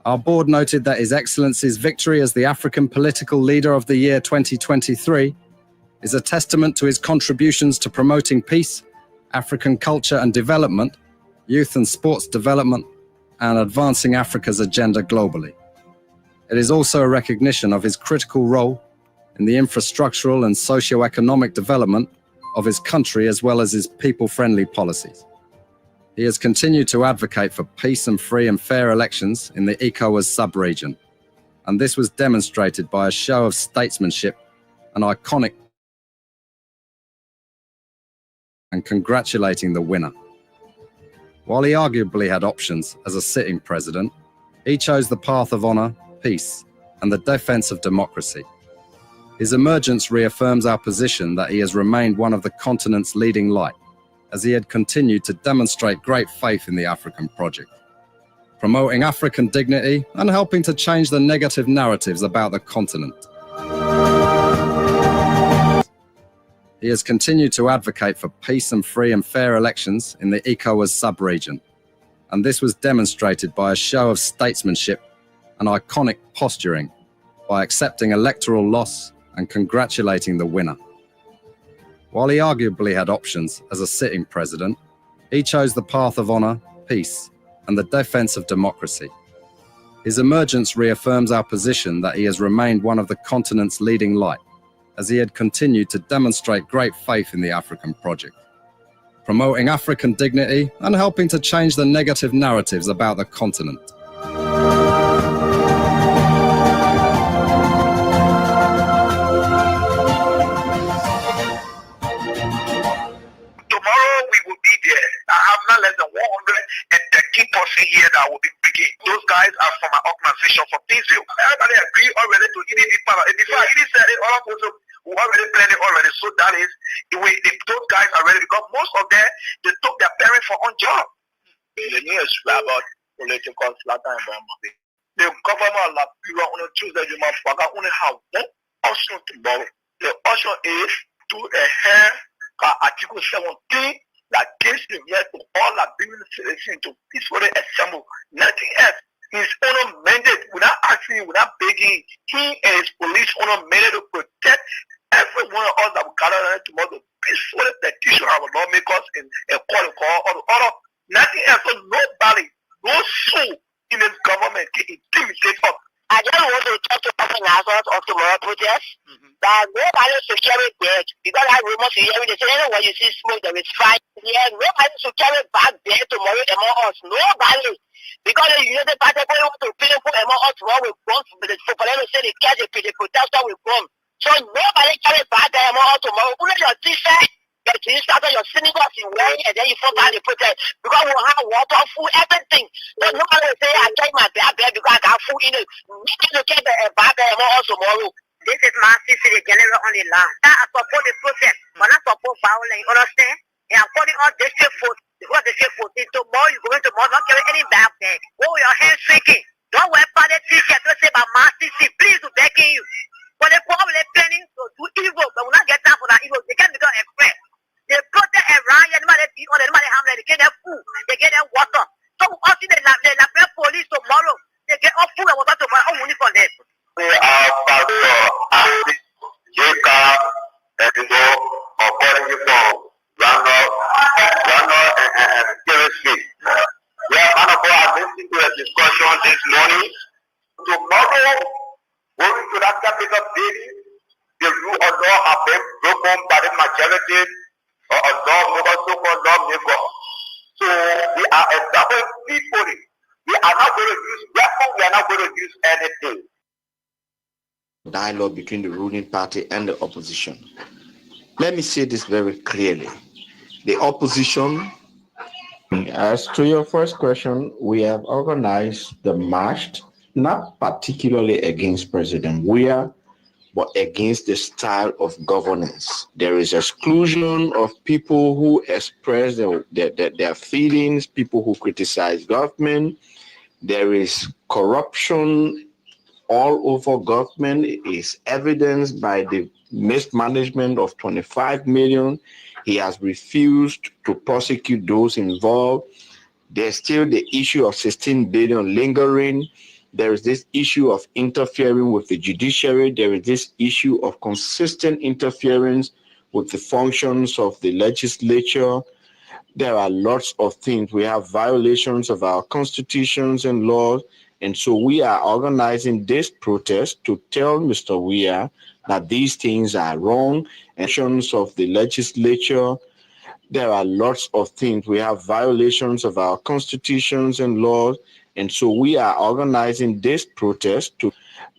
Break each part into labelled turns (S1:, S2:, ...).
S1: Our board noted that His Excellency's victory as the African Political Leader of the Year 2023 is a testament to his contributions to promoting peace, African culture and development, youth and sports development, and advancing Africa's agenda globally. It is also a recognition of his critical role in the infrastructural and socio-economic development of his country as well as his people-friendly policies. He has continued to advocate for peace and free and fair elections in the ECOWAS sub-region, and this was demonstrated by a show of statesmanship and iconic and congratulating the winner. While he arguably had options as a sitting president, he chose the path of honor, peace, and the defense of democracy. His emergence reaffirms our position that he has remained one of the continent's leading light, as he had continued to demonstrate great faith in the African project, promoting African dignity and helping to change the negative narratives about the continent. He has continued to advocate for peace and free and fair elections in the ECOWAS sub-region, and this was demonstrated by a show of statesmanship and iconic posturing by accepting electoral loss and congratulating the winner. While he arguably had options as a sitting president, he chose the path of honor, peace, and the defense of democracy. His emergence reaffirms our position that he has remained one of the continent's leading light, as he had continued to demonstrate great faith in the African project, promoting African dignity and helping to change the negative narratives about the continent.
S2: Tomorrow we will be there. I have not less than 113% here that will be speaking. Those guys are from our organization from Israel. Everybody agree already to even be part of it. Before I said it, all of us who already planned it already. So that is the way those guys are ready, because most of them they took their parents for on job. The news about political slaughter and bombing. The government of Liberia on Tuesday, you must only have one option tomorrow. The option is to adhere to Article 17 that gives the right to all Liberian citizens to peacefully assemble. Nothing else. His own mandate, without asking, without begging, he and his police own mandate to protect every one of us that will gather tomorrow to peacefully petition our lawmakers and call order. Nothing else. So nobody, no soul in this government can intimidate us.
S3: I just want to talk to organizers of tomorrow protest that nobody should carry dead, because I rumors you hear they say when you see smoke there is fire. Yeah, nobody should carry back dead tomorrow among us. Nobody. Because the United Party want to pay for among us tomorrow will come for them to say the protester will come. So nobody carry back there among us tomorrow. Only your t-shirt, your t-shirt, your synagogue you wear, and then you fall down the protest. Because we have water, food, everything. So nobody will say I carry my bag there because I got food in it. Nobody will carry back there among us tomorrow. This is my city, the general on the land. I support the protest, but I support violence, you understand? And I'm calling all district force, because district force, tomorrow you're going tomorrow, don't carry any bag there. Go with your hands shaking. Don't wear padded t-shirt, don't say about my city, please do begging you. But the problem they're planning to do evil, but we not get time for that evil. They can't become express. They protest around, anybody beat on anybody harm, they get their food, they get their water. So we all see the police tomorrow, they get all food and water tomorrow, all money for them.
S2: We are Pastor Andy Jacob Edido of Portugal, Ronald and Kerry. We are listening to a discussion this morning. Tomorrow, going to that capital city, the rule of law have been broken by the majority of so-called lawmakers. So we are established peacefully. We are not going to use weapons, we are not going to use anything.
S4: Dialogue between the ruling party and the opposition. Let me say this very clearly. The opposition, as to your first question, we have organized the march, not particularly against President Weah, but against the style of governance. There is exclusion of people who express their feelings, people who criticize government. There is corruption all over government. Is evidenced by the mismanagement of 25 million. He has refused to prosecute those involved. There's still the issue of 16 billion lingering. There is this issue of interfering with the judiciary. There is this issue of consistent interference with the functions of the legislature. There are lots of things. We have violations of our constitutions and laws. And so we are organizing this protest to tell Mr. Weah that these things are wrong. Actions of the legislature. There are lots of things. We have violations of our constitutions and laws. And so we are organizing this protest to.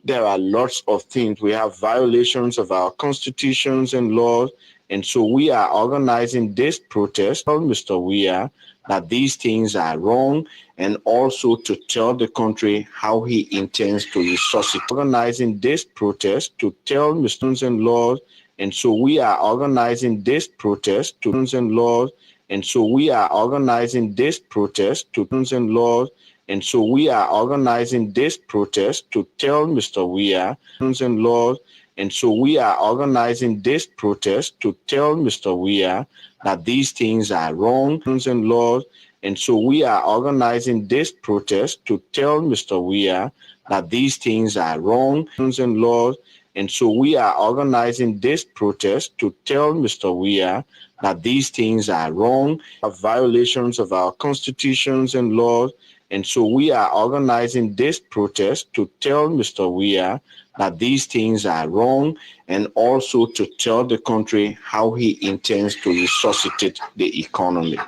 S4: There are lots of things. We have violations of our constitutions and laws. And so we are organizing this protest to tell Mr. Weah that these things are wrong, and also to tell the country how he intends to resuscitate. Organizing this protest to tell Mr. and laws. And so we are organizing this protest to and laws. And so we are organizing this protest to and laws. And so we are organizing this protest to tell Mr. Weah and laws. And so we are organizing this protest to tell Mr. Weah that these things are wrong and laws. And so we are organizing this protest to tell Mr. Weah that these things are wrong and laws. And so we are organizing this protest to tell Mr. Weah that these things are wrong, violations of our constitutions and laws. And so we are organizing this protest to tell Mr. Weah that these things are wrong, and also to tell the country how he intends to resuscitate the economy.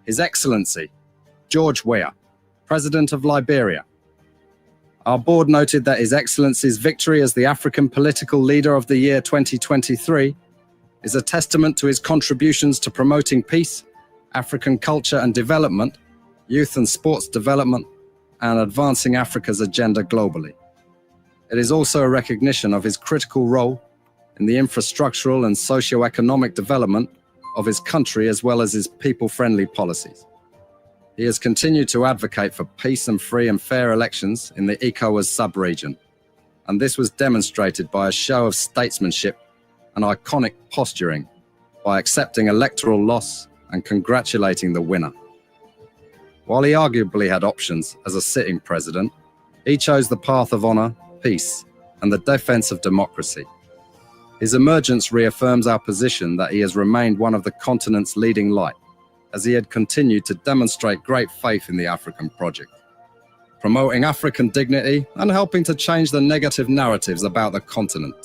S1: His Excellency, George Weah, President of Liberia. Our board noted that His Excellency's victory as the African Political Leader of the Year 2023 is a testament to his contributions to promoting peace, African culture and development, youth and sports development, and advancing Africa's agenda globally. It is also a recognition of his critical role in the infrastructural and socio-economic development of his country, as well as his people-friendly policies. He has continued to advocate for peace and free and fair elections in the ECOWAS sub-region, and this was demonstrated by a show of statesmanship and iconic posturing by accepting electoral loss and congratulating the winner. While he arguably had options as a sitting president, he chose the path of honor, peace, and the defense of democracy. His emergence reaffirms our position that he has remained one of the continent's leading light, as he had continued to demonstrate great faith in the African project, promoting African dignity and helping to change the negative narratives about the continent.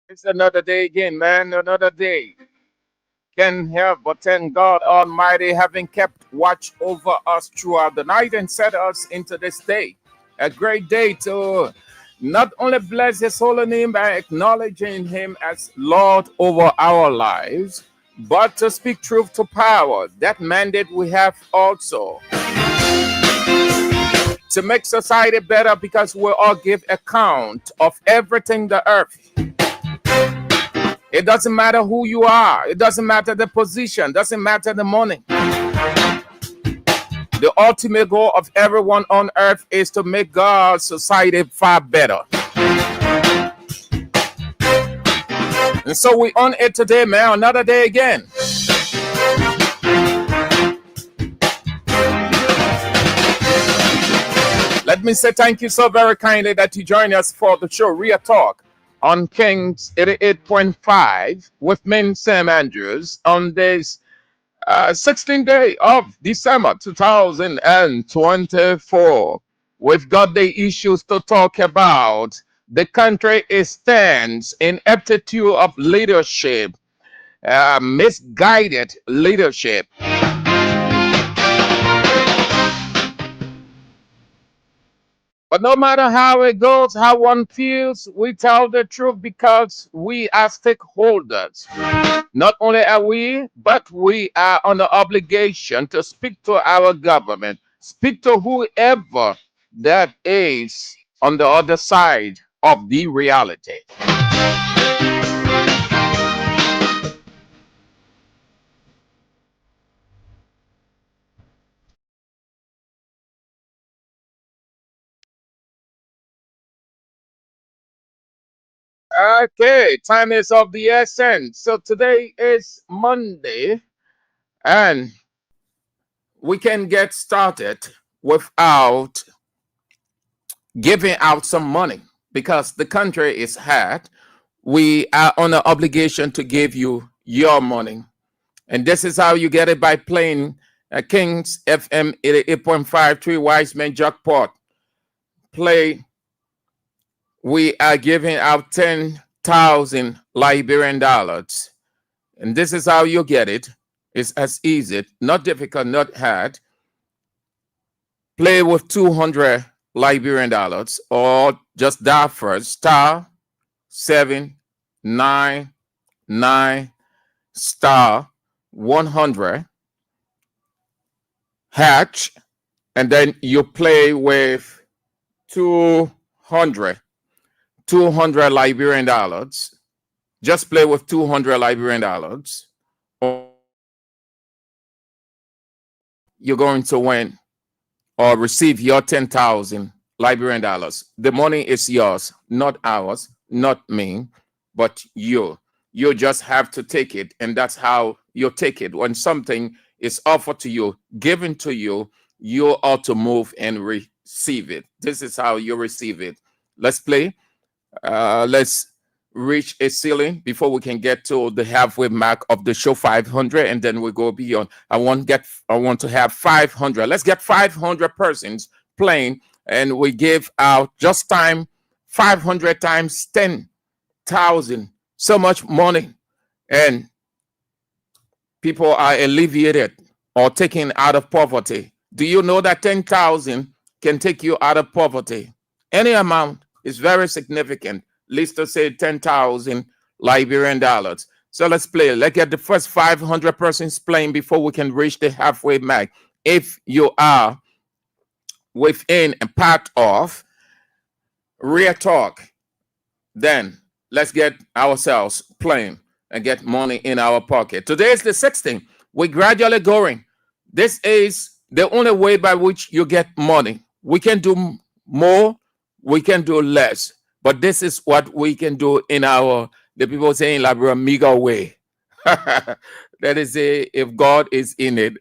S5: It's another day again, man. Another day. Can't help but thank God Almighty having kept watch over us throughout the night and set us into this day. A great day to not only bless his holy name by acknowledging him as Lord over our lives, but to speak truth to power. That mandate we have also. To make society better, because we all give account of everything the earth. It doesn't matter who you are. It doesn't matter the position. Doesn't matter the money. The ultimate goal of everyone on earth is to make God's society far better. And so we on it today, man. Another day again. Let me say thank you so very kindly that you joined us for the show Real Talk on Kings 88.5 with me, Sam Andrews, on this 16th day of December 2024. We've got the issues to talk about. The country stands in aptitude of leadership. misguided leadership. But no matter how it goes, how one feels, we tell the truth because we are stakeholders. Not only are we, but we are under obligation to speak to our government, speak to whoever that is on the other side of the reality. Okay, time is of the essence. So today is Monday, and we can get started without giving out some money because the country is hard. We are on an obligation to give you your money. And this is how you get it by playing Kings FM 88.5 Three Wise Men Jackpot. Play. We are giving out 10,000 Liberian dollars. And this is how you get it. It's as easy, not difficult, not hard. Play with 200 Liberian dollars or just dial first star 799 star 100 hatch, and then you play with 200 Liberian dollars. Just play with 200 Liberian dollars. You're going to win or receive your 10,000 Liberian dollars. The money is yours, not ours, not me, but you. You just have to take it, and that's how you take it. When something is offered to you, given to you, you ought to move and receive it. This is how you receive it. Let's play. Let's reach a ceiling before we can get to the halfway mark of the show, 500, and then we go beyond. I want to have 500. Let's get 500 persons playing, and we give out just 500 times 10,000. So much money, and people are alleviated or taken out of poverty. Do you know that 10,000 can take you out of poverty? Any amount is very significant. Least to say 10,000 Liberian dollars. So let's play. Let's get the first 500 persons playing before we can reach the halfway mark. If you are within a part of Real Talk, then let's get ourselves playing and get money in our pocket. Today is the 16th. We're gradually going. This is the only way by which you get money. We can do more, we can do less. But this is what we can do in the people say in Liberia, meager way. That is if God is in it.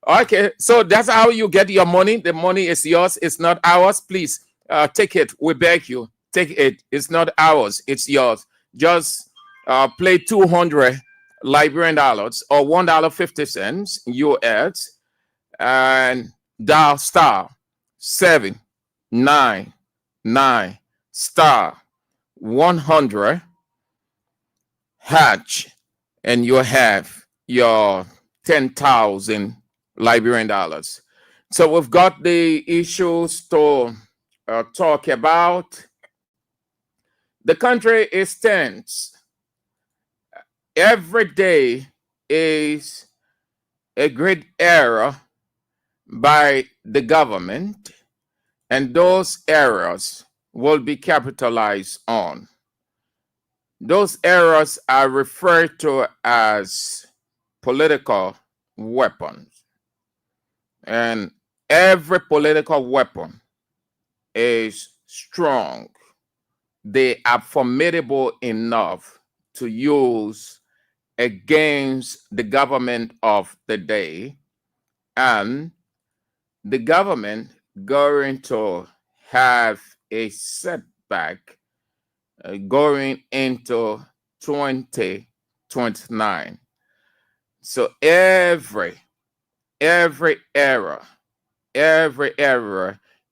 S5: Okay, so that's how you get your money. The money is yours. It's not ours. Please take it. We beg you. Take it. It's not ours. It's yours. Just play 200 Liberian dollars or $1.50 US and dial star 799 star 100 hatch, and you have your 10,000 Liberian dollars. So we've got the issues to talk about. The country is tense. Every day is a great error by the government, and those errors will be capitalized on. Those errors are referred to as political weapons. And every political weapon is strong. They are formidable enough to use against the government of the day, and the government going to have a setback going into 2029. So every error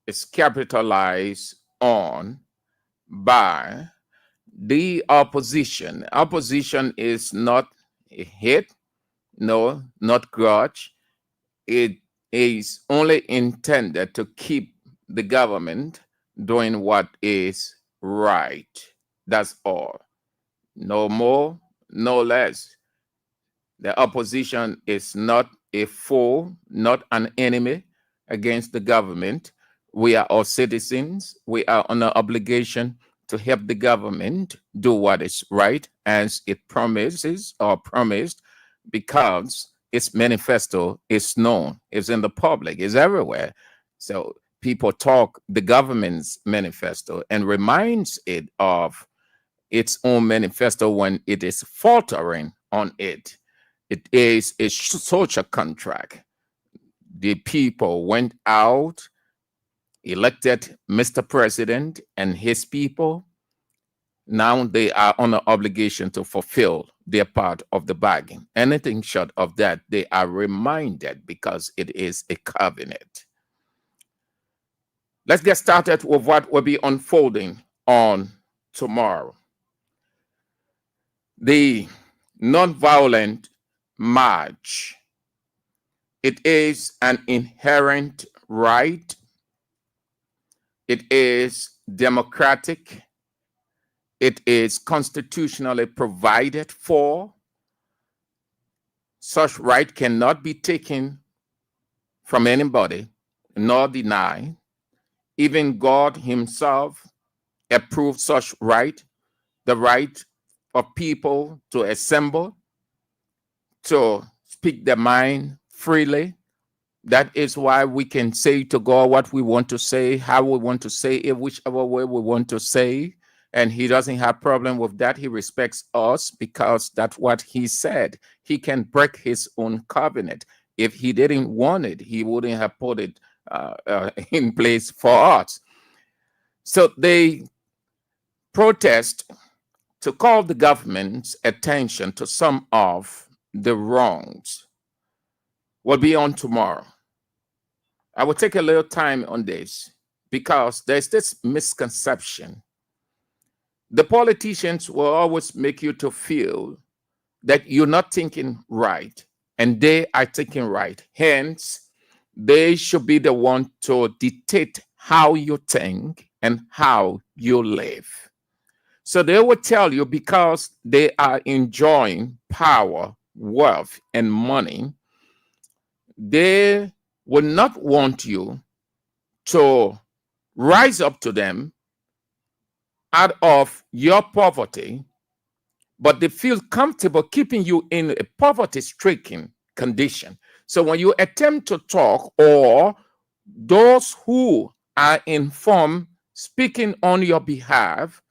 S5: is capitalized on by the opposition. Opposition is not a hate, no, not grudge. It is only intended to keep the government doing what is right. That's all. No more, no less. The opposition is not a foe, not an enemy against the government. We are all citizens. We are on an obligation to help the government do what is right as it promises or promised, because its manifesto is known, it's in the public, it's everywhere. So people talk the government's manifesto and reminds it of its own manifesto when it is faltering on it. It is a social contract. The people went out, elected Mr. President and his people. Now they are on an obligation to fulfill their part of the bargain. Anything short of that, they are reminded, because it is a covenant. Let's get started with what will be unfolding on tomorrow. The nonviolent march. It is an inherent right. It is democratic. It is constitutionally provided for. Such right cannot be taken from anybody, nor denied. Even God himself approved such right, the right of people to assemble, to speak their mind freely. That is why we can say to God what we want to say, how we want to say it, whichever way we want to say. And he doesn't have problem with that. He respects us because that's what he said. He can break his own covenant. If he didn't want it, he wouldn't have put it in place for us. So they protest to call the government's attention to some of the wrongs. Will be on tomorrow. I will take a little time on this because there's this misconception. The politicians will always make you to feel that you're not thinking right and they are thinking right. Hence, they should be the one to dictate how you think and how you live. So they will tell you, because they are enjoying power, wealth, and money, they will not want you to rise up to them out of your poverty, but they feel comfortable keeping you in a poverty-stricken condition. So when you attempt to talk, or those who are informed speaking on your behalf,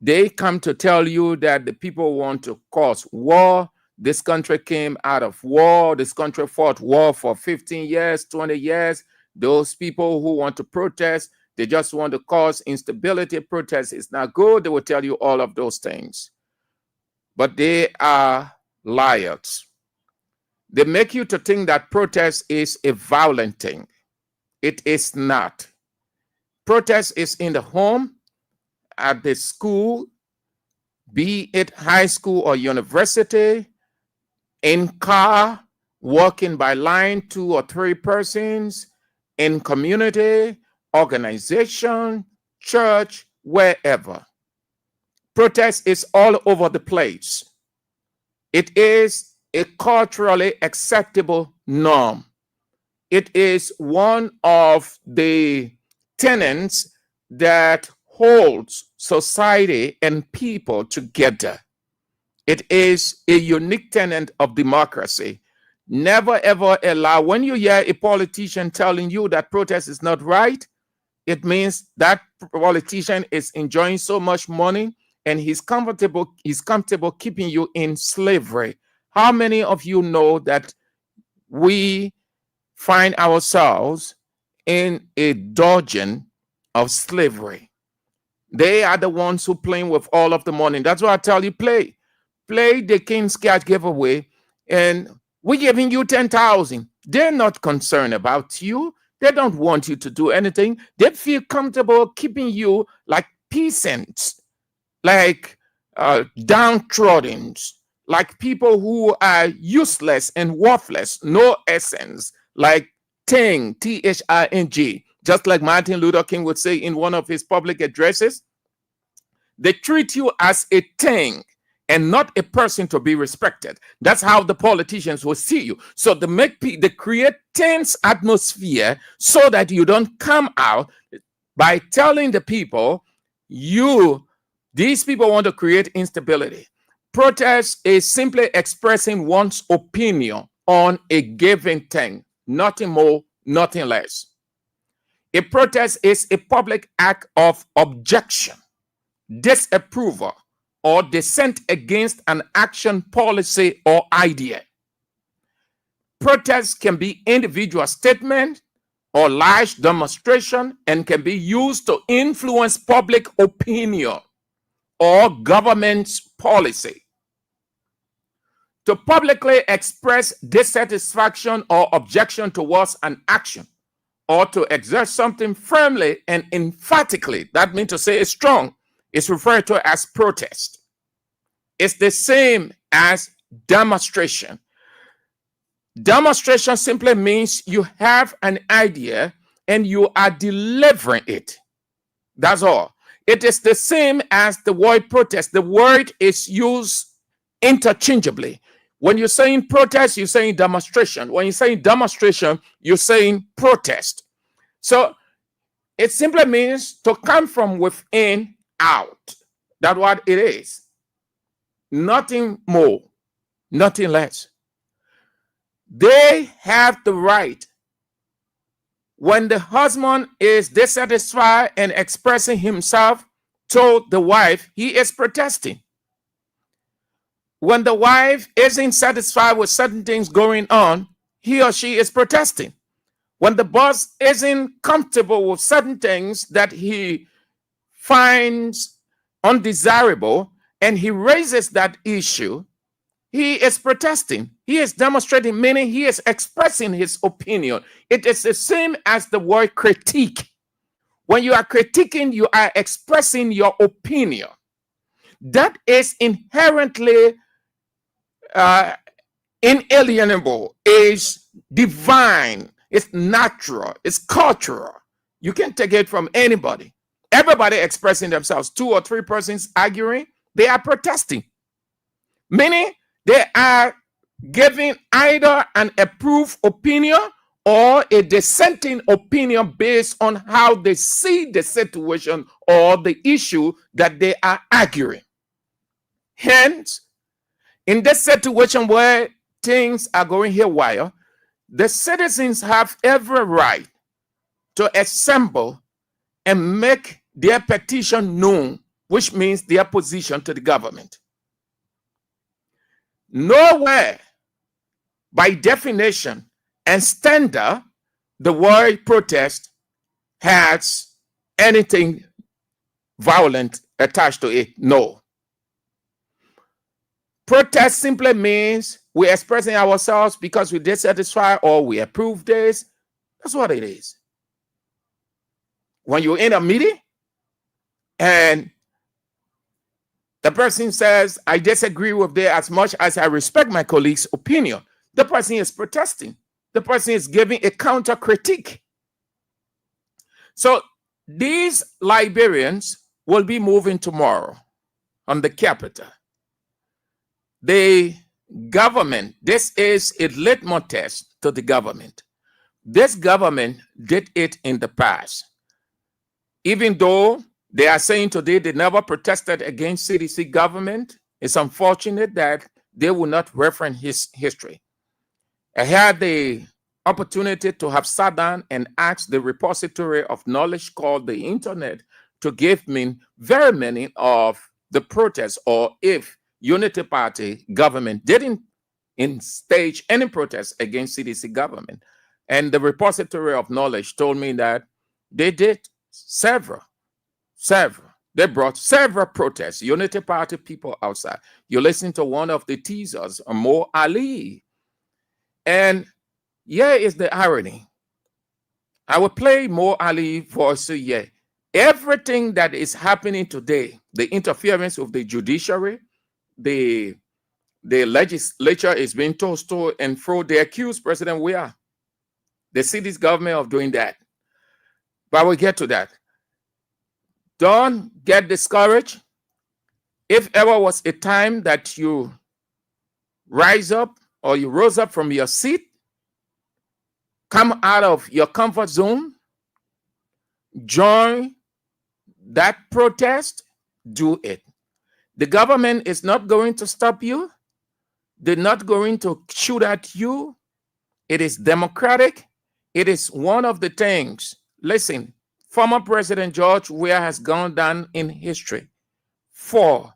S5: they come to tell you that the people want to cause war. This country came out of war. This country fought war for 15 years, 20 years. Those people who want to protest, they just want to cause instability. Protest is not good. They will tell you all of those things. But they are liars. They make you to think that protest is a violent thing. It is not. Protest is in the home, at the school, be it high school or university, in car, walking by line, 2 or 3 persons, in community, organization, church, wherever. Protest is all over the place. It is a culturally acceptable norm. It is one of the tenets that holds society and people together. It is a unique tenet of democracy. Never ever allow, when you hear a politician telling you that protest is not right, it means that politician is enjoying so much money and he's comfortable keeping you in slavery. How many of you know that we find ourselves in a dungeon of slavery? They are the ones who playing with all of the money. That's why I tell you, play the King's Cash giveaway, and we're giving you 10,000. They're not concerned about you. They don't want you to do anything. They feel comfortable keeping you like peasants, like downtrodden, like people who are useless and worthless, no essence, like Ting, T-H-I-N-G, just like Martin Luther King would say in one of his public addresses. They treat you as a thing and not a person to be respected. That's how the politicians will see you. So they create tense atmosphere so that you don't come out by telling the people these people want to create instability. Protest is simply expressing one's opinion on a given thing, nothing more, nothing less. A protest is a public act of objection, disapproval, or dissent against an action, policy, or idea. Protests can be individual statement or large demonstration and can be used to influence public opinion or government's policy. To publicly express dissatisfaction or objection towards an action, or to exert something firmly and emphatically, that means to say it's strong, is referred to as protest. It's the same as demonstration. Demonstration simply means you have an idea and you are delivering it. That's all. It is the same as the word protest. The word is used interchangeably. When you're saying protest, you're saying demonstration. When you're saying demonstration, you're saying protest. So it simply means to come from within out. That's what it is. Nothing more, nothing less. They have the right. When the husband is dissatisfied and expressing himself to the wife, he is protesting. When the wife isn't satisfied with certain things going on, he or she is protesting. When the boss isn't comfortable with certain things that he finds undesirable and he raises that issue, he is protesting. He is demonstrating, meaning he is expressing his opinion. It is the same as the word critique. When you are critiquing, you are expressing your opinion. That is inherently inalienable, is divine, it's natural, it's cultural. You can't take it from anybody. Everybody expressing themselves, 2 or 3 persons arguing, they are protesting. Meaning they are giving either an approved opinion or a dissenting opinion based on how they see the situation or the issue that they are arguing. Hence, in this situation where things are going haywire, the citizens have every right to assemble and make their petition known, which means their opposition to the government. Nowhere, by definition and standard, the word protest has anything violent attached to it. No. Protest simply means we're expressing ourselves because we're dissatisfied or we approve this. That's what it is. When you're in a meeting and the person says, I disagree with this as much as I respect my colleague's opinion, the person is protesting. The person is giving a counter critique. So these Liberians will be moving tomorrow on the capital. The government, this is a litmus test to the government. This government did it in the past. Even though they are saying today they never protested against CDC government, it's unfortunate that they will not reference his history. I had the opportunity to have sat down and asked the repository of knowledge called the internet to give me very many of the protests, or if Unity Party government didn't stage any protests against CDC government. And the repository of knowledge told me that they did several. They brought several protests, Unity Party people outside. You listen to one of the teasers, Mo Ali. And here is the irony. I will play Mo Ali voice here. Everything that is happening today, the interference of the judiciary, the legislature is being tossed to and fro. They accuse President Weah. They see this government of doing that. But we'll get to that. Don't get discouraged. If ever was a time that you rise up or you rose up from your seat, come out of your comfort zone, join that protest, do it. The government is not going to stop you. They're not going to shoot at you. It is democratic. It is one of the things. Listen, former President George Weah has gone down in history for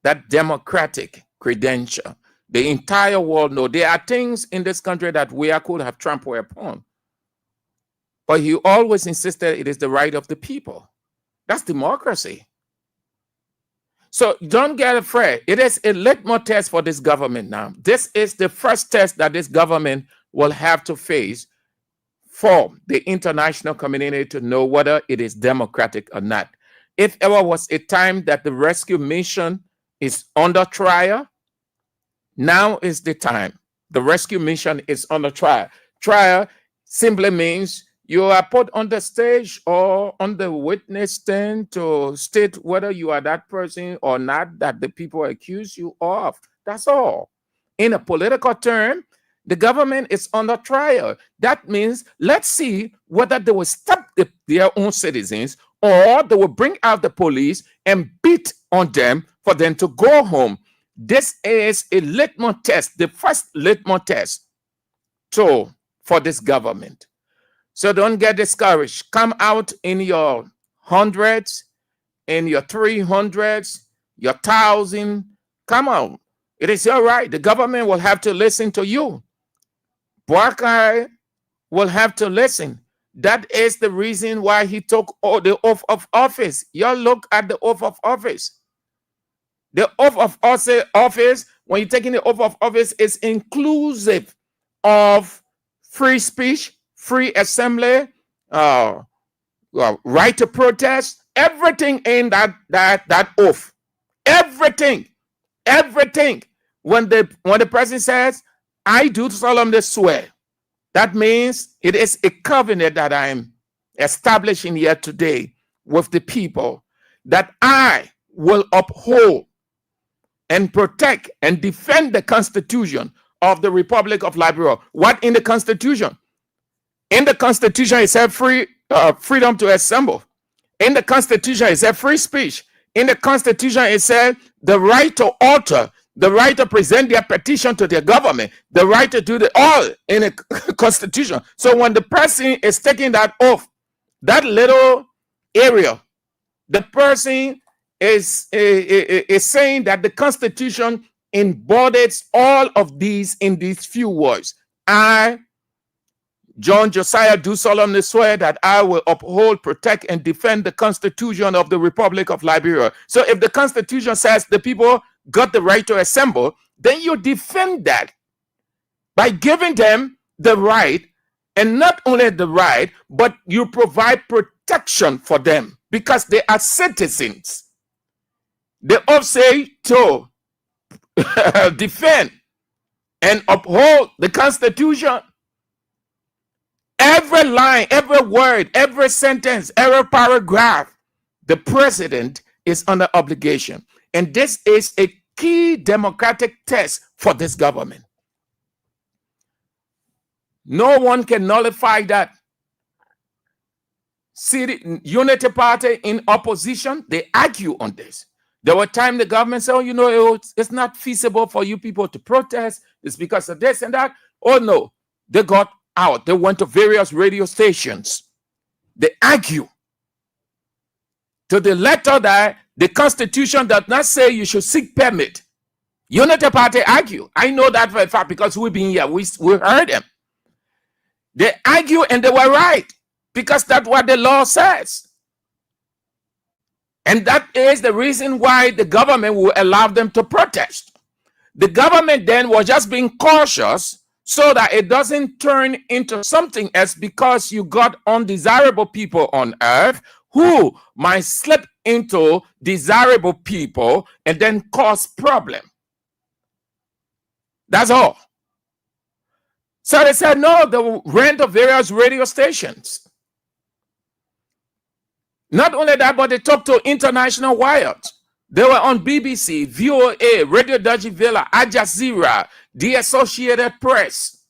S5: that democratic credential. The entire world knows there are things in this country that Weah could have trampled upon. But he always insisted it is the right of the people. That's democracy. So don't get afraid. It is a litmus test for this government now. This is the first test that this government will have to face for the international community to know whether it is democratic or not. If ever was a time that the rescue mission is under trial, now is the time. The rescue mission is under trial. Trial simply means you are put on the stage or on the witness stand to state whether you are that person or not that the people accuse you of. That's all. In a political term, the government is under trial. That means let's see whether they will stop their own citizens or they will bring out the police and beat on them for them to go home. This is a litmus test, the first litmus test for this government. So don't get discouraged. Come out in your hundreds, in your 300s, your 1,000. Come on. It is all right. The government will have to listen to you. Buakai will have to listen. That is the reason why he took the oath of office. Y'all look at the oath of office. The oath of office, when you're taking the oath of office, is inclusive of free speech, free assembly, right to protest, everything in that oath. Everything. When the president says, I do solemnly swear, that means it is a covenant that I am establishing here today with the people that I will uphold and protect and defend the Constitution of the Republic of Liberia. What in the Constitution? In the Constitution, it said freedom to assemble. In the Constitution, it said free speech. In the Constitution, it said the right to alter, the right to present their petition to their government, the right to do all in the Constitution. So when the person is taking that oath, that little area, the person is saying that the Constitution embodies all of these in these few words. I, John Josiah, do solemnly swear that I will uphold, protect, and defend the Constitution of the Republic of Liberia. So if the Constitution says the people got the right to assemble, then you defend that by giving them the right, and not only the right, but you provide protection for them because they are citizens. The oath say to defend and uphold the Constitution. Every line, every word, every sentence, every paragraph, the president is under obligation. And this is a key democratic test for this government. No one can nullify that. See the Unity Party in opposition, they argue on this. There were times the government said, oh, it's not feasible for you people to protest. It's because of this and that. Oh, no. They got out. They went to various radio stations. They argue to the letter that the Constitution does not say you should seek permit. Unity Party argue. I know that for a fact because we've been here. We heard them. They argue and they were right because that's what the law says. And that is the reason why the government will allow them to protest. The government then was just being cautious so that it doesn't turn into something else because you got undesirable people on earth who might slip into desirable people and then cause problem. That's all. So they said, no, they will rent of various radio stations. Not only that, but they talked to international wires. They were on BBC, VOA, Radio Deutsche Welle, Al Jazeera, the Associated Press.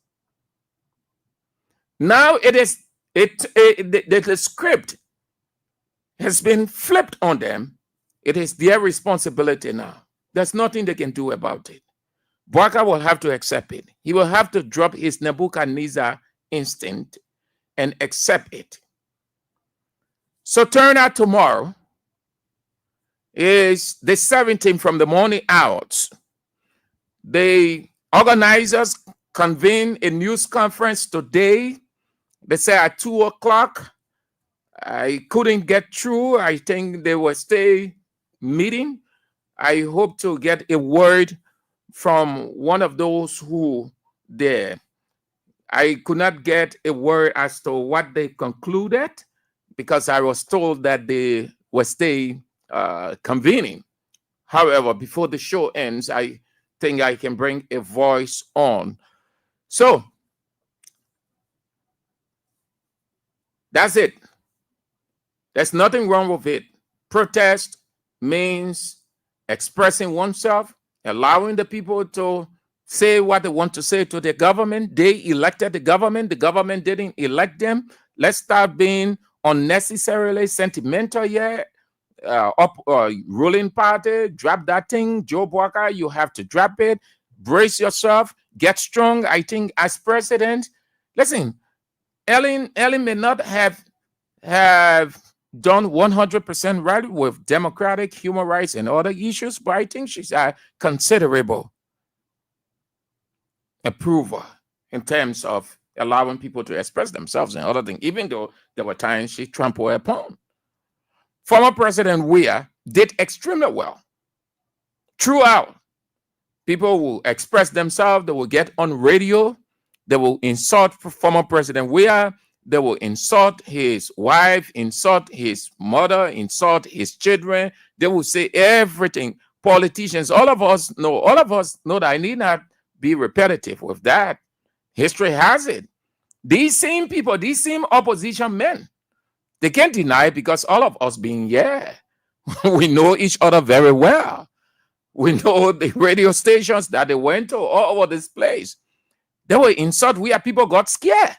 S5: Now the script has been flipped on them. It is their responsibility now. There's nothing they can do about it. Bouaka will have to accept it. He will have to drop his Nebuchadnezzar instinct and accept it. So turn out tomorrow is the 17th from the morning hours. The organizers convene a news conference today. They say at 2 o'clock. I couldn't get through. I think they will stay meeting. I hope to get a word from one of those who there. I could not get a word as to what they concluded because I was told that they will stay convening. However, before the show ends, I think I can bring a voice on. So that's it. There's nothing wrong with it. Protest means expressing oneself, allowing the people to say what they want to say to the government. They elected the government didn't elect them. Let's start being unnecessarily sentimental here. Ruling party, drop that thing. Joe Bouaka, you have to drop it. Brace yourself, get strong. I think as president, listen, Ellen may not have done 100% right with democratic, human rights, and other issues, but I think she's a considerable approver in terms of allowing people to express themselves and other things, even though there were times she trampled upon. Former President Weah did extremely well. Throughout, people will express themselves, they will get on radio, they will insult former President Weah, they will insult his wife, insult his mother, insult his children. They will say everything. Politicians, all of us know that I need not be repetitive with that. History has it. These same people, these same opposition men, they can't deny it because all of us being here, we know each other very well. We know the radio stations that they went to all over this place. They were insult. People got scared.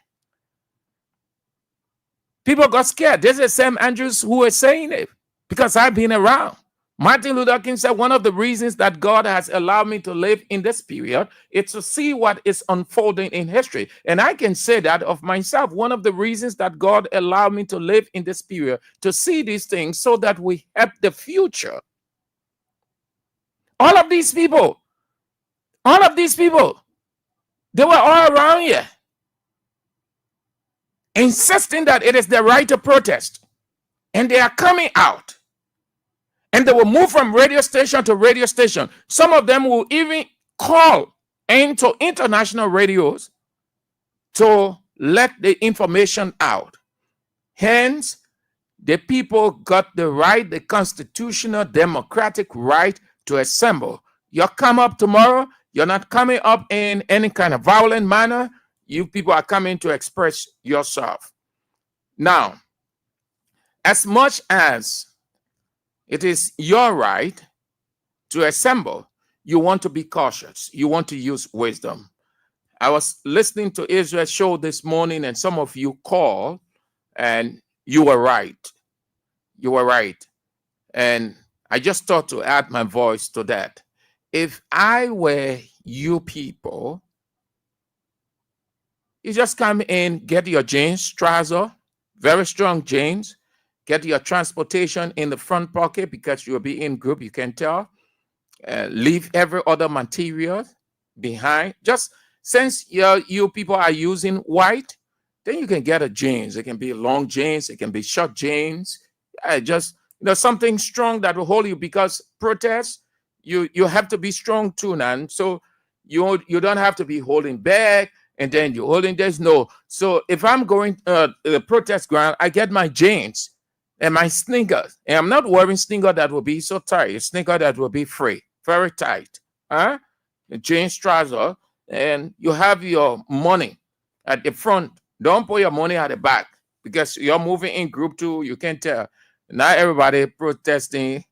S5: People got scared. There's the Sam Andrews who was saying it because I've been around. Martin Luther King said one of the reasons that God has allowed me to live in this period is to see what is unfolding in history. And I can say that of myself. One of the reasons that God allowed me to live in this period, to see these things so that we help the future. All of these people, they were all around here, insisting that it is their right to protest. And they are coming out. And they will move from radio station to radio station. Some of them will even call into international radios to let the information out. Hence, the people got the right, the constitutional democratic right to assemble. You come up tomorrow, you're not coming up in any kind of violent manner. You people are coming to express yourself. Now, as much as it is your right to assemble, you want to be cautious. You want to use wisdom. I was listening to Israel's show this morning, and some of you called, and you were right. You were right. And I just thought to add my voice to that. If I were you people, you just come in, get your jeans, trouser, very strong jeans, get your transportation in the front pocket because you'll be in group, you can tell. Leave every other material behind. Just since you people are using white, then you can get a jeans. It can be long jeans, it can be short jeans. Just something strong that will hold you, because protest, you have to be strong too, man. So you don't have to be holding back and then you're holding this. No. So if I'm going to the protest ground, I get my jeans. And my sneakers, and I'm not wearing sneakers that will be so tight, a sneaker that will be free, very tight. Huh? A jeans trouser, and you have your money at the front. Don't put your money at the back because you're moving in group 2. You can't tell. Not everybody protesting.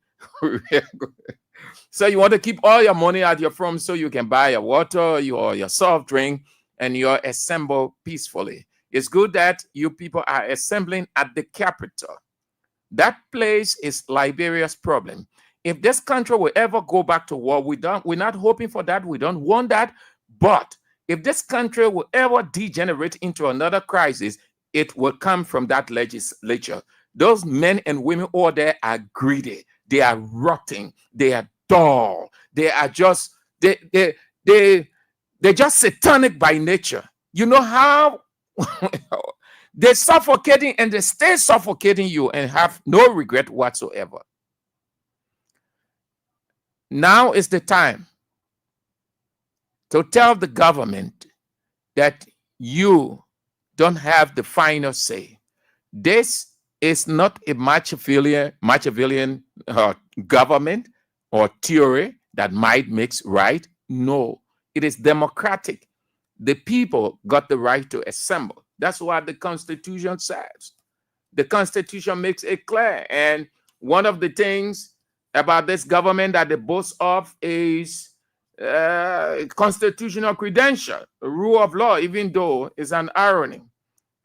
S5: So you want to keep all your money at your front so you can buy your water, your soft drink, and you assemble peacefully. It's good that you people are assembling at the capital. That place is Liberia's problem. If this country will ever go back to war, we're not hoping for that. We don't want that. But if this country will ever degenerate into another crisis, it will come from that legislature. Those men and women over there are greedy. They are rotting. They are dull. They are just they're just satanic by nature. You know how they're suffocating, and they stay suffocating you and have no regret whatsoever. Now is the time to tell the government that you don't have the final say. This is not a Machiavellian government or theory that might makes right. No, it is democratic. The people got the right to assemble. That's what the Constitution says. The Constitution makes it clear. And one of the things about this government that they boast of is constitutional credential, rule of law, even though it's an irony.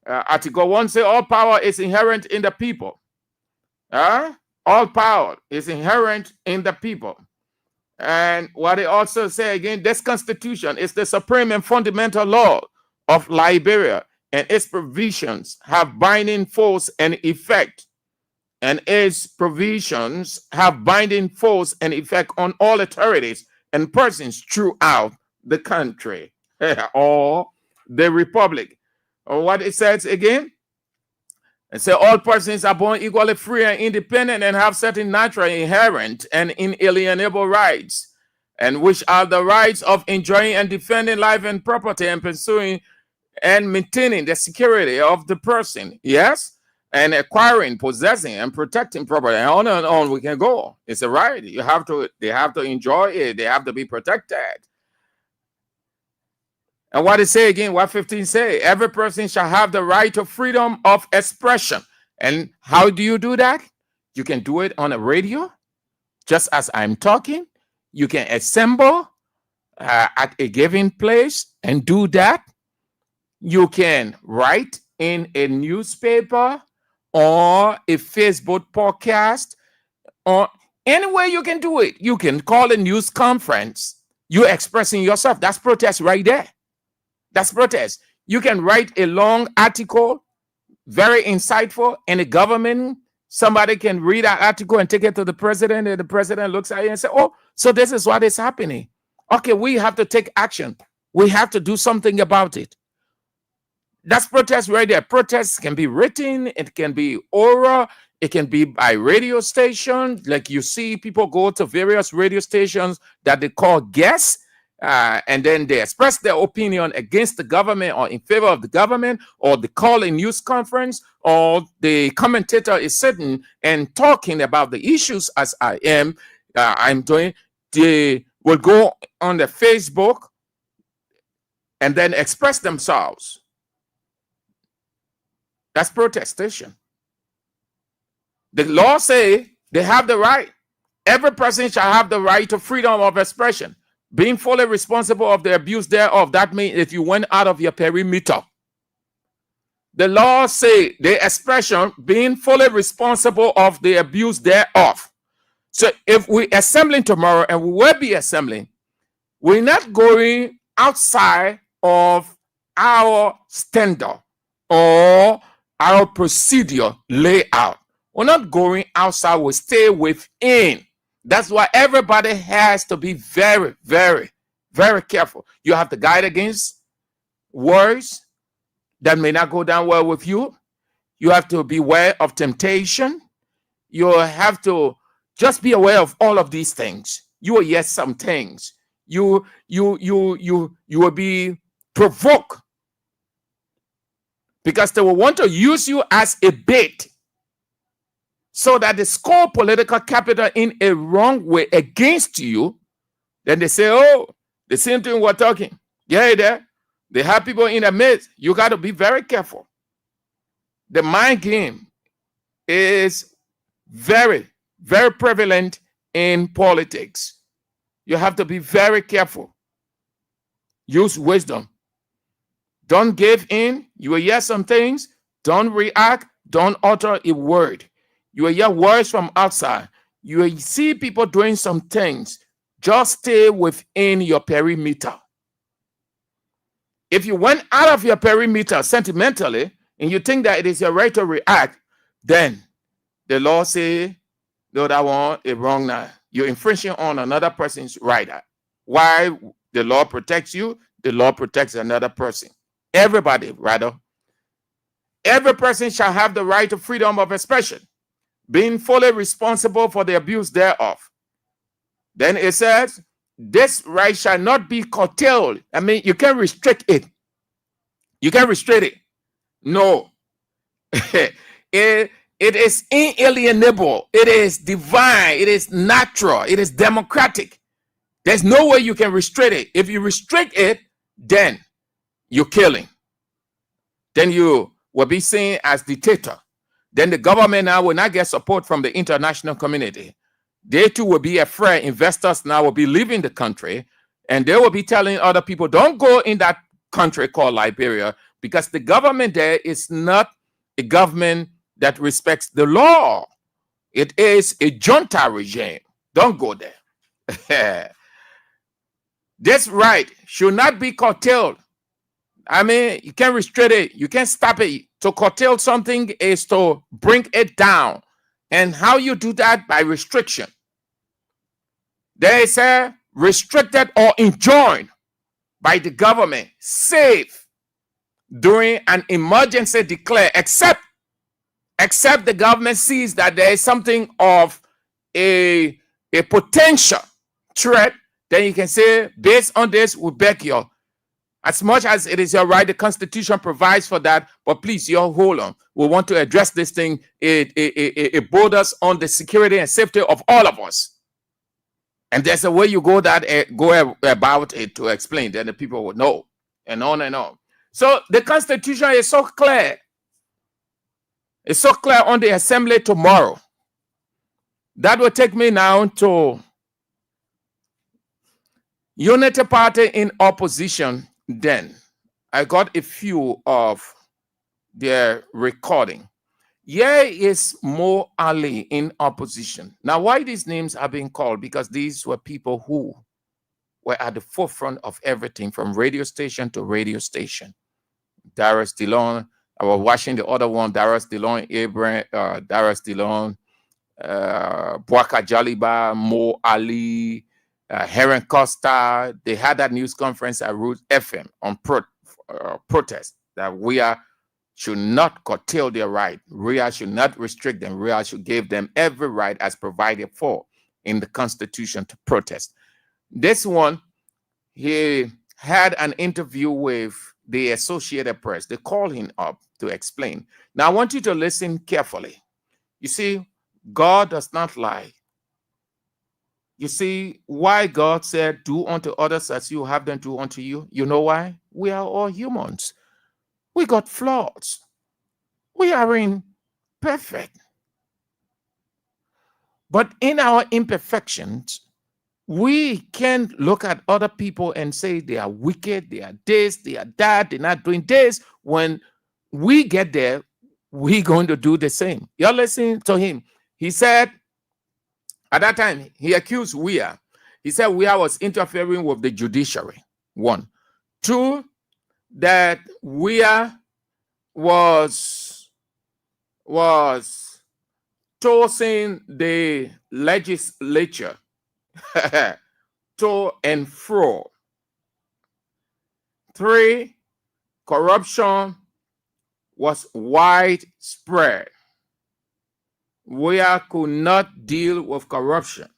S5: Article 1 says all power is inherent in the people. All power is inherent in the people. And what it also say again, this constitution is the supreme and fundamental law of Liberia, and its provisions have binding force and effect. And its provisions have binding force and effect on all authorities and persons throughout the country or the republic. Or what it says again, it says all persons are born equally free and independent and have certain natural, inherent, and inalienable rights, and which are the rights of enjoying and defending life and property and pursuing and maintaining the security of the person. Yes. And acquiring, possessing, and protecting property, and on we can go. It's a right. They have to enjoy it. They have to be protected. And what it say again, what 15 say? Every person shall have the right to freedom of expression. And how do you do that? You can do it on a radio, just as I'm talking. You can assemble at a given place and do that. You can write in a newspaper or a Facebook podcast, or any way you can do it. You can call a news conference. You're expressing yourself. That's protest right there. That's protest. You can write a long article, very insightful, and the government, somebody can read that article and take it to the president, and the president looks at it and say, oh, so this is what is happening. Okay, we have to take action. We have to do something about it. That's protest right there. Protests can be written, it can be oral, it can be by radio station. Like you see people go to various radio stations that they call guests, and then they express their opinion against the government or in favor of the government, or they call a news conference, or the commentator is sitting and talking about the issues as I'm doing. They will go on the Facebook and then express themselves. That's protestation. The law say they have the right. Every person shall have the right to freedom of expression, being fully responsible of the abuse thereof. That means if you went out of your perimeter. The law say the expression being fully responsible of the abuse thereof. So if we assembling tomorrow, and we will be assembling, we're not going outside of our standard or our procedure layout. We're not going outside, we stay within. That's why everybody has to be very, very, very careful. You have to guide against words that may not go down well with you. You have to be aware of temptation. You have to just be aware of all of these things. You will hear some things. You will be provoked, because they will want to use you as a bait. so that they score political capital in a wrong way against you, then they say, oh, the same thing we're talking. Yeah, there. They have people in the midst. You got to be very careful. The mind game is very, very prevalent in politics. You have to be very careful. Use wisdom. Don't give in. You will hear some things. Don't react. Don't utter a word. You will hear words from outside. You will see people doing some things. Just stay within your perimeter. If you went out of your perimeter sentimentally and you think that it is your right to react, then the law says, no, that one is wrong now. You're infringing on another person's right. Why the law protects you, the law protects another person. Everybody, rather. Every person shall have the right to freedom of expression, being fully responsible for the abuse thereof. Then it says, this right shall not be curtailed. I mean, you can't restrict it. You can't restrict it. No. It is inalienable. It is divine. It is natural. It is democratic. There's no way you can restrict it. If you restrict it, then you're killing. Then you will be seen as dictator. Then the government now will not get support from the international community. They too will be afraid. Investors now will be leaving the country, and they will be telling other people, don't go in that country called Liberia, because the government there is not a government that respects the law. It is a junta regime. Don't go there. This right should not be curtailed. I mean, you can't restrict it. You can't stop it. To curtail something is to bring it down. And how you do that? By restriction. They say restricted or enjoined by the government, safe during an emergency declared, except the government sees that there is something of a potential threat, then you can say, based on this, we beg you. As much as it is your right, the Constitution provides for that, but please, you hold on. We want to address this thing. It borders on the security and safety of all of us. And there's a way you go about it to explain, then the people will know, and on and on. So the Constitution is so clear. It's so clear on the assembly tomorrow. That will take me now to Unity Party in opposition. Then I got a few of their recording. Here is Mo Ali in opposition. Now, why these names are being called? Because these were people who were at the forefront of everything from radio station to radio station. Darius Dillon, I was watching the other one, Darius Dillon, Darius Dillon, Bwaka Jaliba, Mo Ali, Heron Costa. They had that news conference at Root FM on protest that we should not curtail their right. RIA should not restrict them. RIA should give them every right as provided for in the Constitution to protest. This one, he had an interview with the Associated Press. They called him up to explain. Now, I want you to listen carefully. You see, God does not lie. You see why God said, do unto others as you have them do unto you? You know why? We are all humans. We got flaws. We are imperfect. But in our imperfections, we can look at other people and say they are wicked, they are this, they are that, they're not doing this. When we get there, we're going to do the same. You're listening to him. He said, at that time, he accused Weah. He said Weah was interfering with the judiciary. 1. 2, that Weah was tossing the legislature to and fro. 3, corruption was widespread. Weah could not deal with corruption.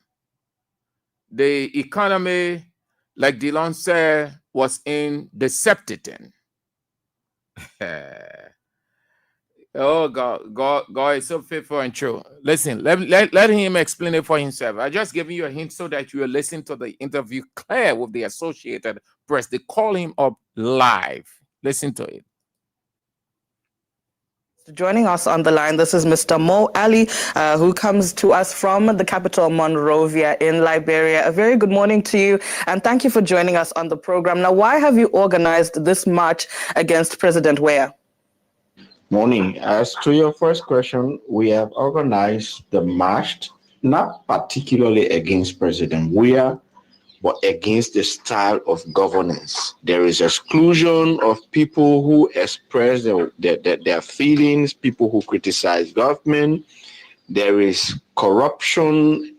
S5: The economy, like Dillon said, was in the septicin. Oh God is so faithful and true. Listen, let him explain it for himself. I just giving you a hint so that you will listen to the interview clear with the Associated Press. They call him up live. Listen to it.
S6: Joining us on the line, this is Mr. Mo Ali, who comes to us from the capital, Monrovia, in Liberia. A very good morning to you, and thank you for joining us on the program. Now, why have you organized this march against President Weah?
S4: Morning. As to your first question, we have organized the march not particularly against President Weah, but against the style of governance. There is exclusion of people who express their feelings, people who criticize government. There is corruption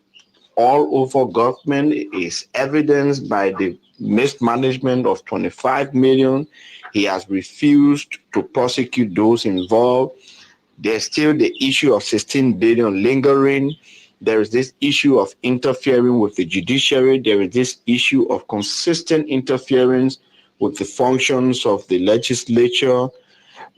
S4: all over government. It is evidenced by the mismanagement of 25 million. He has refused to prosecute those involved. There's still the issue of 16 billion lingering. There is this issue of interfering with the judiciary. There is this issue of consistent interference with the functions of the legislature.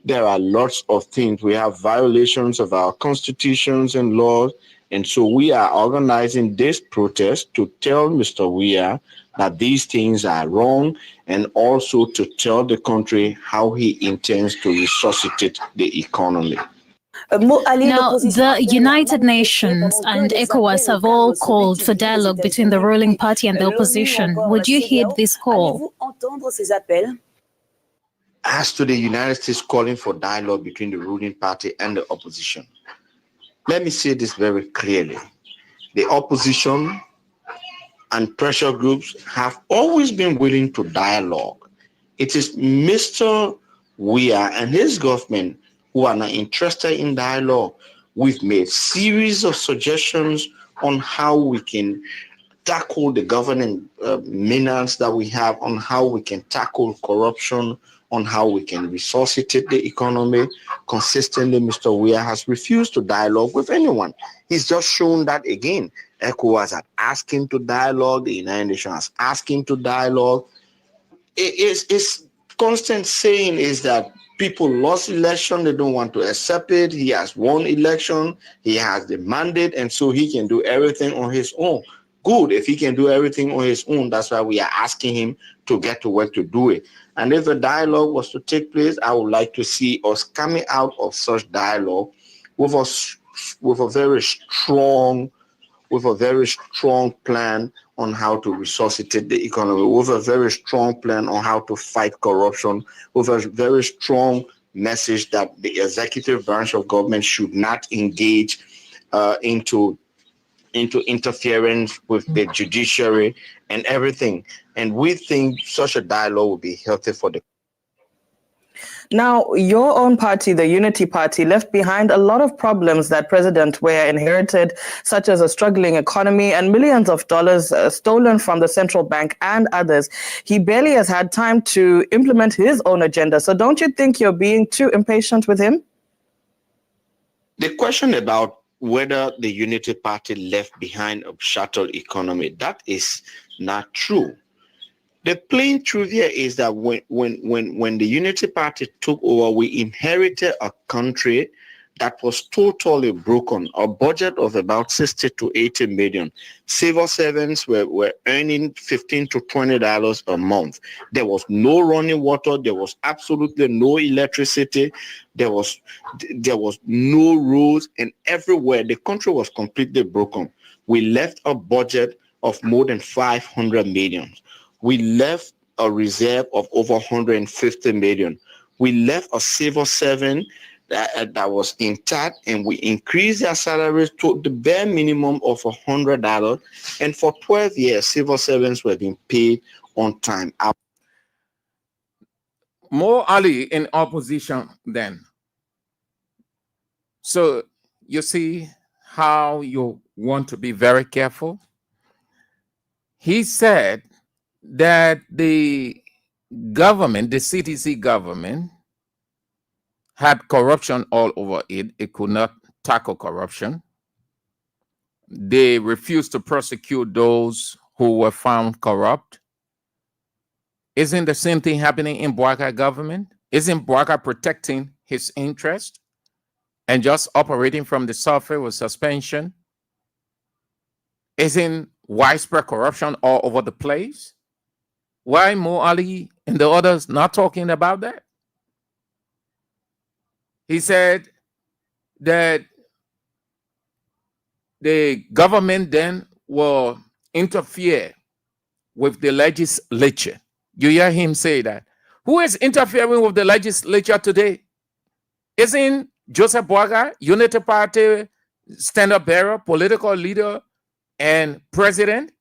S4: There are lots of things. We have violations of our constitutions and laws. And so we are organizing this protest to tell Mr. Weah that these things are wrong, and also to tell the country how he intends to resuscitate the economy.
S7: Now, the United Nations and ECOWAS have all called for dialogue between the ruling party and the opposition. Would you heed this call?
S4: As to the United States calling for dialogue between the ruling party and the opposition, let me say this very clearly. The opposition and pressure groups have always been willing to dialogue. It is Mr. Weah and his government who are not interested in dialogue. We've made series of suggestions on how we can tackle the governing menace that we have, on how we can tackle corruption, on how we can resuscitate the economy. Consistently, Mr. Weah has refused to dialogue with anyone. He's just shown that again. ECOWAS had asked him to dialogue. The United Nations has asked him to dialogue. It's constant saying is that people lost election. They don't want to accept it. He has won election. He has the mandate, and so he can do everything on his own. Good. If he can do everything on his own, that's why we are asking him to get to work to do it. And if a dialogue was to take place, I would like to see us coming out of such dialogue with a very strong plan on how to resuscitate the economy, with a very strong plan on how to fight corruption, with a very strong message that the executive branch of government should not engage into interference with the judiciary and everything. And we think such a dialogue will be healthy for the.
S6: Now, your own party, the Unity Party, left behind a lot of problems that President Weah inherited, such as a struggling economy and millions of dollars stolen from the central bank and others. He barely has had time to implement his own agenda. So don't you think you're being too impatient with him?
S4: The question about whether the Unity Party left behind a shattered economy, that is not true. The plain truth here is that when the Unity Party took over, we inherited a country that was totally broken, a budget of about 60 to 80 million. Civil servants were earning $15 to $20 a month. There was no running water. There was absolutely no electricity. There was no roads, and everywhere the country was completely broken. We left a budget of more than 500 million. We left a reserve of over 150 million. We left a civil servant that was intact, and we increased their salaries to the bare minimum of $100. And for 12 years, civil servants were being paid on time.
S5: More Ali in opposition then. So you see how you want to be very careful. He said that the government, the CTC government, had corruption all over it. It could not tackle corruption. They refused to prosecute those who were found corrupt. Isn't the same thing happening in Bouaka government? Isn't Bouaka protecting his interest? and just operating from the surface with suspension? Isn't widespread corruption all over the place? Why Mo Ali and the others not talking about that? He said that the government then will interfere with the legislature. You hear him say that. Who is interfering with the legislature today? Isn't Joseph Boaga, Unity Party stand-up bearer, political leader, and president?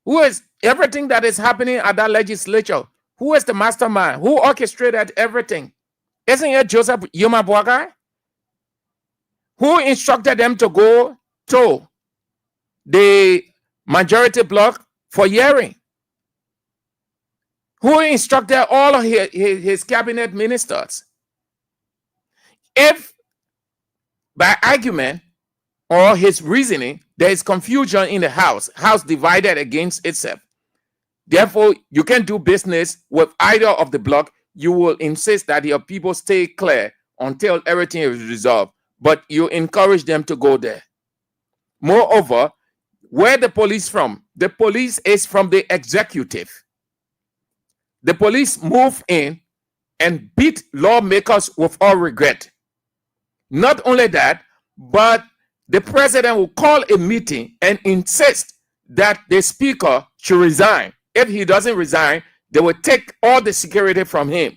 S5: Who is everything that is happening at that legislature? Who is the mastermind? Who orchestrated everything? Isn't it Joseph Yuma Boaga? Who instructed them to go to the majority bloc for hearing? Who instructed all of his cabinet ministers? If by argument or his reasoning, there is confusion in the house divided against itself, therefore you can't do business with either of the bloc, you will insist that your people stay clear until everything is resolved, but you encourage them to go there. Moreover, where the police from? The police is from the executive. The police move in and beat lawmakers with all regret. Not only that, but the president will call a meeting and insist that the speaker should resign. If he doesn't resign, they will take all the security from him.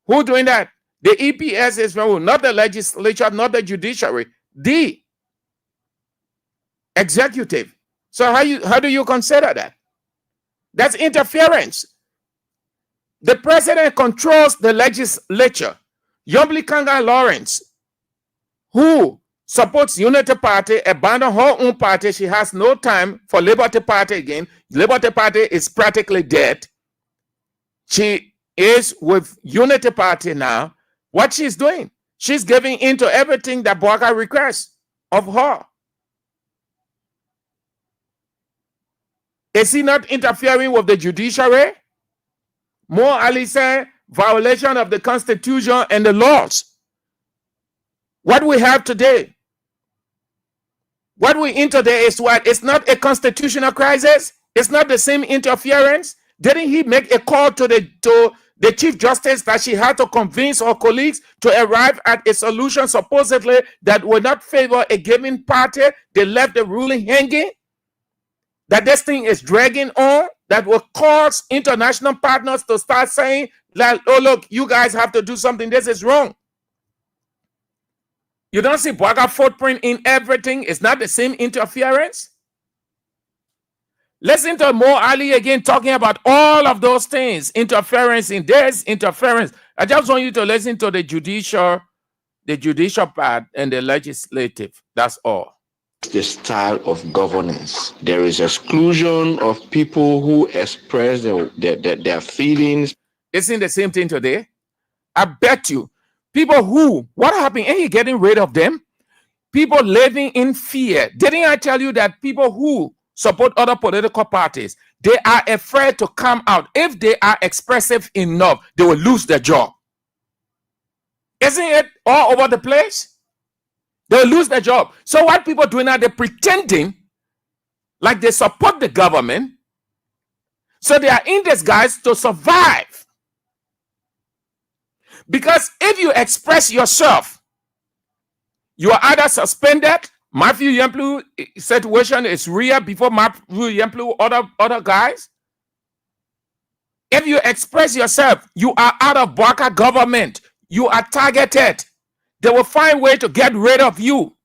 S5: Who doing that? The EPS is from not the legislature, not the judiciary, the executive. So how do you consider that? That's interference. The president controls the legislature. Yombli Kanga Lawrence, who supports Unity Party, abandoned her own party. She has no time for Liberty Party again. Liberty Party is practically dead. She is with Unity Party now. What she's doing? She's giving in to everything that Boaga requests of her. Is he not interfering with the judiciary? Mo Ali said, violation of the Constitution and the laws. What we have today, what we in today is what? It's not a constitutional crisis. It's not the same interference. Didn't he make a call to the Chief Justice that she had to convince her colleagues to arrive at a solution supposedly that would not favor a given party? They left the ruling hanging. That this thing is dragging on, that will cause international partners to start saying, like, oh, look, you guys have to do something. This is wrong. You don't see Boaga footprint in everything. It's not the same interference. Listen to Mo Ali again talking about all of those things. Interference in this, interference. I just want you to listen to the judicial part and the legislative. That's all.
S4: The style of governance. There is exclusion of people who express their feelings.
S5: Isn't the same thing today? I bet you. People who, what happened? Ain't he getting rid of them? People living in fear. Didn't I tell you that people who support other political parties, they are afraid to come out. If they are expressive enough, they will lose their job. Isn't it all over the place? They'll lose their job. So what people doing now, they're pretending like they support the government. So they are in disguise to survive. Because if you express yourself, you are either suspended. Matthew Yemplu situation is real before Matthew Yemplu, other guys. If you express yourself, you are out of Boaga government. You are targeted. They will find a way to get rid of you.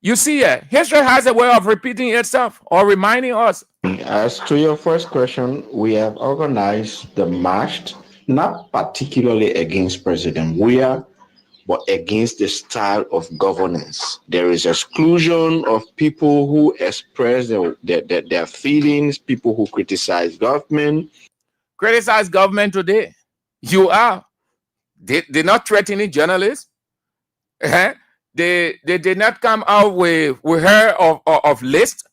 S5: You see, history has a way of repeating itself or reminding us.
S4: As to your first question, we have organized the march, not particularly against President Weah, but against the style of governance. There is exclusion of people who express their feelings, people who criticize government.
S5: Criticize government today. You are. They're not threatening journalists. They did not come out with her of list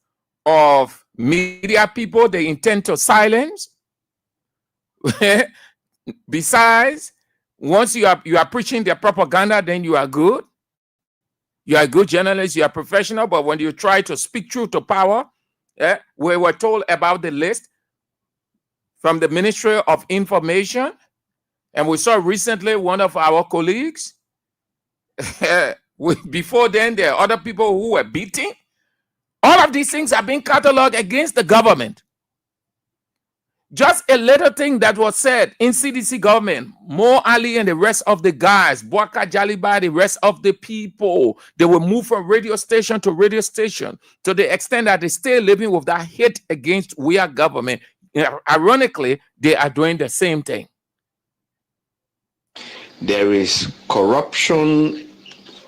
S5: of media people they intend to silence. Besides, Once you are preaching their propaganda, then you are good. You are a good journalist, you are professional, but when you try to speak truth to power, we were told about the list from the Ministry of Information, and we saw recently one of our colleagues. Before then, there are other people who were beaten. All of these things are being cataloged against the government. Just a little thing that was said in CDC government, Mo Ali and the rest of the guys, Bwaka Jaliba, the rest of the people, they will move from radio station to radio station to the extent that they stay living with that hate against we are government. Ironically, they are doing the same thing.
S4: There is corruption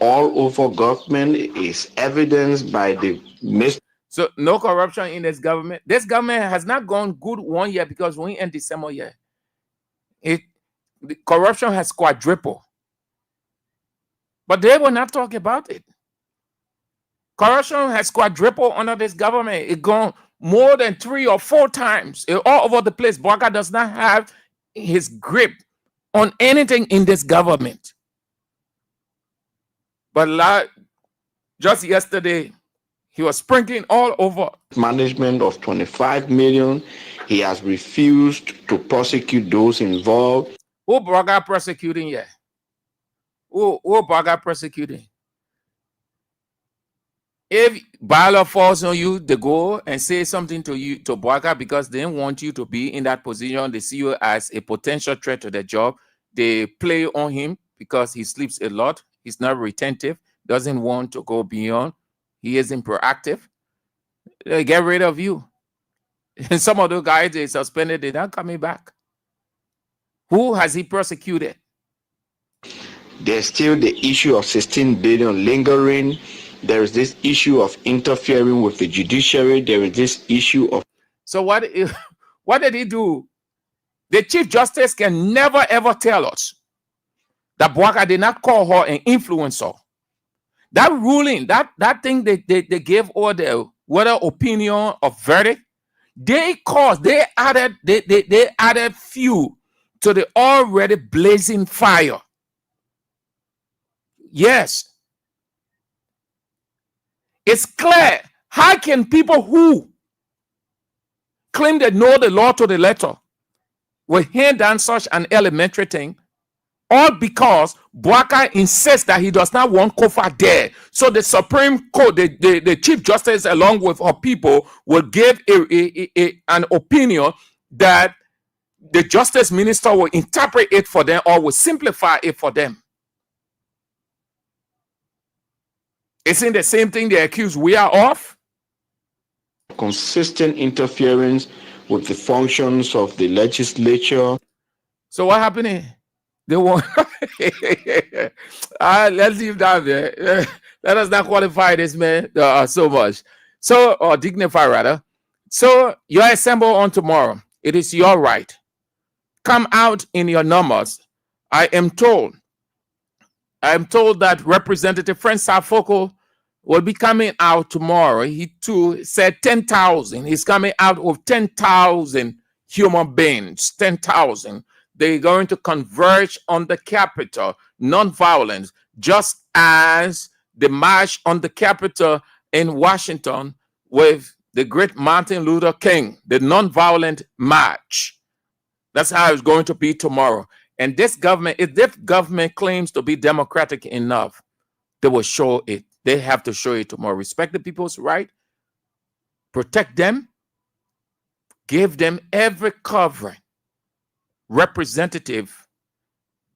S4: all over government, is evidenced by the
S5: So no corruption in this government. This government has not gone good 1 year because we in December year. The corruption has quadrupled. But they will not talk about it. Corruption has quadrupled under this government. It gone more than 3 or 4 times. All over the place. Bwaka does not have his grip on anything in this government. But just yesterday, he was sprinkling all over.
S4: Management of 25 million. He has refused to prosecute those involved.
S5: Who Bwaka prosecuting yet? Who Bwaka prosecuting? If Bala falls on you, they go and say something to you, to Bwaka, because they want you to be in that position. They see you as a potential threat to their job. They play on him because he sleeps a lot. He's not retentive, doesn't want to go beyond. He isn't proactive. They get rid of you. And some of those guys they suspended, they're not coming back. Who has he persecuted?
S4: There's still the issue of 16 billion lingering. There is this issue of interfering with the judiciary. There is this issue of...
S5: So what did he do? The Chief Justice can never ever tell us that Bwaka did not call her an influencer. That ruling, that thing they gave all the whether opinion or verdict, they added fuel to the already blazing fire. Yes. It's clear. How can people who claim they know the law to the letter will hand down such an elementary thing? All because Bwaka insists that he does not want Kofa there. So the Supreme Court, the Chief Justice, along with her people, will give an opinion that the Justice Minister will interpret it for them or will simplify it for them. Isn't the same thing they accuse we are of?
S4: Consistent interference with the functions of the legislature.
S5: So what happened here? They want let's leave that there. Let us not qualify this man so much. So, or dignify rather. So you're assembled on tomorrow. It is your right. Come out in your numbers. I am told that Representative Francis Afoko will be coming out tomorrow. He too said 10,000. He's coming out with 10,000 human beings. 10,000. They're going to converge on the Capitol, non-violence, just as the march on the Capitol in Washington with the great Martin Luther King, the non-violent march. That's how it's going to be tomorrow. And this government, if this government claims to be democratic enough, they will show it. They have to show it tomorrow. Respect the people's right, protect them, give them every covering representative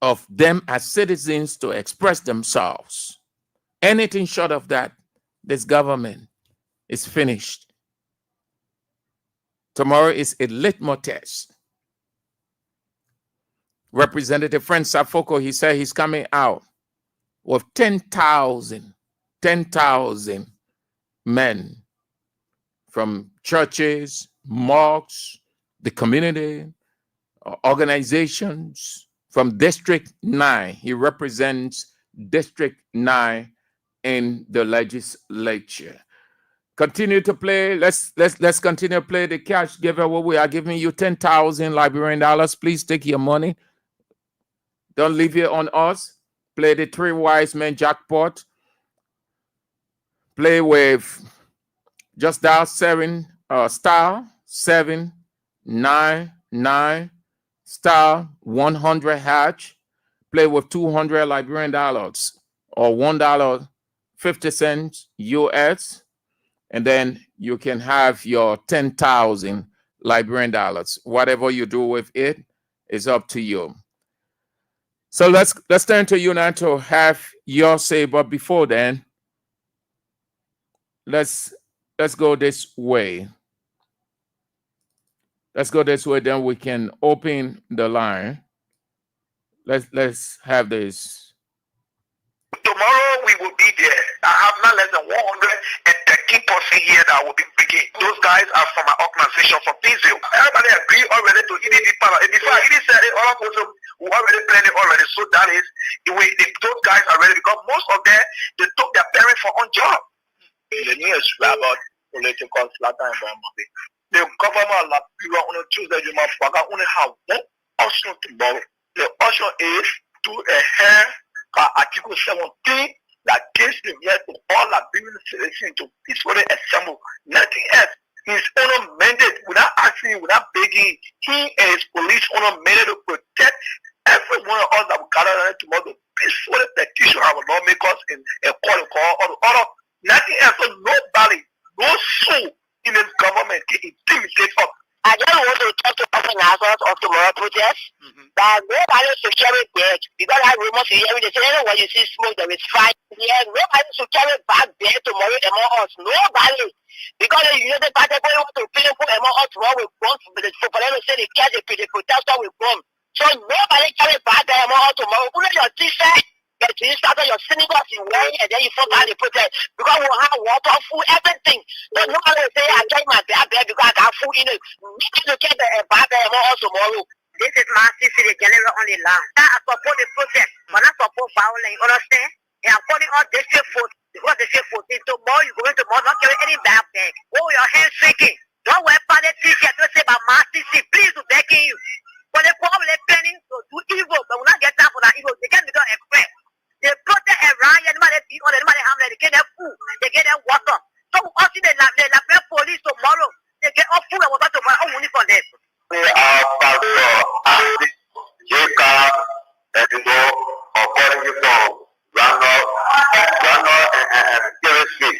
S5: of them as citizens to express themselves. Anything short of that, this government is finished. Tomorrow is a litmus test. Representative Francis Afoko, he said he's coming out with 10,000 men from churches, mosques, the community, organizations from District 9. He represents District 9 in the legislature. Continue to play. Let's continue to play the cash giveaway. We are giving you 10,000 Liberian dollars. Please take your money. Don't leave it on us. Play the 3 wise men jackpot. Play with just dial *799 *100#. Play with 200 Liberian dollars or $1.50 US, and then you can have your 10,000 Liberian dollars. Whatever you do with it is up to you. So let's turn to you now to have your say. But before then, let's go this way. Let's go this way. Then we can open the line. Let's have this.
S2: Tomorrow we will be there. I have not less than 113% here that will be bringing. Those guys are from my organization from Diesel. Everybody agree already to eat it. Before I even said it, all of us we already planned it already. So that is, those guys are ready because most of them, they took their parents for on job. The news about political slaughter environment. The government of Liberia on Tuesday, you must have one option tomorrow. The option is to adhere Article 17 that gives the right to all Liberian citizens to peacefully assemble. Nothing else. His own mandate, without asking, without begging, he and his police own mandate to protect every one of us that will gather tomorrow to peacefully petition our lawmakers and call or order. Nothing else. So nobody, no soul in this government can intimidate us.
S3: I just want to talk to organizers of tomorrow protest that nobody should carry bag because I rumors hearing they say when you see smoke there is fire. Yeah, nobody should carry bag there tomorrow among us. Nobody. Because you know the party going to people among us tomorrow with bombs for them to say they catch the protester with bombs. So nobody carry bag there among us tomorrow. Only your t-shirt, you start your synagogue in wearing and then you forget the protest because we have water, food, everything. So nobody will say I carry my bag there because I got food in it. Nobody will carry a bag there among us tomorrow. This is my city, the general on the land. I support the protest, but I support violence. You understand? And I'm calling all district 14 because district 14 tomorrow you going tomorrow not carry any bag. Hold your hands shaking. Don't wear padded t-shirt. Don't say my master please to begging you. But the problem is planning to do evil, but we not get time for that evil. They can't become a friend. They protect around you, anybody beat or anybody harm them, they get their food, they get their water. So we all see the police tomorrow, they get all food and water tomorrow, all money for them.
S2: We are Pastor Jacob, and you know, according to Ronald and Terry Smith.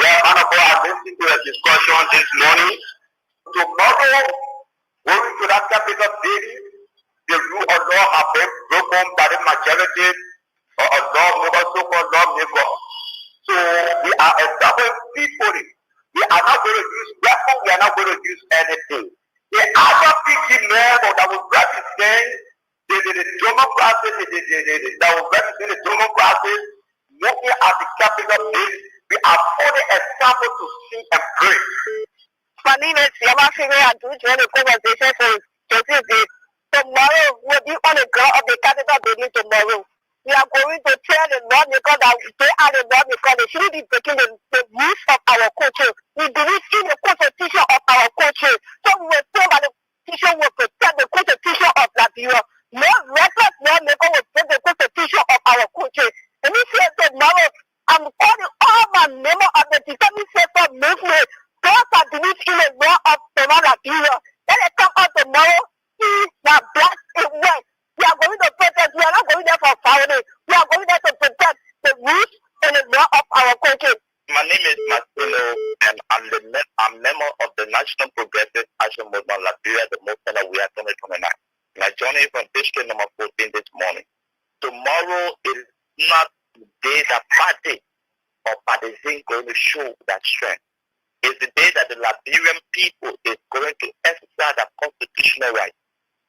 S2: Yeah, man of God, I listened to a discussion this morning. Tomorrow, going to that capital city, the rule of law have been broken by the majority or a lawmaker, so-called lawmaker. So we are established people. We are not going to use weapons. We are not going to use anything. The other people that will represent the democracy, that will represent the democracy, looking at the capital base, we are only example to see and pray.
S3: My name is Yama Finger. I do join the conversation for tomorrow. We'll be on the ground of the capital building tomorrow. We are going to tell the lawmakers that they are the lawmakers. They shouldn't be breaking the rules of our country. We believe in the constitution of our country. So we will say that the constitution will protect the constitution of Liberia. No reckless lawmaker will break the constitution of our country. And we say tomorrow, I'm calling all my members of the determined sector movement. Those that believe in the law of Liberia. Let it come out tomorrow. See that black and white. We are going to protest. We are not going there for violence. We are going there to protect the roots and the law of our country.
S2: My name is Martino, and I'm member of the National Progressive Action Movement Liberia, the movement that we are 2029. My journey from district number 14 this morning. Tomorrow is not the day that party or partisan going to show that strength. It's the day that the Liberian people is going to exercise their constitutional right.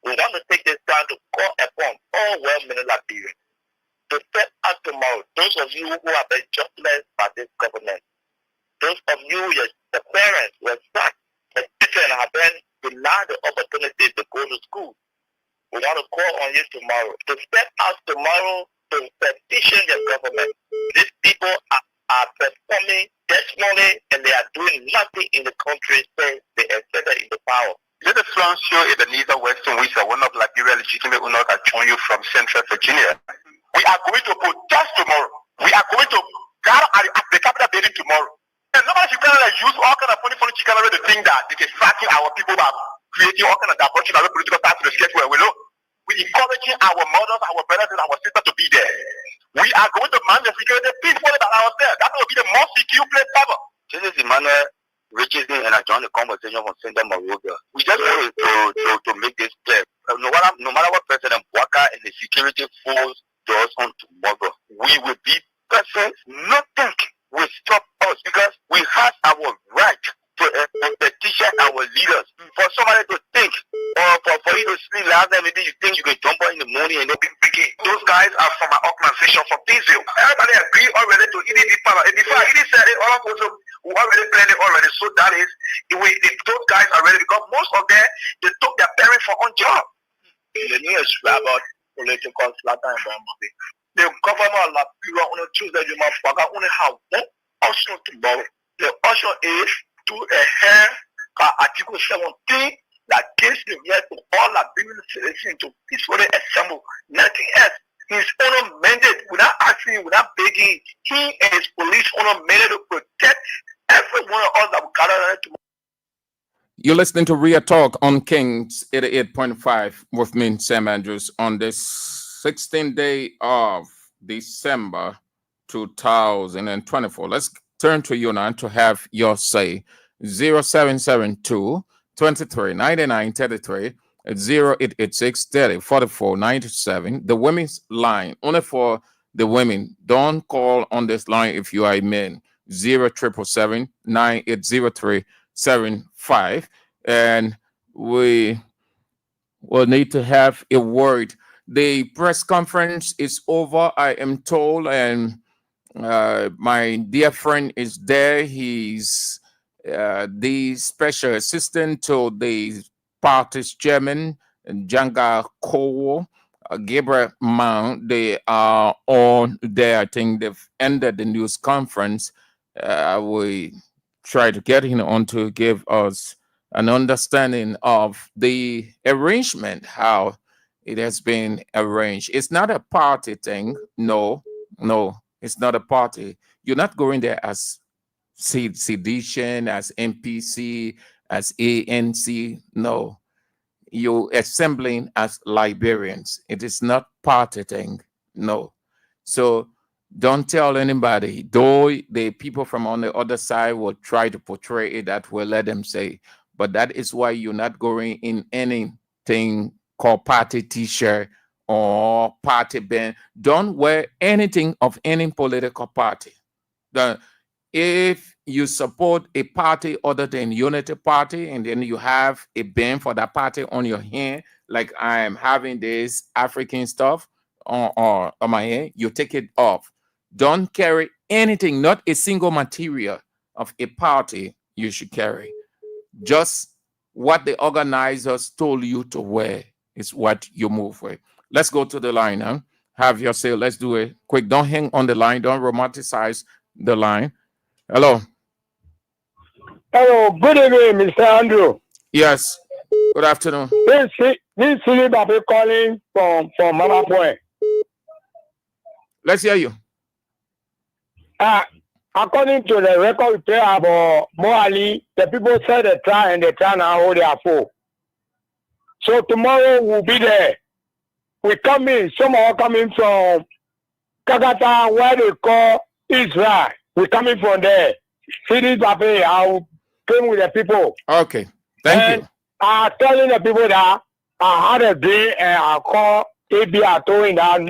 S2: We want to take this time to call upon all well-meaning Liberians to step out tomorrow. Those of you who have been jobless by this government, those of you, the parents were sacked, the children have been denied the opportunity to go to school. We want to call on you tomorrow to step out tomorrow to petition the government. These people are performing testimony and they are doing nothing in the country since they are in the power. Is it the show Ebenezer Weston, which is one of Liberia legitimate owners that join you from Central Virginia? We are going to protest tomorrow. We are going to gather at the Capitol building tomorrow. And nobody should use all kind of funny chicken to think that they can fracking our people up, creating all kind of diversion of political parties to escape where we know. We're encouraging our mothers, our brothers, and our sisters to be there. We are going to manage the security peacefully by ourselves. That will be the most secure place ever. This is Emmanuel Richardson, and I joined the conversation from Center Morovia. We just want to make this clear. No matter what President Walker and the security force does on tomorrow, we will be present. Nothing will stop us because we have our right to petition our leaders. For somebody to think, or for you to sleep last night, maybe you think you can jump out in the morning and they'll be picking. Those guys are from my organization from Israel. Everybody agree already to eat it. Before I said it, all of us who already planned it already. So that is, those guys are ready because most of them, they took their parents for on job. The news about political slaughter and Bambi. The government of Liberia on Tuesday, you must forget only how one option tomorrow. The option is to adhere Article 17 that gives the right to all Liberian citizens to peacefully assemble. Nothing else. His own mandate, without asking, without begging, he and his police own mandate to protect every one of us that will gather tomorrow.
S5: You're listening to Real Talk on Kings 88.5 with me, Sam Andrews, on this 16th day of December 2024. Let's turn to you now to have your say. 0772 23 99 33 0886 30 44 97. The women's line, only for the women. Don't call on this line if you are a man. 0777 9803 75, and we will need to have a word. The press conference is over, I am told, and my dear friend is there. He's the special assistant to the party's chairman, Janga Kowo, Gabriel Mount. They are all there. I think they've ended the news conference. We try to get him on to give us an understanding of the arrangement, how it has been arranged. It's not a party thing. No, it's not a party. You're not going there as sedition, as MPC, as ANC. No, you're assembling as Liberians. It is not party thing. No. So don't tell anybody, though the people from on the other side will try to portray it that way, let them say. But that is why you're not going in anything called party t-shirt or party band. Don't wear anything of any political party. If you support a party other than Unity Party, and then you have a band for that party on your hand, like I am having this African stuff on my hand, you take it off. Don't carry anything, not a single material of a party you should carry. Just what the organizers told you to wear is what you move with. Let's go to the line now. Have your say. Let's do it quick. Don't hang on the line. Don't romanticize the line. Hello.
S8: Hello. Good evening, Mr. Andrew.
S5: Yes. Good afternoon.
S8: This is Philip calling from Mama Point.
S5: Let's hear you.
S8: According to the record we play about Moali, the people said they try and they try now hold their full. So tomorrow we'll be there. We come in, some are coming from Kagata, where they call Israel. We're coming from there. See this, Pape, I'll come with the people.
S5: Okay, thank you.
S8: I'm telling the people that I had a dream and I call ABR doing that.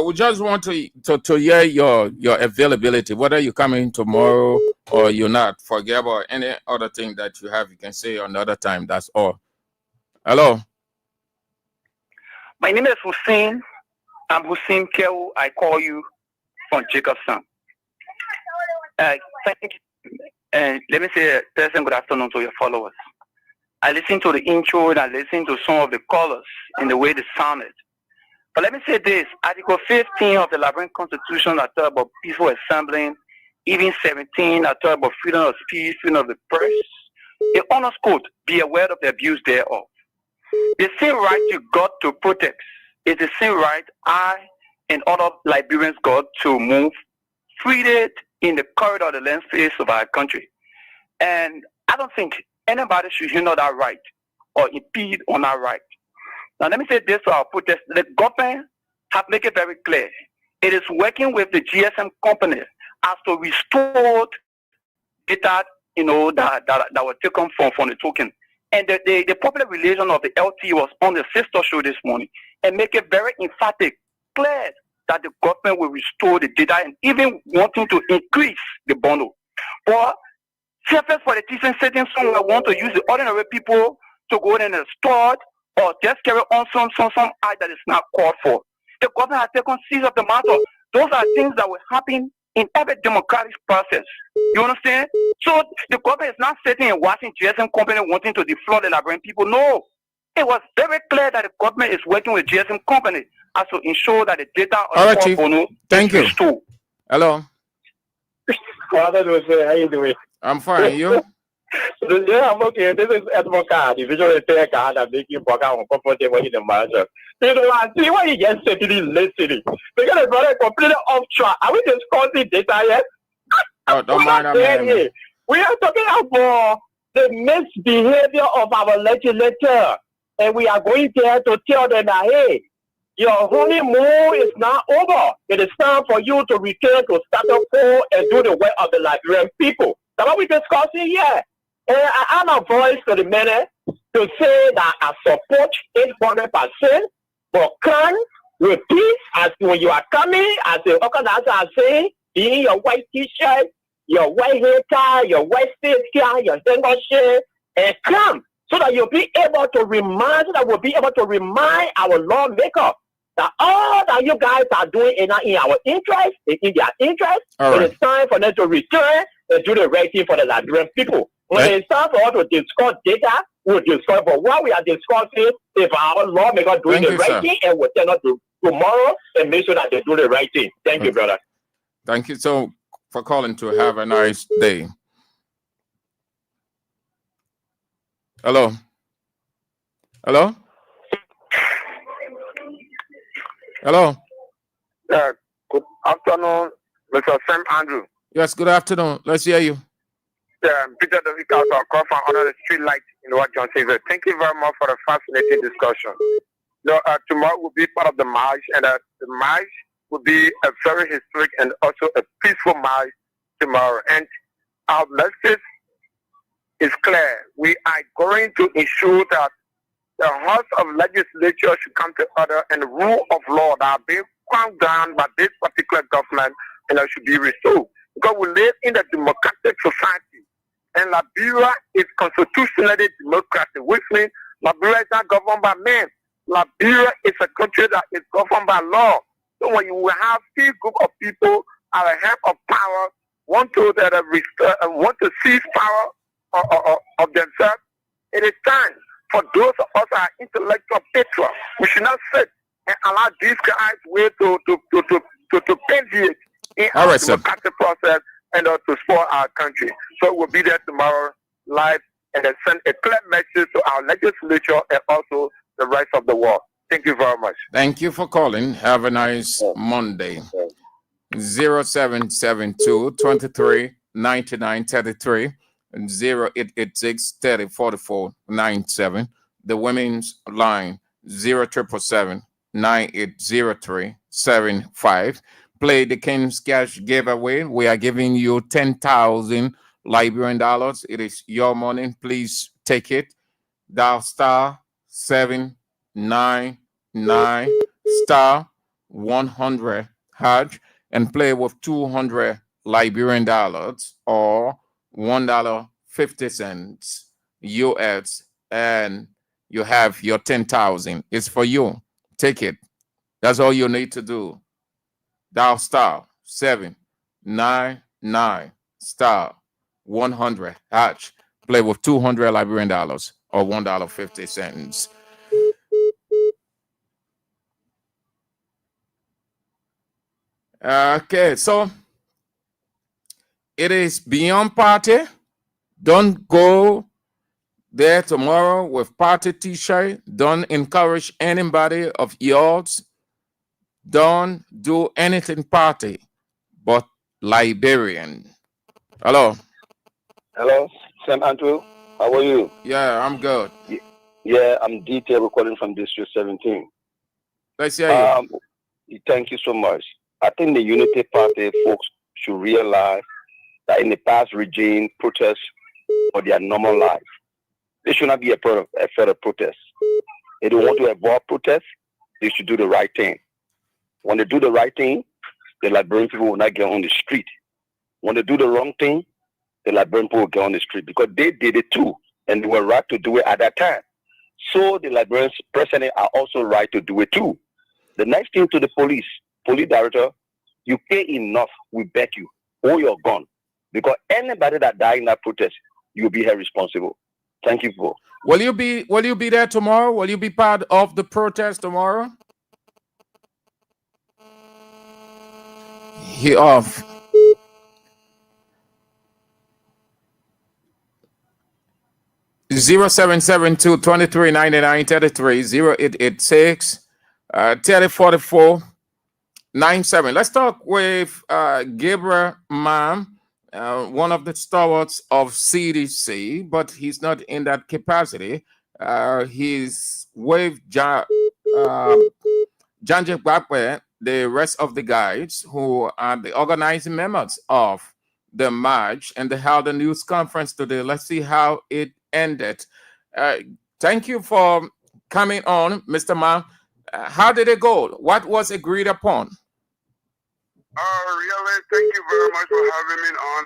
S5: We just want to hear your availability, whether you're coming tomorrow or you're not. Forget about any other thing that you have. You can say another time. That's all. Hello.
S9: My name is Hussein. I'm Hussein Kew. I call you from Jacobson. Thank you. And let me say a pleasant good afternoon to your followers. I listened to the intro and I listened to some of the callers and the way they sounded. But let me say this, Article 15 of the Liberian Constitution, I talk about peaceful assembling. Even 17, I talk about freedom of speech, freedom of the press. A honest quote, be aware of the abuse thereof. The same right you got to protect is the same right I and other Liberians got to move freely in the corridor of the land space of our country. And I don't think anybody should hinder that right or impede on our right. Now, let me say this to our protest. The government have made it very clear. It is working with the GSM companies as to restore data, that were taken from the token. And the public relation of the LT was on the sister show this morning and make it very emphatic, clear that the government will restore the data and even wanting to increase the bundle. But surface politicians sitting somewhere want to use the ordinary people to go in and store or just carry on some act that is not called for. The government has taken seize of the matter. Those are things that will happen in every democratic process. You understand? So the government is not sitting and watching GSM company wanting to defraud the Liberian people. No. It was very clear that the government is working with GSM company as to ensure that the data of the Bono
S5: Thank you.
S9: Restored.
S5: Hello.
S8: How you doing?
S5: I'm fine. You?
S8: Yeah, I'm okay. This is Edmond Card, the visual repair card that make you uncomfortable in the matter. You know, I see why you just said to this late city. Because it's very completely off track. Are we discussing data yet?
S5: Don't mind that.
S8: We are talking about the misbehavior of our legislature. And we are going there to tell them that, hey, your honeymoon is not over. It is time for you to return to status quo and do the work of the Liberian people. That's what we're discussing here. And I am a voice to the minute to say that I support 800%, but can repeat as when you are coming, as the organizer are saying, in your white t-shirt, your white hair tie, your white face tie, your single shirt, and come so that you'll be able to remind, our lawmaker that all that you guys are doing is not in our interest, it's in their interest. Right. It is time for them to return and do the right thing for the Liberian people. When it's time for us to discuss data, we'll discuss. But what we are discussing is our lawmaker doing the right thing, and we'll tell us tomorrow and make sure that they do the right thing. Thank you, brother.
S5: Thank you so for calling to have a nice day. Hello. Hello. Hello.
S8: Good afternoon, Mr. Sam Andrew.
S5: Yes, good afternoon. Let's hear you.
S8: Peter Davikas, I'll call from under the street light in what John says. Thank you very much for the fascinating discussion. Tomorrow will be part of the march, and the march will be a very historic and also a peaceful march tomorrow. And our message is clear. We are going to ensure that the House of Legislature should come to order and the rule of law that are being found down by this particular government and that should be restored. Because we live in a democratic society, and Liberia is constitutionally democratic, which means Liberia is not governed by men. Liberia is a country that is governed by law. So when you will have a group of people at the help of power want to seize power of themselves, it is time for those of us that are intellectual patriots. We should not sit and allow these guys way to penetrate in our democratic process and to spoil our country. So we'll be there tomorrow live and then send a clear message to our legislature and also the rest of the world. Thank you very much.
S5: Thank you for calling. Have a nice Monday. 0772 23 99 33 and 0886 30 44 97. The women's line 0777 9803 75. Play the King's Cash giveaway. We are giving you 10,000 Liberian dollars. It is your money. Please take it. Dial star 799 star 100 hash and play with 200 Liberian dollars or $1.50 US, and you have your 10,000. It's for you. Take it. That's all you need to do. Dial star 799 star 100 hash. Play with 200 Liberian dollars or $1.50. Okay, so it is beyond party. Don't go there tomorrow with party t-shirt. Don't encourage anybody of yours. Don't do anything party, but Liberian. Hello.
S10: Hello, Sam Andrew. How are you?
S5: Yeah, I'm good.
S10: Yeah, I'm detail recording from District 17.
S5: Let's hear you.
S10: Thank you so much. I think the Unity Party folks should realize that in the past regime, protests for their normal life. They should not be a further protest. They don't want to avoid protests. They should do the right thing. When they do the right thing, the Liberian people will not get on the street. When they do the wrong thing, the Liberian people will get on the street because they did it too, and they were right to do it at that time. So the Liberians presently are also right to do it too. The next thing to the police director, you pay enough, we beg you, hold your gun. Because anybody that died in that protest, you'll be held responsible. Thank you, Paul.
S5: Will you be there tomorrow? Will you be part of the protest tomorrow? He off. Zero 0886 3044 97. Let's talk with Gabriel Mam, one of the stalwarts of CDC, but he's not in that capacity. He's with Janjek Bakwe, the rest of the guys who are the organizing members of the march, and they held a news conference today. Let's see how it ended. Thank you for coming on, Mr. Ma. How did it go? What was agreed upon?
S2: Really, thank you very much for having me on.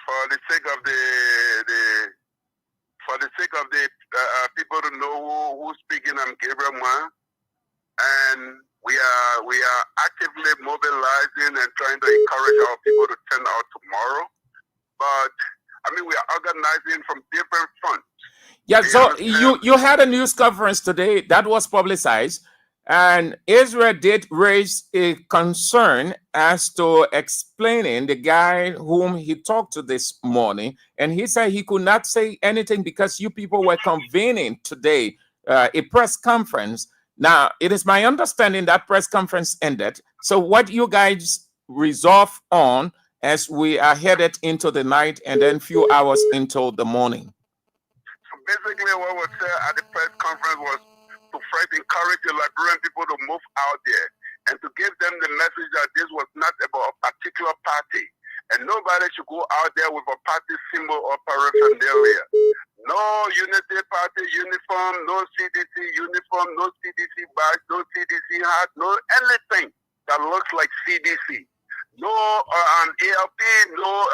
S2: For the sake of the people to know who's speaking, I'm Gabriel Ma, and we are actively mobilizing and trying to encourage our people to turn out tomorrow. But I mean, we are organizing from different fronts.
S5: Yeah, so you had a news conference today that was publicized, and Israel did raise a concern as to explaining the guy whom he talked to this morning, and he said he could not say anything because you people were convening today a press conference. Now, it is my understanding that press conference ended. So what you guys resolve on as we are headed into the night and then few hours into the morning?
S2: So basically what was said at the press conference was to first encourage the Liberian people to move out there and to give them the message that this was not about a particular party. And nobody should go out there with a party symbol or paraphernalia. No Unity Party uniform, no CDC uniform, no CDC badge, no CDC hat, no anything that looks like CDC. No ALP, no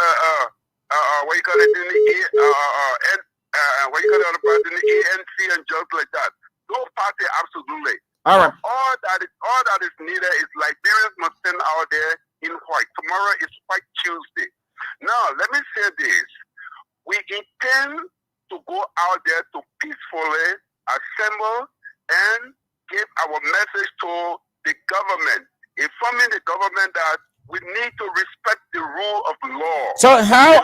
S2: what you call it in the what you call it in the ANC and just like that. No party, absolutely.
S5: All right.
S2: All that is needed is Liberians must stand out there in white. Tomorrow is White Tuesday. Now let me say this: we intend to go out there to peacefully assemble and give our message to the government, informing the government that we need to respect the rule of law.
S5: So how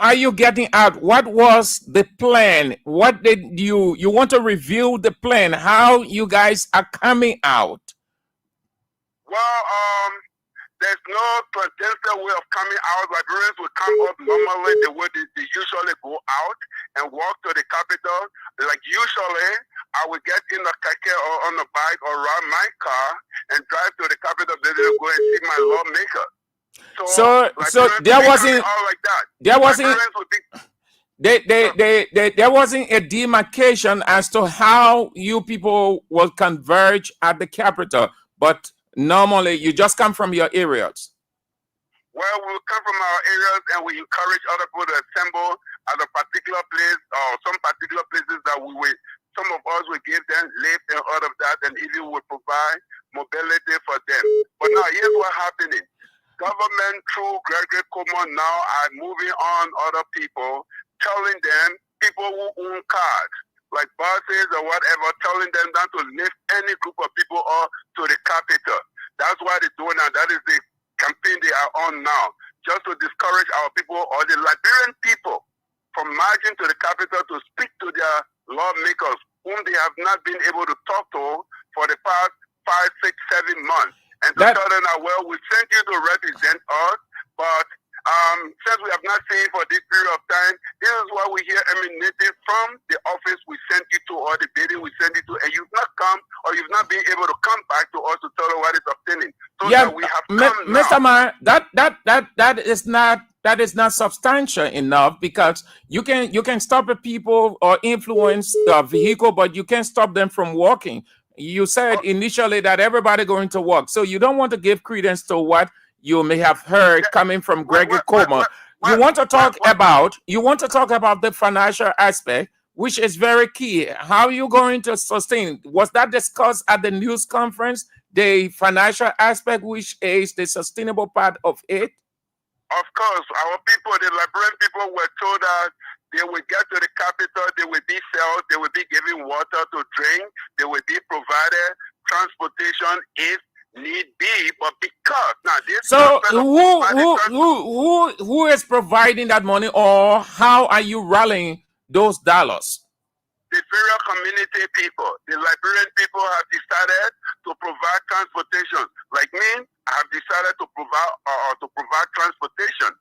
S5: are you getting out? What was the plan? What did you want to review the plan? How you guys are coming out?
S2: Well, there's no clandestine way of coming out. Liberians will come up normally the way they usually go out and walk to the capital. Like usually, I would get in a keke or on a bike or ride my car and drive to the capital building to go and see my lawmaker.
S5: So there wasn't
S2: all like that.
S5: There wasn't a demarcation as to how you people will converge at the capital, but normally you just come from your areas.
S2: Well, we'll come from our areas and we encourage other people to assemble at a particular place or some particular places that some of us will give them lift and all of that, and even will provide mobility for them. But now here's what's happening. Government through Gregory Coleman now are moving on other people, telling them, people who own cars, like buses or whatever, telling them not to lift any group of people up to the capital. That's why they're doing that. That is the campaign they are on now. just to discourage our people or the Liberian people from marching to the capital to speak to their lawmakers, whom they have not been able to talk to for the past 5, 6, 7 months. And to tell them that, well, we sent you to represent us, but since we have not seen for this period of time, this is what we hear emanating from the office we sent you to or the building we sent you to, and you've not come or you've not been able to come back to us to tell us what is obtaining. So
S5: Yeah,
S2: that we have come
S5: Mr. Mar, that is not substantial enough, because you can stop a people or influence a vehicle, but you can't stop them from walking. You said initially that everybody going to walk, so you don't want to give credence to what you may have heard coming from Gregory Coleman. You want to talk about the financial aspect, which is very key. How are you going to sustain? Was that discussed at the news conference? The financial aspect, which is the sustainable part of it?
S2: Of course, our people, the Liberian people, were told that they will get to the capital, they will be fed, they will be given water to drink, they will be provided transportation if need be, but because now this.
S5: So who is providing that money, or how are you rallying those dollars?
S2: The various community people, the Liberian people have decided to provide transportation. Like me, I have decided to provide transportation.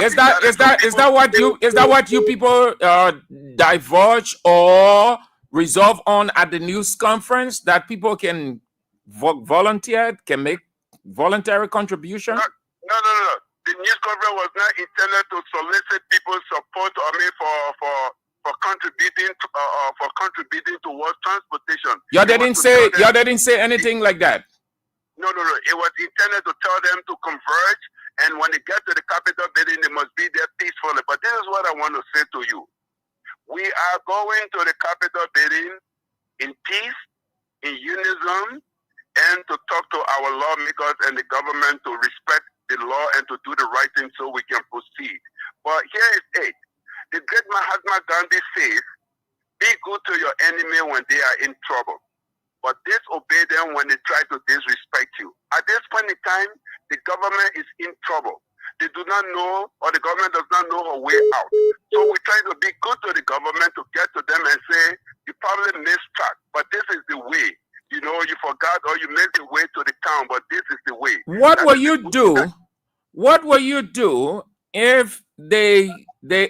S5: Is that what you people divulge or resolve on at the news conference, that people can volunteer, can make voluntary contribution?
S2: No. The news conference was not intended to solicit people's support for contributing towards transportation.
S5: You didn't say anything like that.
S2: No. It was intended to tell them to converge, and when they get to the Capitol building, they must be there peacefully. But this is what I want to say to you: we are going to the Capitol building in peace, in unison, and to talk to our lawmakers and the government to respect the law and to do the right thing so we can proceed. But here is it. The great Mahatma Gandhi says, be good to your enemy when they are in trouble, but disobey them when they try to disrespect you. At this point in time, the government is in trouble. They do not know, or the government does not know a way out. So we try to be good to the government to get to them and say, you probably missed track, but this is the way. You know, you forgot or you missed the way to the town, but this is the way.
S5: What will you do? What will you do if the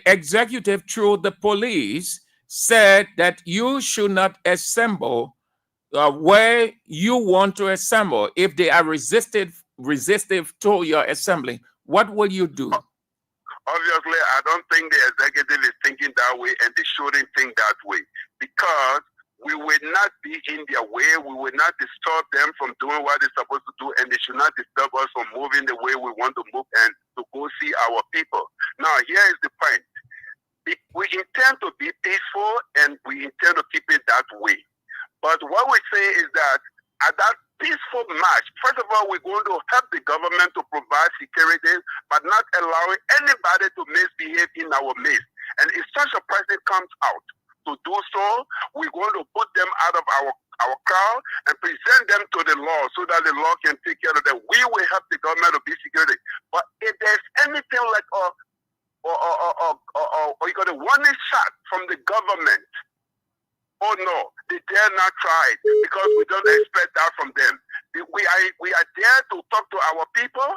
S5: executive through the police said that you should not assemble where you want to assemble? If they are resistive to your assembly, what will you do?
S2: Obviously, I don't think the executive is thinking that way, and they shouldn't think that way, because we will not be in their way. We will not disturb them from doing what they're supposed to do, and they should not disturb us from moving the way we want to move and to go see our people. Now, here is the point. We intend to be peaceful, and we intend to keep it that way. But what we say is that at that peaceful march, first of all, we're going to help the government to provide security, but not allowing anybody to misbehave in our midst. And if such a person comes out to do so, we're going to put them out of our crowd and present them to the law so that the law can take care of them. We will help the government to be security. But if there's anything like you got a warning shot from the government, oh no, they dare not try it, because we don't expect that from them. We are there to talk to our people,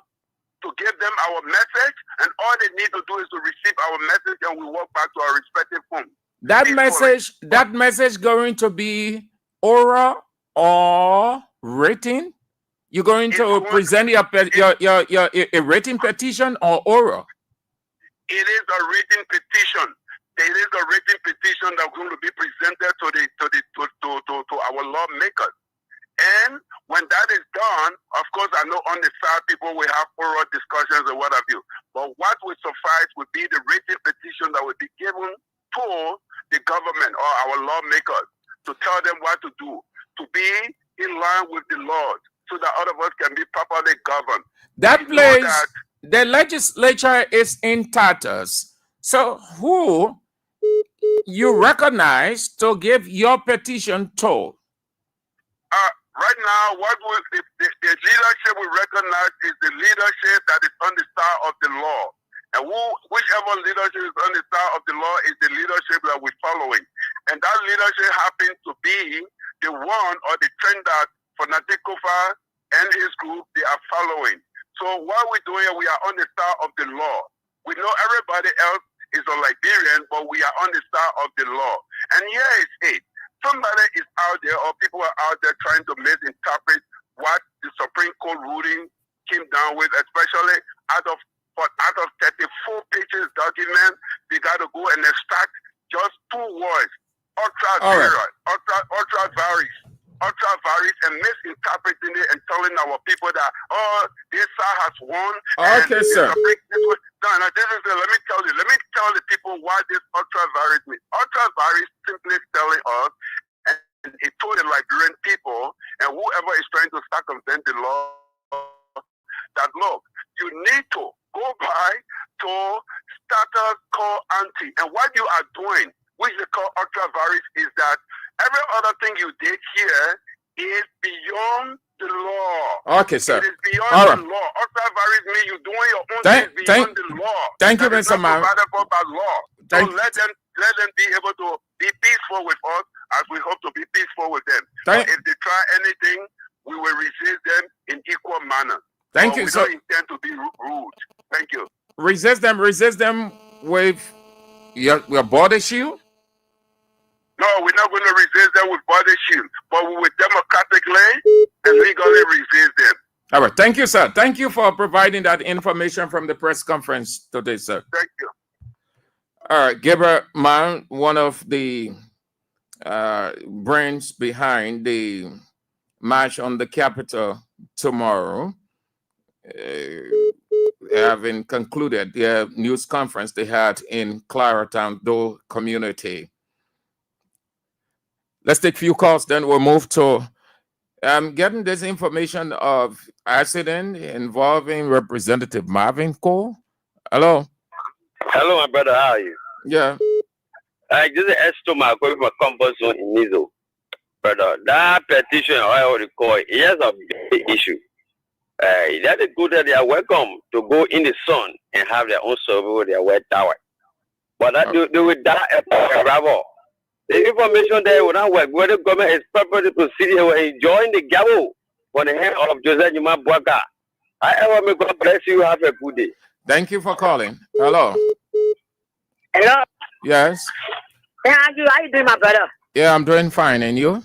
S2: to give them our message, and all they need to do is to receive our message, and we walk back to our respective homes.
S5: That message going to be oral or written? You're going to present a written petition or oral?
S2: It is a written petition. There is a written petition that's going to be presented to our lawmakers. And when that is done, of course, I know on the side people will have oral discussions and what have you. But what will suffice would be the written petition that will be given to the government or our lawmakers to tell them what to do, to be in line with the laws, so that all of us can be properly governed.
S5: That place, the legislature is in tatters. So who you recognize to give your petition to?
S11: Right now, the leadership we recognize is the leadership that is on the side of the law. And whichever leadership is on the side of the law is the leadership that we're following. And that leadership happens to be the one or the trend that Fanatikova and his group, they are following. So what we're doing, we are on the side of the law. We know everybody else is a Liberian, but we are on the side of the law. And here is it. Somebody is out there, or people are out there trying to misinterpret what the Supreme Court ruling came down with, especially out of 34 pages document, they got to go and extract just 2 words, ultra varies, and misinterpreting it and telling our people that, oh, this side has won.
S5: Okay, sir.
S11: Let me tell the people why this ultra varies means. Ultra varies simply telling us, and it told the Liberian people and whoever is trying to circumvent the law, that look, you need to go by to status quo ante. And what you are doing, which they call ultra varies, is that every other thing you did here is beyond the law.
S5: Okay, sir.
S11: It is beyond the law. Ultra varies means you're doing your own things beyond the law.
S5: Thank you, Mr. Man.
S11: By law. So let them be able to be peaceful with us as we hope to be peaceful with them. If they try anything, we will resist them in equal manner.
S5: Thank you, sir.
S11: We don't intend to be rude. Thank you.
S5: Resist them with your body shield?
S11: No, we're not going to resist them with body shield, but we will democratically and legally resist them.
S5: All right. Thank you, sir. Thank you for providing that information from the press conference today, sir.
S11: Thank you.
S5: All right. Gabriel Mann, one of the brains behind the march on the Capitol tomorrow, having concluded their news conference they had in Claratown, Dole community. Let's take a few calls, then we'll move to getting this information of accident involving Representative Marvin Cole. Hello.
S10: Hello, my brother. How are you?
S5: Yeah.
S10: This is Estoma going from a comfort zone in Nizo. Brother, that petition, I already call it, has a big issue. That is good that they are welcome to go in the sun and have their own survey with their wet tower. But that they will die a bravo. The information there will not work. Where the government is properly proceeding, we're enjoying the gavel on the hand of Joseph Juma Bwaka. However, may God bless you. Have a good day.
S5: Thank you for calling. Hello.
S3: Hello.
S5: Yes.
S3: Hey, Andrew, how you doing, my brother?
S5: Yeah, I'm doing fine. And you?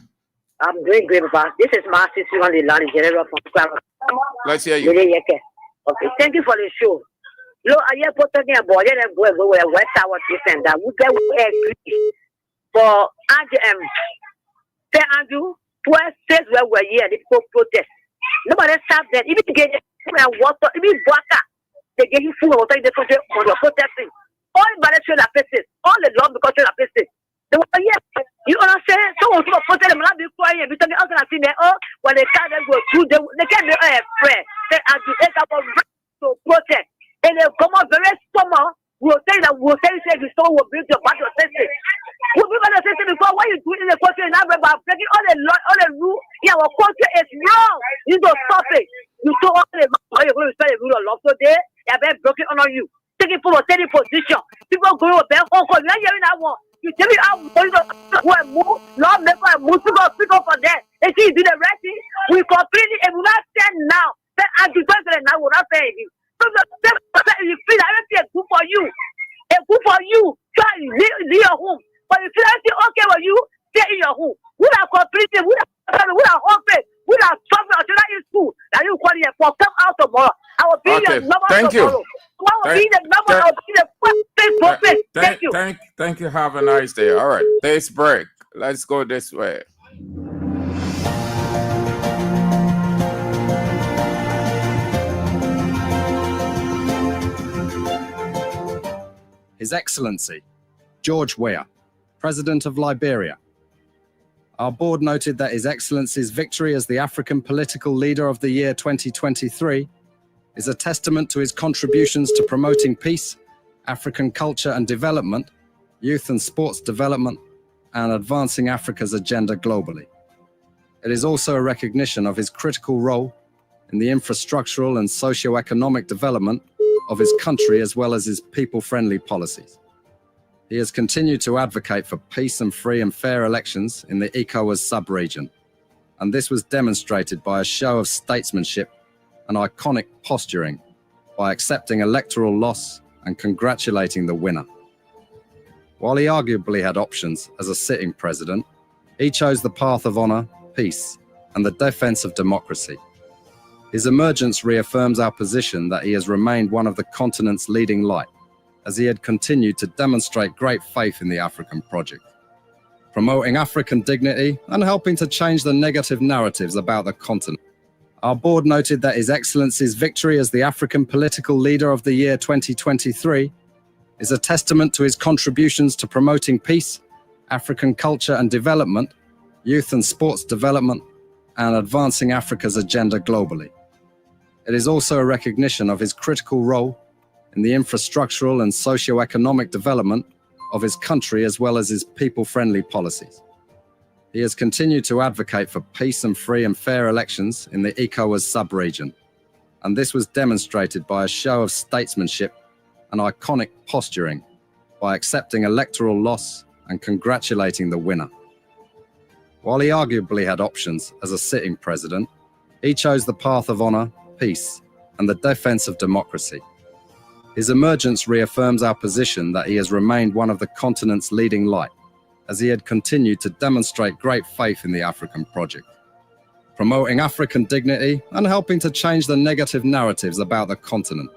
S3: I'm doing great, Papa. This is Marcy on the line, General from Claratown.
S5: Let's hear you.
S3: Okay, thank you for the show. Look, I hear people talking about it and go West Tower this and that. We get agree for Andrew. Say Andrew, 12 states where we're here, the people protest. Nobody stopped them. Even to get water, even water, they get you food and water in the country on your protesting. All the violations are facing, all the law because they are facing. They were here. You understand? Someone who protest them not be quiet because they also see that when they can't go through, they can't be afraid. They are to protest. And they come out very summer. We'll say the someone will bring your back to safety. We'll be going to say before what you do in the country and about breaking all the rules. Yeah, our country is wrong. You don't stop it. You saw all the how you're going to start the rule of law today. They are very broken on you. Taking for a steady position. People going to bed home. You're hearing that one. You tell me how to move. Lord, make a move to go pick up for them. If you do the right thing, we completely and will not stand now. Then as you go to the now, will not pay you. So you feel that everything is good for you. It's good for you. Try to leave your home. But you feel everything okay with you, stay in your home. We are completely, we are hoping, we are suffering until that is school. That you call it for come out tomorrow. I will be your number tomorrow. Thank you.
S5: Thank you. Have a nice day. All right. This break. Let's go this way.
S1: His Excellency, George Weah, President of Liberia. Our board noted that His Excellency's victory as the African Political Leader of the Year 2023 is a testament to his contributions to promoting peace, African culture and development, youth and sports development, and advancing Africa's agenda globally. It is also a recognition of his critical role in the infrastructural and socio-economic development of his country as well as his people-friendly policies. He has continued to advocate for peace and free and fair elections in the ECOWAS sub-region, and this was demonstrated by a show of statesmanship and iconic posturing by accepting electoral loss and congratulating the winner. While he arguably had options as a sitting president, he chose the path of honor, peace, and the defense of democracy. His emergence reaffirms our position that he has remained one of the continent's leading light, as he had continued to demonstrate great faith in the African project, promoting African dignity and helping to change the negative narratives about the continent. Our board noted that His Excellency's victory as the African Political Leader of the year 2023 is a testament to his contributions to promoting peace, African culture and development, youth and sports development, and advancing Africa's agenda globally. It is also a recognition of his critical role in the infrastructural and socio-economic development of his country as well as his people-friendly policies. He has continued to advocate for peace and free and fair elections in the ECOWAS sub-region, and this was demonstrated by a show of statesmanship and iconic posturing by accepting electoral loss and congratulating the winner. While he arguably had options as a sitting president, he chose the path of honor, peace, and the defense of democracy. His emergence reaffirms our position that he has remained one of the continent's leading light, as he had continued to demonstrate great faith in the African project, promoting African dignity and helping to change the negative narratives about the continent.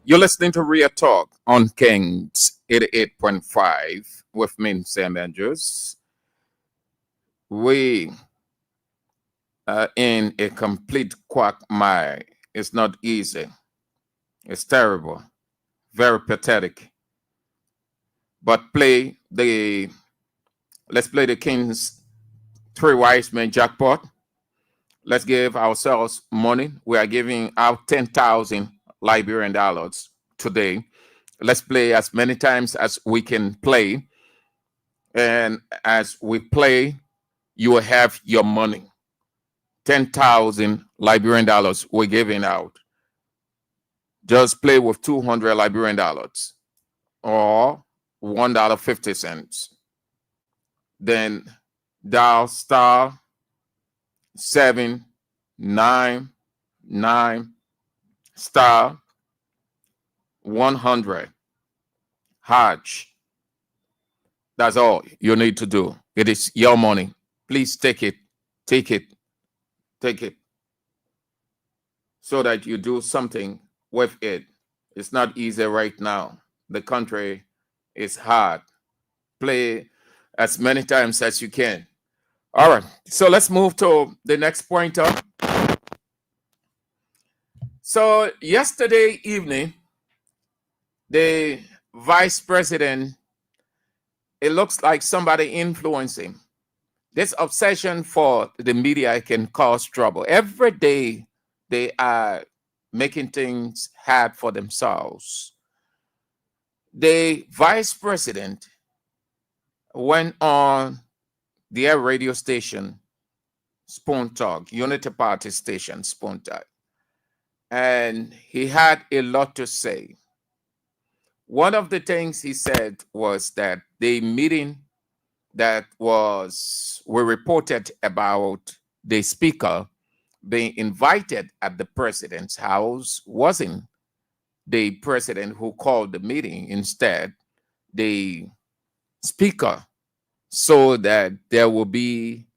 S5: You're listening to Real Talk on Kings 88.5 with me, Sam Andrews. We are in a complete quagmire. It's not easy. It's terrible. Very pathetic. But let's play the King's Three Wise Men jackpot. Let's give ourselves money. We are giving out 10,000 Liberian dollars today. Let's play as many times as we can play. And as we play, you will have your money. 10,000 Liberian dollars we're giving out. Just play with 200 Liberian dollars or $1.50. Then dial star 799 star 100 Hatch. That's all you need to do. It is your money. Please take it, so that you do something with it. It's not easy right now. The country is hard. Play as many times as you can. All right, so let's move to the next pointer. So yesterday evening, the vice president, it looks like somebody influenced him. This obsession for the media can cause trouble. Every day they are making things hard for themselves. The vice president went on their radio station, Spoon Talk, Unity Party station, Spoon Talk, and he had a lot to say. One of the things he said was that the meeting that were reported about the speaker being invited at the president's house wasn't the president who called the meeting. Instead, the speaker, so that there will be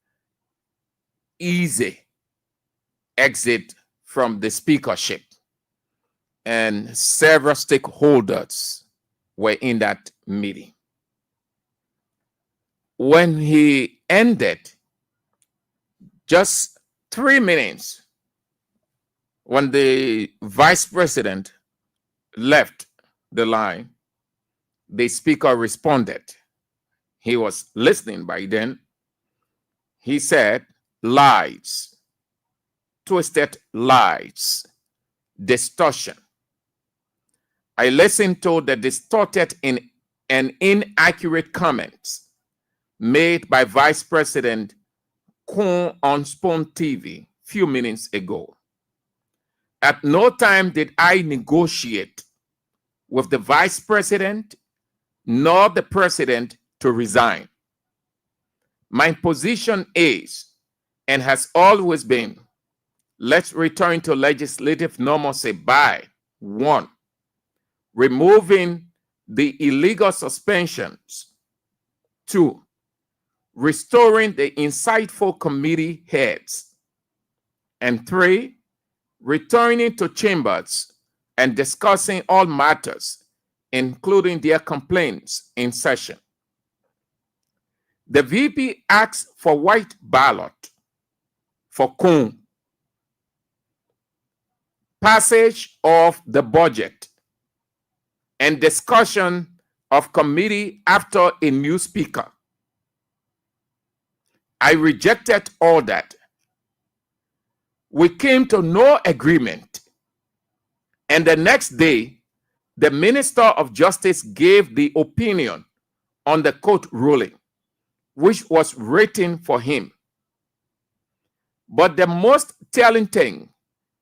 S5: easy exit from the speakership. And several stakeholders were in that meeting. When he ended, just 3 minutes, when the vice president left the line, the speaker responded. He was listening by then. He said, lies, twisted lies, distortion, I listened to the distorted and inaccurate comments made by Vice President Kun on Spoon TV few minutes ago. At no time did I negotiate with the Vice President nor the President to resign. My position is and has always been, let's return to legislative normalcy by 1. Removing the illegal suspensions. 2. Restoring the insightful committee heads. And 3. Returning to chambers and discussing all matters, including their complaints in session. The VP asked for white ballot for Kun, passage of the budget, and discussion of committee after a new speaker. I rejected all that. We came to no agreement, and the next day, the Minister of Justice gave the opinion on the court ruling, which was written for him. But the most telling thing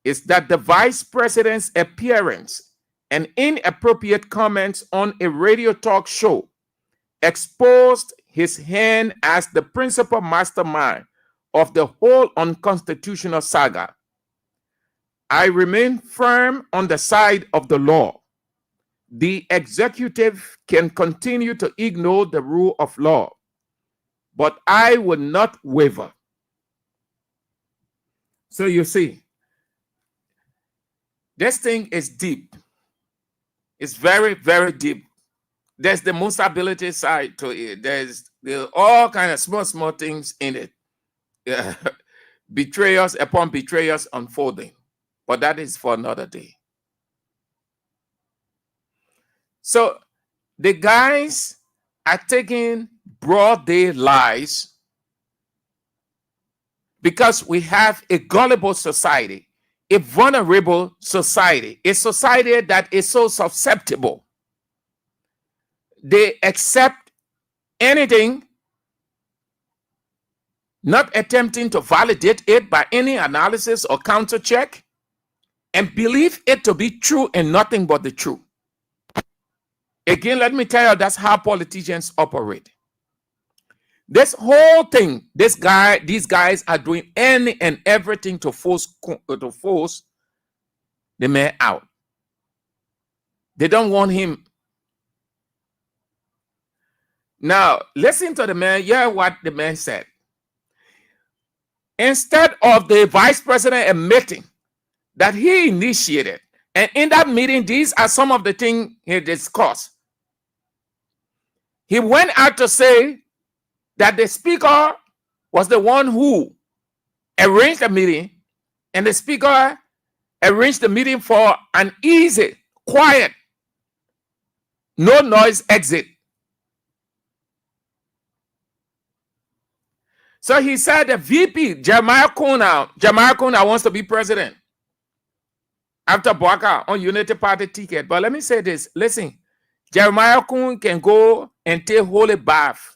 S5: is that the Vice President's appearance and inappropriate comments on a radio talk show exposed his hand as the principal mastermind of the whole unconstitutional saga. I remain firm on the side of the law. The executive can continue to ignore the rule of law, but I will not waver. So you see, this thing is deep. It's very, very deep. There's the instability side to it. There's all kind of small things in it. Betrayals upon betrayals unfolding. But that is for another day. So the guys are taking broad day lies because we have a gullible society, a vulnerable society, a society that is so susceptible. They accept anything, not attempting to validate it by any analysis or counter check, and believe it to be true and nothing but the truth. Again, let me tell you, that's how politicians operate. This whole thing, these guys are doing any and everything to force the man out. They don't want him. Now, listen to the man. Hear what the man said. Instead of the vice president admitting that he initiated, and in that meeting, these are some of the things he discussed. He went out to say that the speaker was the one who arranged the meeting, and the speaker arranged the meeting for an easy, quiet, no noise exit. So he said the VP, Jeremiah Kuna wants to be president after Bwaka on Unity Party ticket. But let me say this. Listen, Jeremiah Kun can go and take holy bath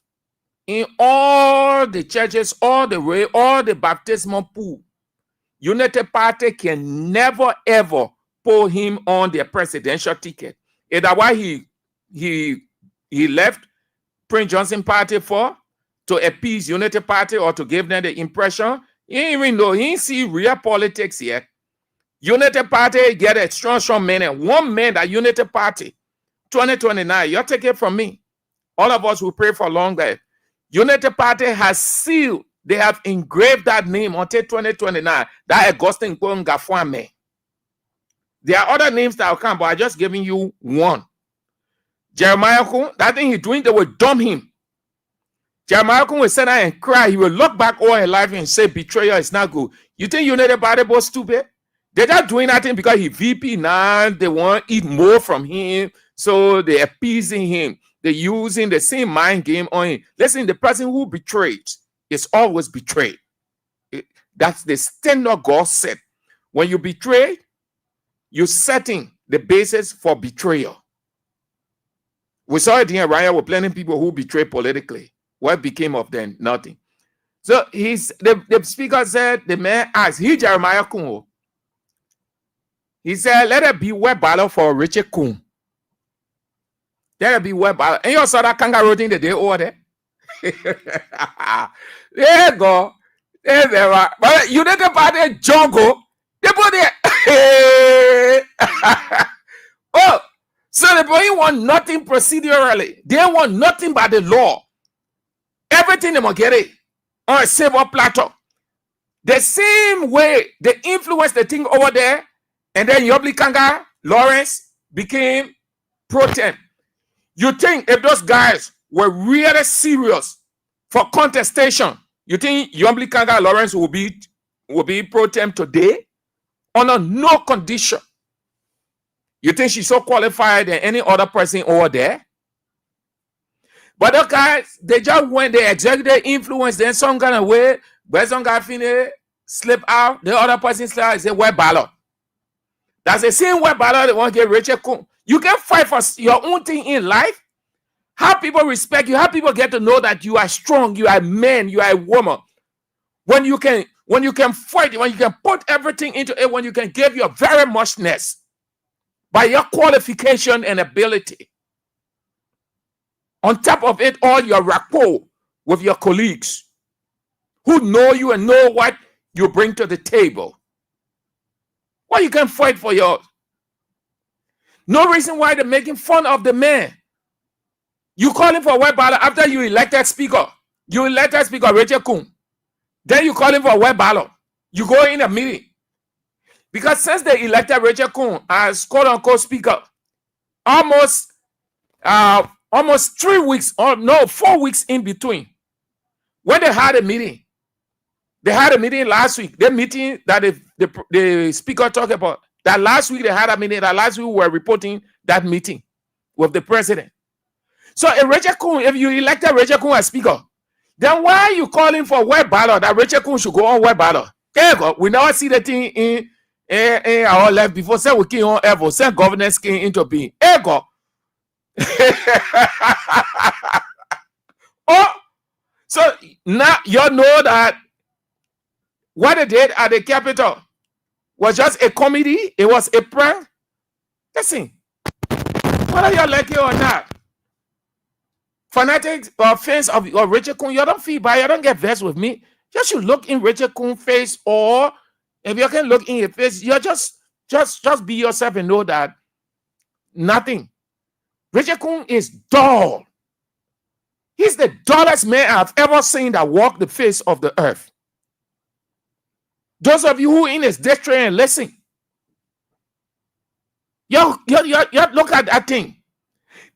S5: in all the churches, all the baptismal pool. Unity Party can never, ever pull him on their presidential ticket. Is that why he left Prince Johnson Party for? To appease Unity Party or to give them the impression? He didn't even know. He didn't see real politics yet. Unity Party get a strong man, and one man that Unity Party 2029. You take it from me. All of us will pray for long that Unity Party has sealed, they have engraved that name until 2029. That Augustine Kwangafwame. There are other names that will come, but I'm just giving you one. Jeremiah Kun, that thing he's doing, they will dump him. Jeremiah Kun will sit down and cry. He will look back all his life and say, betrayal is not good. You think Unity Party was stupid? They're not doing nothing because he VP now. They want to eat more from him. So they're appeasing him. They're using the same mind game on him. Listen, the person who betrays is always betrayed. That's the standard God set. When you betray, you're setting the basis for betrayal. We saw it in Ryan with plenty of people who betrayed politically. What became of them? Nothing. So the speaker said, the man asked, he Jeremiah Kuhn. He said, let it be web battle for Richard Kuhn. Let it be web battle. And you saw that kangaroo thing the day over there. There you go. There they are. But you think about the jungle. They put it. Oh, so the boy want nothing procedurally. They want nothing but the law. Everything they must get it on a silver platter. The same way they influence the thing over there, and then Yobli Kanga, Lawrence became pro tem. You think if those guys were really serious for contestation, you think Yobli Kanga, Lawrence will be pro tem today? Under no condition. You think she's so qualified than any other person over there? But those guys, they just went, they executive influence, then some kind of way, but some guy finish, slip out, the other person slip out, say, web ballot. That's the same web ballot they want to get Richard Kuhn. You can fight for your own thing in life. How people respect you, how people get to know that you are strong, you are a man, you are a woman. When you can fight, when you can put everything into it, when you can give your very muchness by your qualification and ability. On top of it, all your rapport with your colleagues who know you and know what you bring to the table. Why you can fight for yours? No reason why they're making fun of the man. You call him for a web ballot after you elected speaker. You elected speaker Richard Kuhn. Then you call him for a web ballot. You go in a meeting. Because since they elected Richard Kuhn as quote-unquote speaker, almost 3 weeks, or no, 4 weeks in between, when they had a meeting, last week. The meeting that the speaker talked about, that last week they had a meeting, that last week we were reporting that meeting with the president. So if you elected Richard Kuhn as speaker, then why are you calling for web ballot that Richard Kuhn should go on web ballot? There you go. We never see the thing in our life before. Say we came on ever. Say governance came into being. There you go. Oh, so now you know that what they did at the Capitol was just a comedy. It was a prank. Listen, whether you like it or not, fanatics or fans of Richard Kuhn, you don't feel bad. You don't get vexed with me. You should look in Richard Kuhn's face, or if you can look in your face, you just be yourself and know that nothing. Richard Kuhn is dull. He's the dullest man I've ever seen that walked the face of the earth. Those of you who in his district and listen, you look at that thing.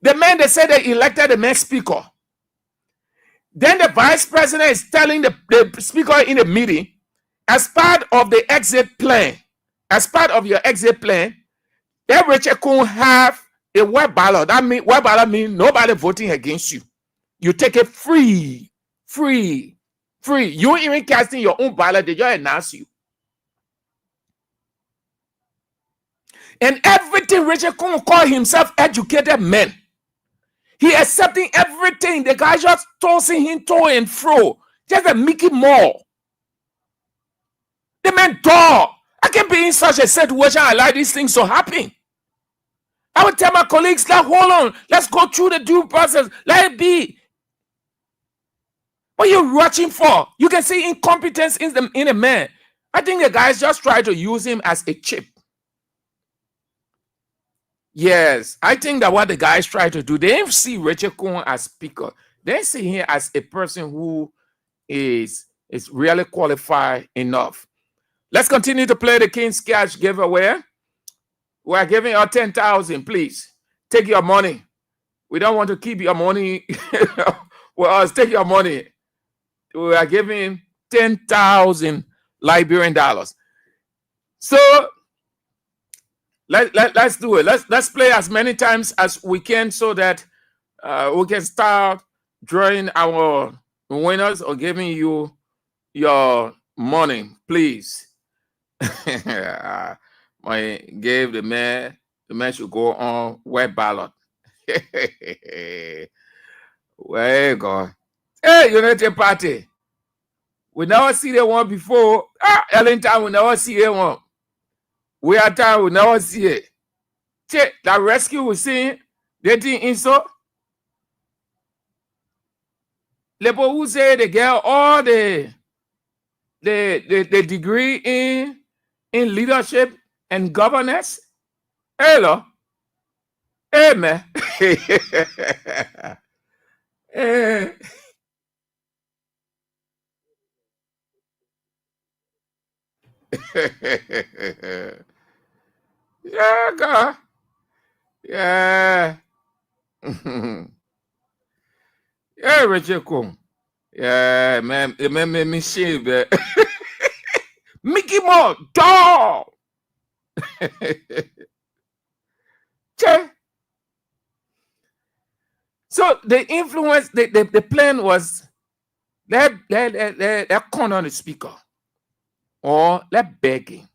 S5: The man they said they elected the next speaker. Then the vice president is telling the speaker in the meeting, as part of the exit plan, as part of your exit plan, that Richard Kuhn have a web ballot. That mean web ballot means nobody voting against you. You take it free. You even casting your own ballot, they just announce you. And everything Richard Kuhn call himself educated man. He accepting everything. The guy just tossing him to and fro. Just a Mickey Mouse. The man dog. I can't be in such a situation. I like these things to happen. I would tell my colleagues, like, hold on, let's go through the due process. Let it be. What are you watching for? You can see incompetence in a man. I think the guys just try to use him as a chip. Yes, I think that what the guys try to do, they didn't see Richard Kuhn as speaker. They see him as a person who is really qualified enough. Let's continue to play the King's Cash giveaway. We are giving you 10,000. Please take your money. We don't want to keep your money with us. Take your money. We are giving 10,000 Liberian dollars. So let's do it. Let's play as many times as we can so that we can start drawing our winners or giving you your money, please. I gave the man the man should go on web ballot. Where you go? Hey, United Party. We never see the one before. Ellington, we never see the one. We are time, we never see it. Check that rescue we see, they didn't insult. People who say they get all the degree in leadership and governance. Hello. Hey, man. Hey. Yeah, God. Yeah. Yeah, Richard Kung. Yeah, man. It made me shave. Mickey Mouse. Dog. So the influence, the plan was let corner the speaker or let begging.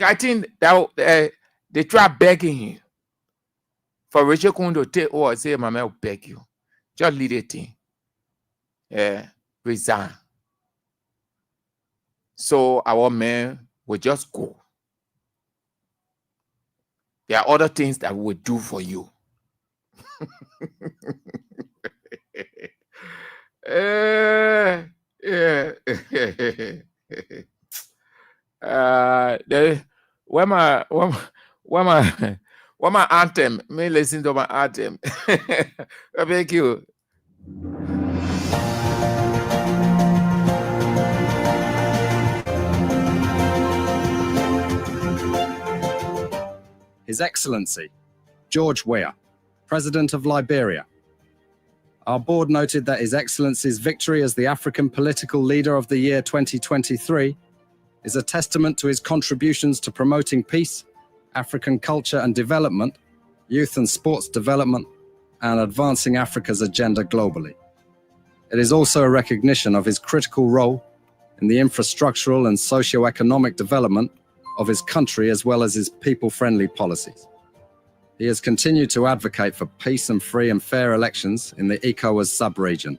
S5: I think that they try begging him for Richard Kung to take or say, "Mama, I'll beg you, just lead it thing, resign." So our men will just go. There are other things that we will do for you. Yeah. Where my anthem? Me listen to my anthem. Thank you.
S1: His Excellency, George Weah, President of Liberia. Our board noted that His Excellency's victory as the African Political Leader of the Year 2023 is a testament to his contributions to promoting peace, African culture and development, youth and sports development, and advancing Africa's agenda globally. It is also a recognition of his critical role in the infrastructural and socio-economic development of his country as well as his people-friendly policies. He has continued to advocate for peace and free and fair elections in the ECOWAS sub-region,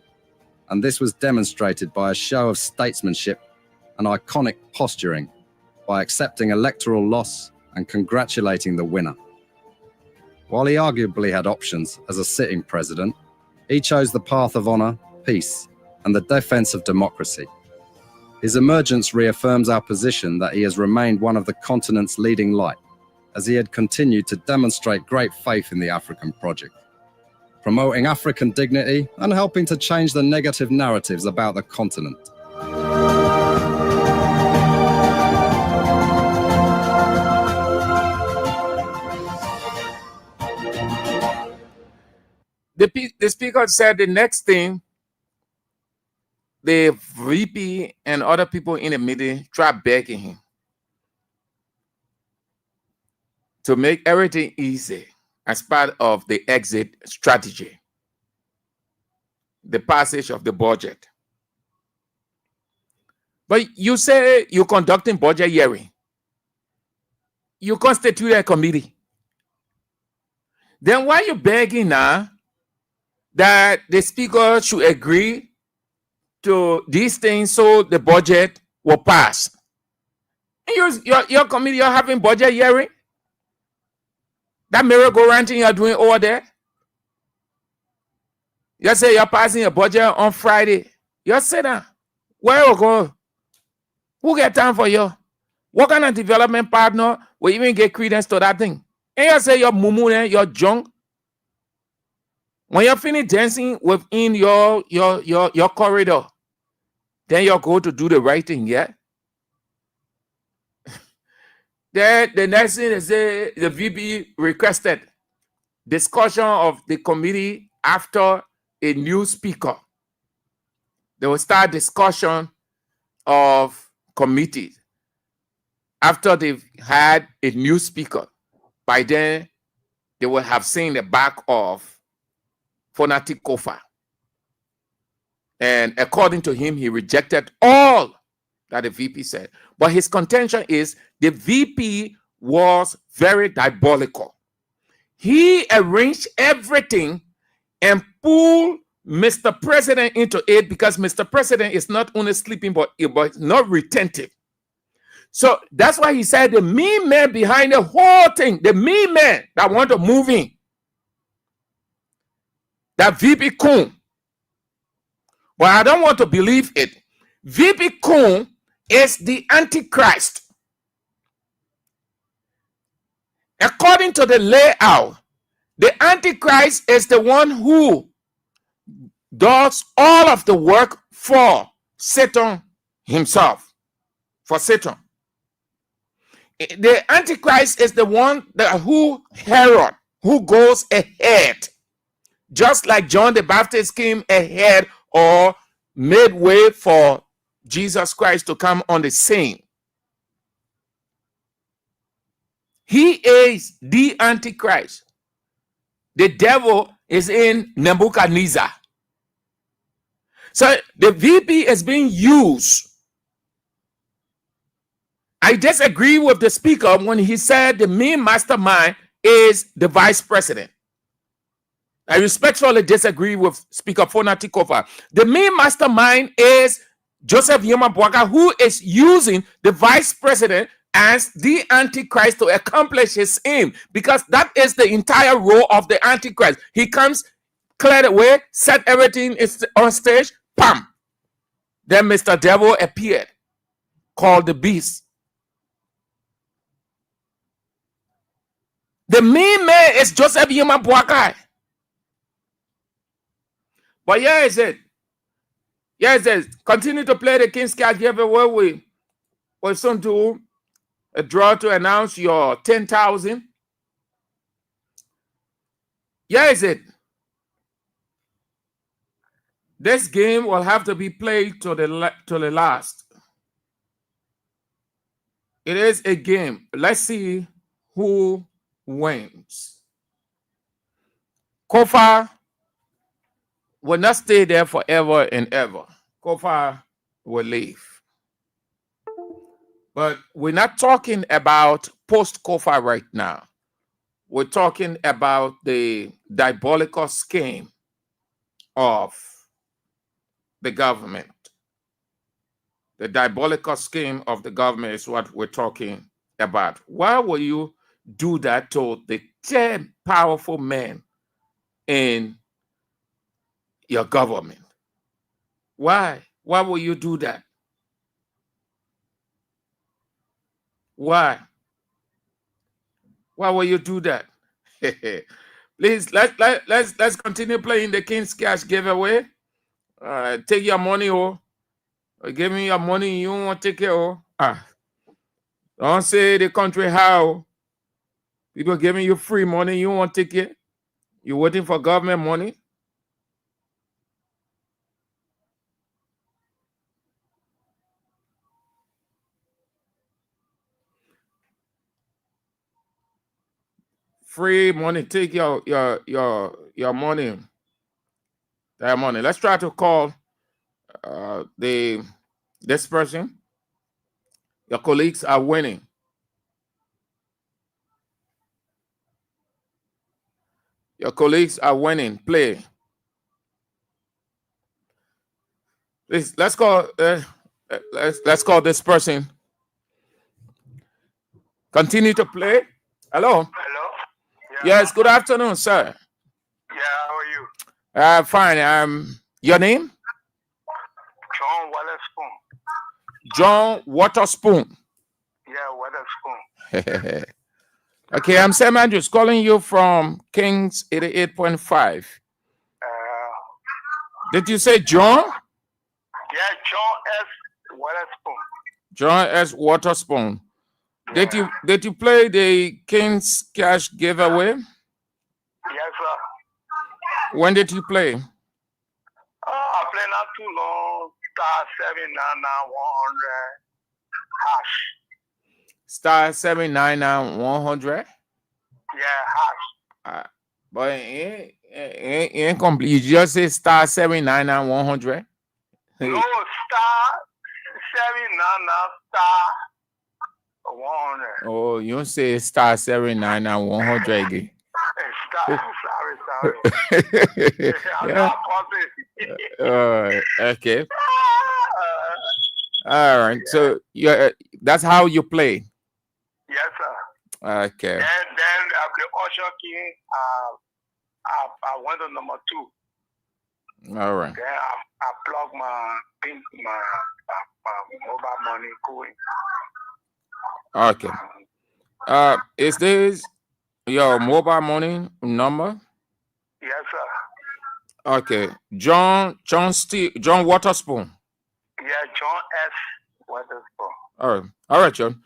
S1: and this was demonstrated by a show of statesmanship and iconic posturing by accepting electoral loss and congratulating the winner. While he arguably had options as a sitting president, he chose the path of honor, peace, and the defense of democracy. His emergence reaffirms our position that he has remained one of the continent's leading light, as he had continued to demonstrate great faith in the African project, promoting African dignity and helping to change the negative narratives about the continent.
S5: The speaker said the next thing, the VP and other people in the meeting tried begging him to make everything easy as part of the exit strategy, the passage of the budget. But you say you're conducting budget hearing. You constitute a committee. Then why are you begging now that the speaker should agree to these things so the budget will pass? And your committee, you're having budget hearing? That merry-go-round thing you're doing over there? You say you're passing a budget on Friday. You sit down. Where you go? Who get time for you? What kind of development partner will even get credence to that thing? And you say you're mumu, you're junk. When you're finished dancing within your corridor, then you go to do the right thing, yeah? Then the next thing is the VP requested discussion of the committee after a new speaker. They will start discussion of committees after they've had a new speaker. By then, they will have seen the back of Fonati Kofa. And according to him, he rejected all that the VP said. But his contention is the VP was very diabolical. He arranged everything and pulled Mr. President into it because Mr. President is not only sleeping, but not retentive. So that's why he said the mean man behind the whole thing, the mean man that want to move in, that VP Coon. But I don't want to believe it. VP Coon is the Antichrist. According to the layout, the Antichrist is the one who does all of the work for Satan himself, for Satan. The Antichrist is the one who Herod, who goes ahead, just like John the Baptist came ahead or made way for Jesus Christ to come on the scene. He is the Antichrist. The devil is in Nebuchadnezzar. So the VP is being used. I disagree with the speaker when he said the main mastermind is the vice president. I respectfully disagree with Speaker Fona Tikova. The main mastermind is Joseph Yomabwaka, who is using the vice president as the Antichrist to accomplish his aim, because that is the entire role of the Antichrist. He comes, clear the way, set everything on stage, pam. Then Mr. Devil appeared, called the beast. The main man is Joseph Yomabwaka. But here is it. Here is it. Continue to play the King's Cash giveaway. We soon do a draw to announce your 10,000. Here is it. This game will have to be played to the last. It is a game. Let's see who wins. Kofa will not stay there forever and ever. Kofa will leave. But we're not talking about post-Kofa right now. We're talking about the diabolical scheme of the government. The diabolical scheme of the government is what we're talking about. Why will you do that to the 10 powerful men in your government? Why? Why will you do that? Why? Why will you do that? Please, let's continue playing the King's Cash giveaway. Take your money, give me your money. You don't want to take it, don't say the country how. People giving you free money, you don't want to take it. You're waiting for government money. Free money, take your money. That money. Let's try to call this person. Your colleagues are winning. Your colleagues are winning. Play. Please, let's call this person. Continue to play. Hello.
S2: Hello.
S5: Yes. Good afternoon, sir.
S2: Yeah. How are you?
S5: Fine. Your name?
S2: John Waterspoon.
S5: John Waterspoon.
S2: Yeah, Waterspoon.
S5: Okay, I'm Sam Andrews calling you from Kings 88.5. Did you say John?
S2: Yeah, John S. Waterspoon.
S5: John S. Waterspoon. Yeah. Did you play the King's Cash giveaway?
S2: Yes, sir.
S5: When did you play?
S2: I played not too long. Star 799 100 hash.
S5: Star 799 100.
S2: Yeah, hash.
S5: But it ain't complete. You just say star 799 100.
S2: No, star 799 star
S5: 100. Oh, you say star 79 and 100 again. Sorry. Yeah. Okay. All right. Yeah. So that's how you play.
S8: Yes, sir.
S5: Okay.
S8: Then the Usher King, I went to number 2.
S5: All right.
S8: Then I plug my mobile money going.
S5: Okay. Is this your mobile money number?
S8: Yes, sir.
S5: Okay. John Waterspoon.
S8: Yeah, John S. Waterspoon.
S5: All right, John.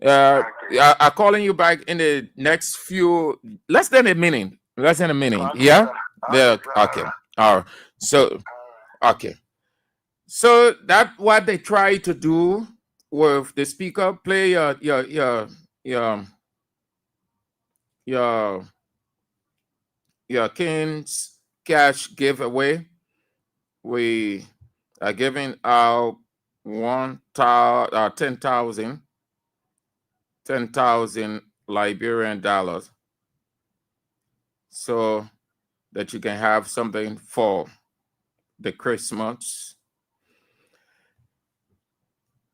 S8: Okay.
S5: I'm calling you back in the next few less than a minute.
S8: Okay,
S5: Yeah.
S8: sir.
S5: Okay. All right. So okay. So that's what they try to do with the speaker. Play your King's cash giveaway. We are giving out 10,000 Liberian dollars, so that you can have something for the Christmas.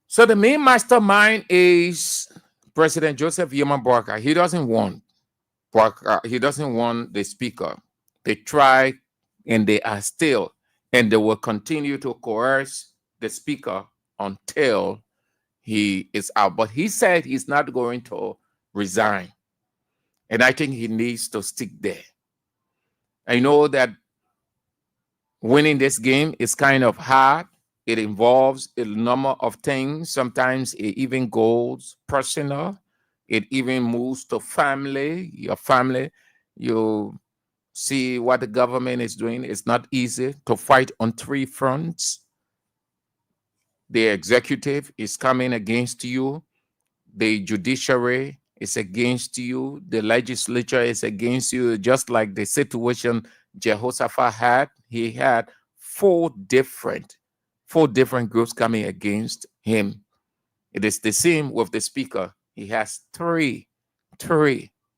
S5: So the main mastermind is President Joseph Yeman Barker. He doesn't want Barker. He doesn't want the speaker. They try, and they are still, and they will continue to coerce the speaker until he is out. But he said he's not going to resign. And I think he needs to stick there. I know that winning this game is kind of hard. It involves a number of things. Sometimes it even goes personal. It even moves to family, your family. You see what the government is doing. It's not easy to fight on 3 fronts. The executive is coming against you. The judiciary is against you. The legislature is against you. Just like the situation Jehoshaphat had, he had 4 different groups coming against him. It is the same with the speaker. He has three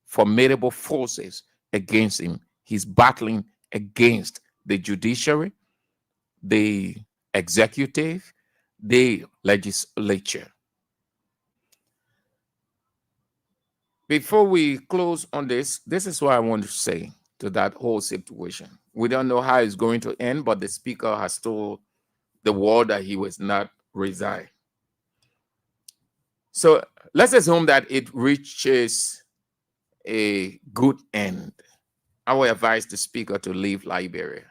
S5: formidable forces against him. He's battling against the judiciary, the executive, the legislature. Before we close on this is what I want to say to that whole situation. We don't know how it's going to end, but the speaker has told the world that he was not resign. So let's assume that it reaches a good end. I will advise the speaker to leave Liberia.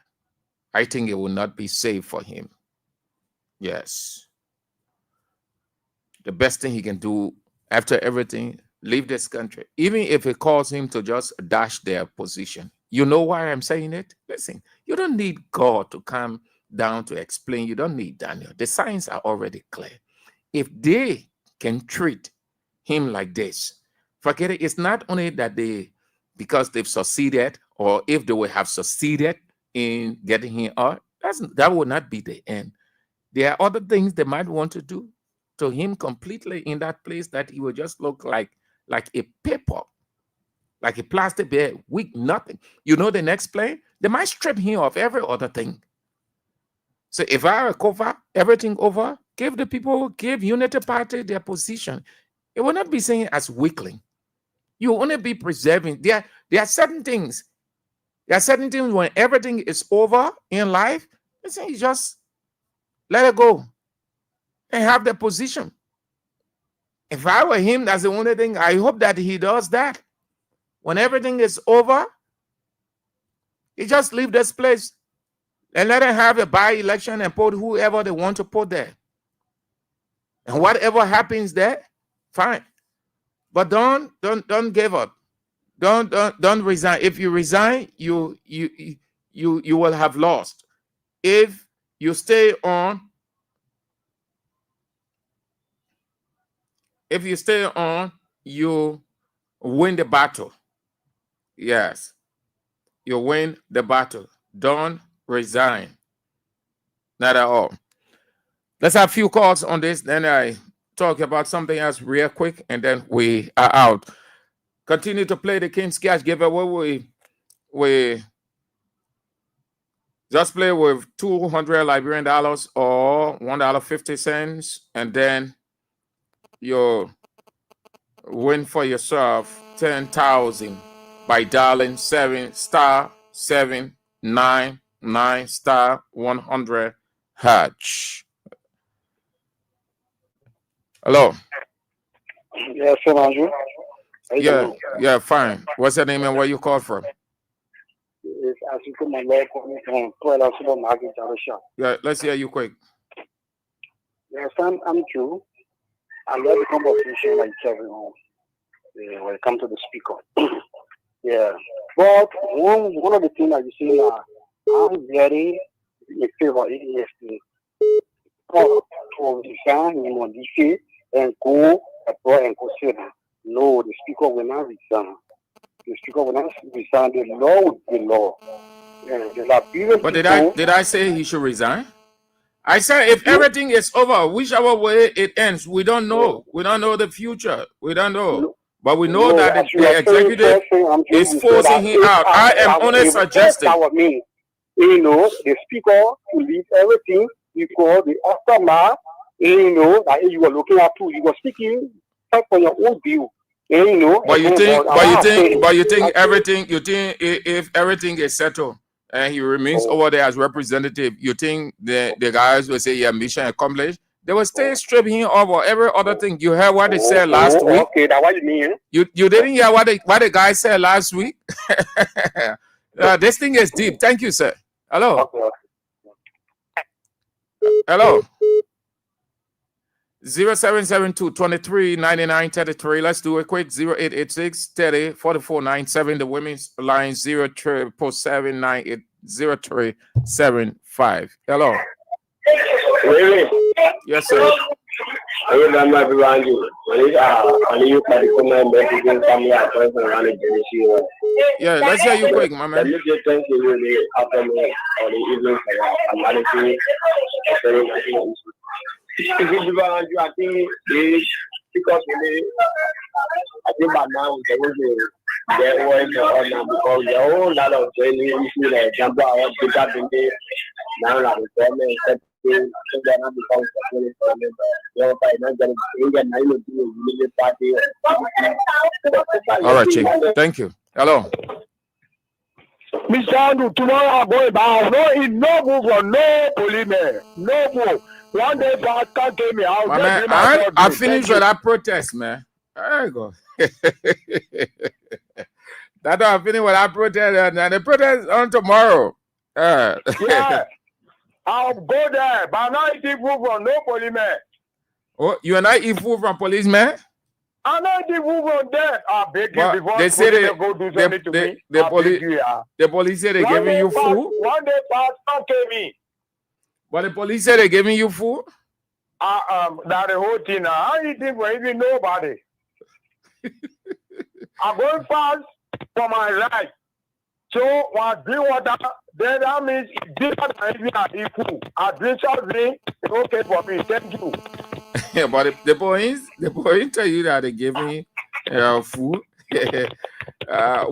S5: I think it will not be safe for him. Yes. The best thing he can do after everything, leave this country. Even if it calls him to just dash their position. You know why I'm saying it? Listen, you don't need God to come down to explain. You don't need Daniel. The signs are already clear. If they can treat him like this, forget it. It's not only that because they've succeeded, or if they will have succeeded in getting him out, that will not be the end. There are other things they might want to do to him completely in that place that he will just look like a paper, like a plastic bag, weak, nothing. You know the next play? They might strip him of every other thing. So if I recover everything over, give Unity Party their position. It will not be seen as weakling. You will only be preserving. There are certain things. There are certain things when everything is over in life, you just let it go and have the position. If I were him, that's the only thing. I hope that he does that. When everything is over, he just leave this place and let them have a by-election and put whoever they want to put there. And whatever happens there, fine. But don't give up. Don't resign. If you resign, you will have lost. If you stay on, you win the battle. Yes, you win the battle. Don't resign. Not at all. Let's have a few calls on this. Then I talk about something else real quick, and then we are out. Continue to play the King's Cash giveaway. We just play with $200 Liberian dollars or $1.50, and then you win for yourself 10,000 by dialing 7*799*100 hatch. Hello.
S8: Yes, sir, Andrew.
S5: Yeah, fine. What's your name and where you call from?
S8: It's African my lord coming from Puerto Supermarket, Jarosha.
S5: Yeah, let's hear you quick.
S8: Yes, I'm true. I love the conversation like carry on when it comes to the speaker. Yeah. But one of the things that you say now, I'm very in favor of it to resign, modify, and go abroad and consider. No, the speaker will not resign. The speaker will not resign. The law will be law.
S5: But did I say he should resign? I said if everything is over, whichever way it ends, we don't know. We don't know the future. We don't know. But we know that the executive is forcing him out. I am only suggesting.
S8: You know, the speaker will leave everything because the aftermath, you know, that you were looking at too. You were speaking for your own view. You know,
S5: but you think everything, if everything is settled and he remains over there as representative, you think the guys will say, yeah, mission accomplished? They will stay stripping him over every other thing. You heard what they said last week?
S8: Okay, that's what you mean.
S5: You didn't hear what the guy said last week? This thing is deep. Thank you, sir. Hello.
S8: Okay.
S5: Hello. 0772-239933. Let's do it quick. 0886-30-4497. The women's line 077980375. Hello.
S8: Really?
S5: Yes, sir. Yeah, let's hear you quick, my man.
S8: I think by now there was because the whole lot of training issue that jump out bigger than they now like the government said
S5: all right, Chief. Thank you. Hello.
S8: Mr. Andrew, tomorrow I'm going back. No move on, no policeman, no move. One day past can't tell me how.
S5: My man, I finished with that protest, man. There you go. That I finished with that protest, and the protest on tomorrow.
S8: Yeah, I'll go there, but not eat food from no policeman.
S5: Oh, you and I eat food from policeman?
S8: I'm not eating food from there. I beg you before
S5: they say they
S8: go do something to me.
S5: The police say they're giving you food.
S8: One day past can't tell me.
S5: But the police say they're giving you food?
S8: That the whole thing. I ain't eating for even nobody. I'm going fast for my life. So when I drink water, then that means it's different than if I eat food. I drink some drink, it's okay for me. Thank you.
S5: Yeah, but the police tell you that they're giving food.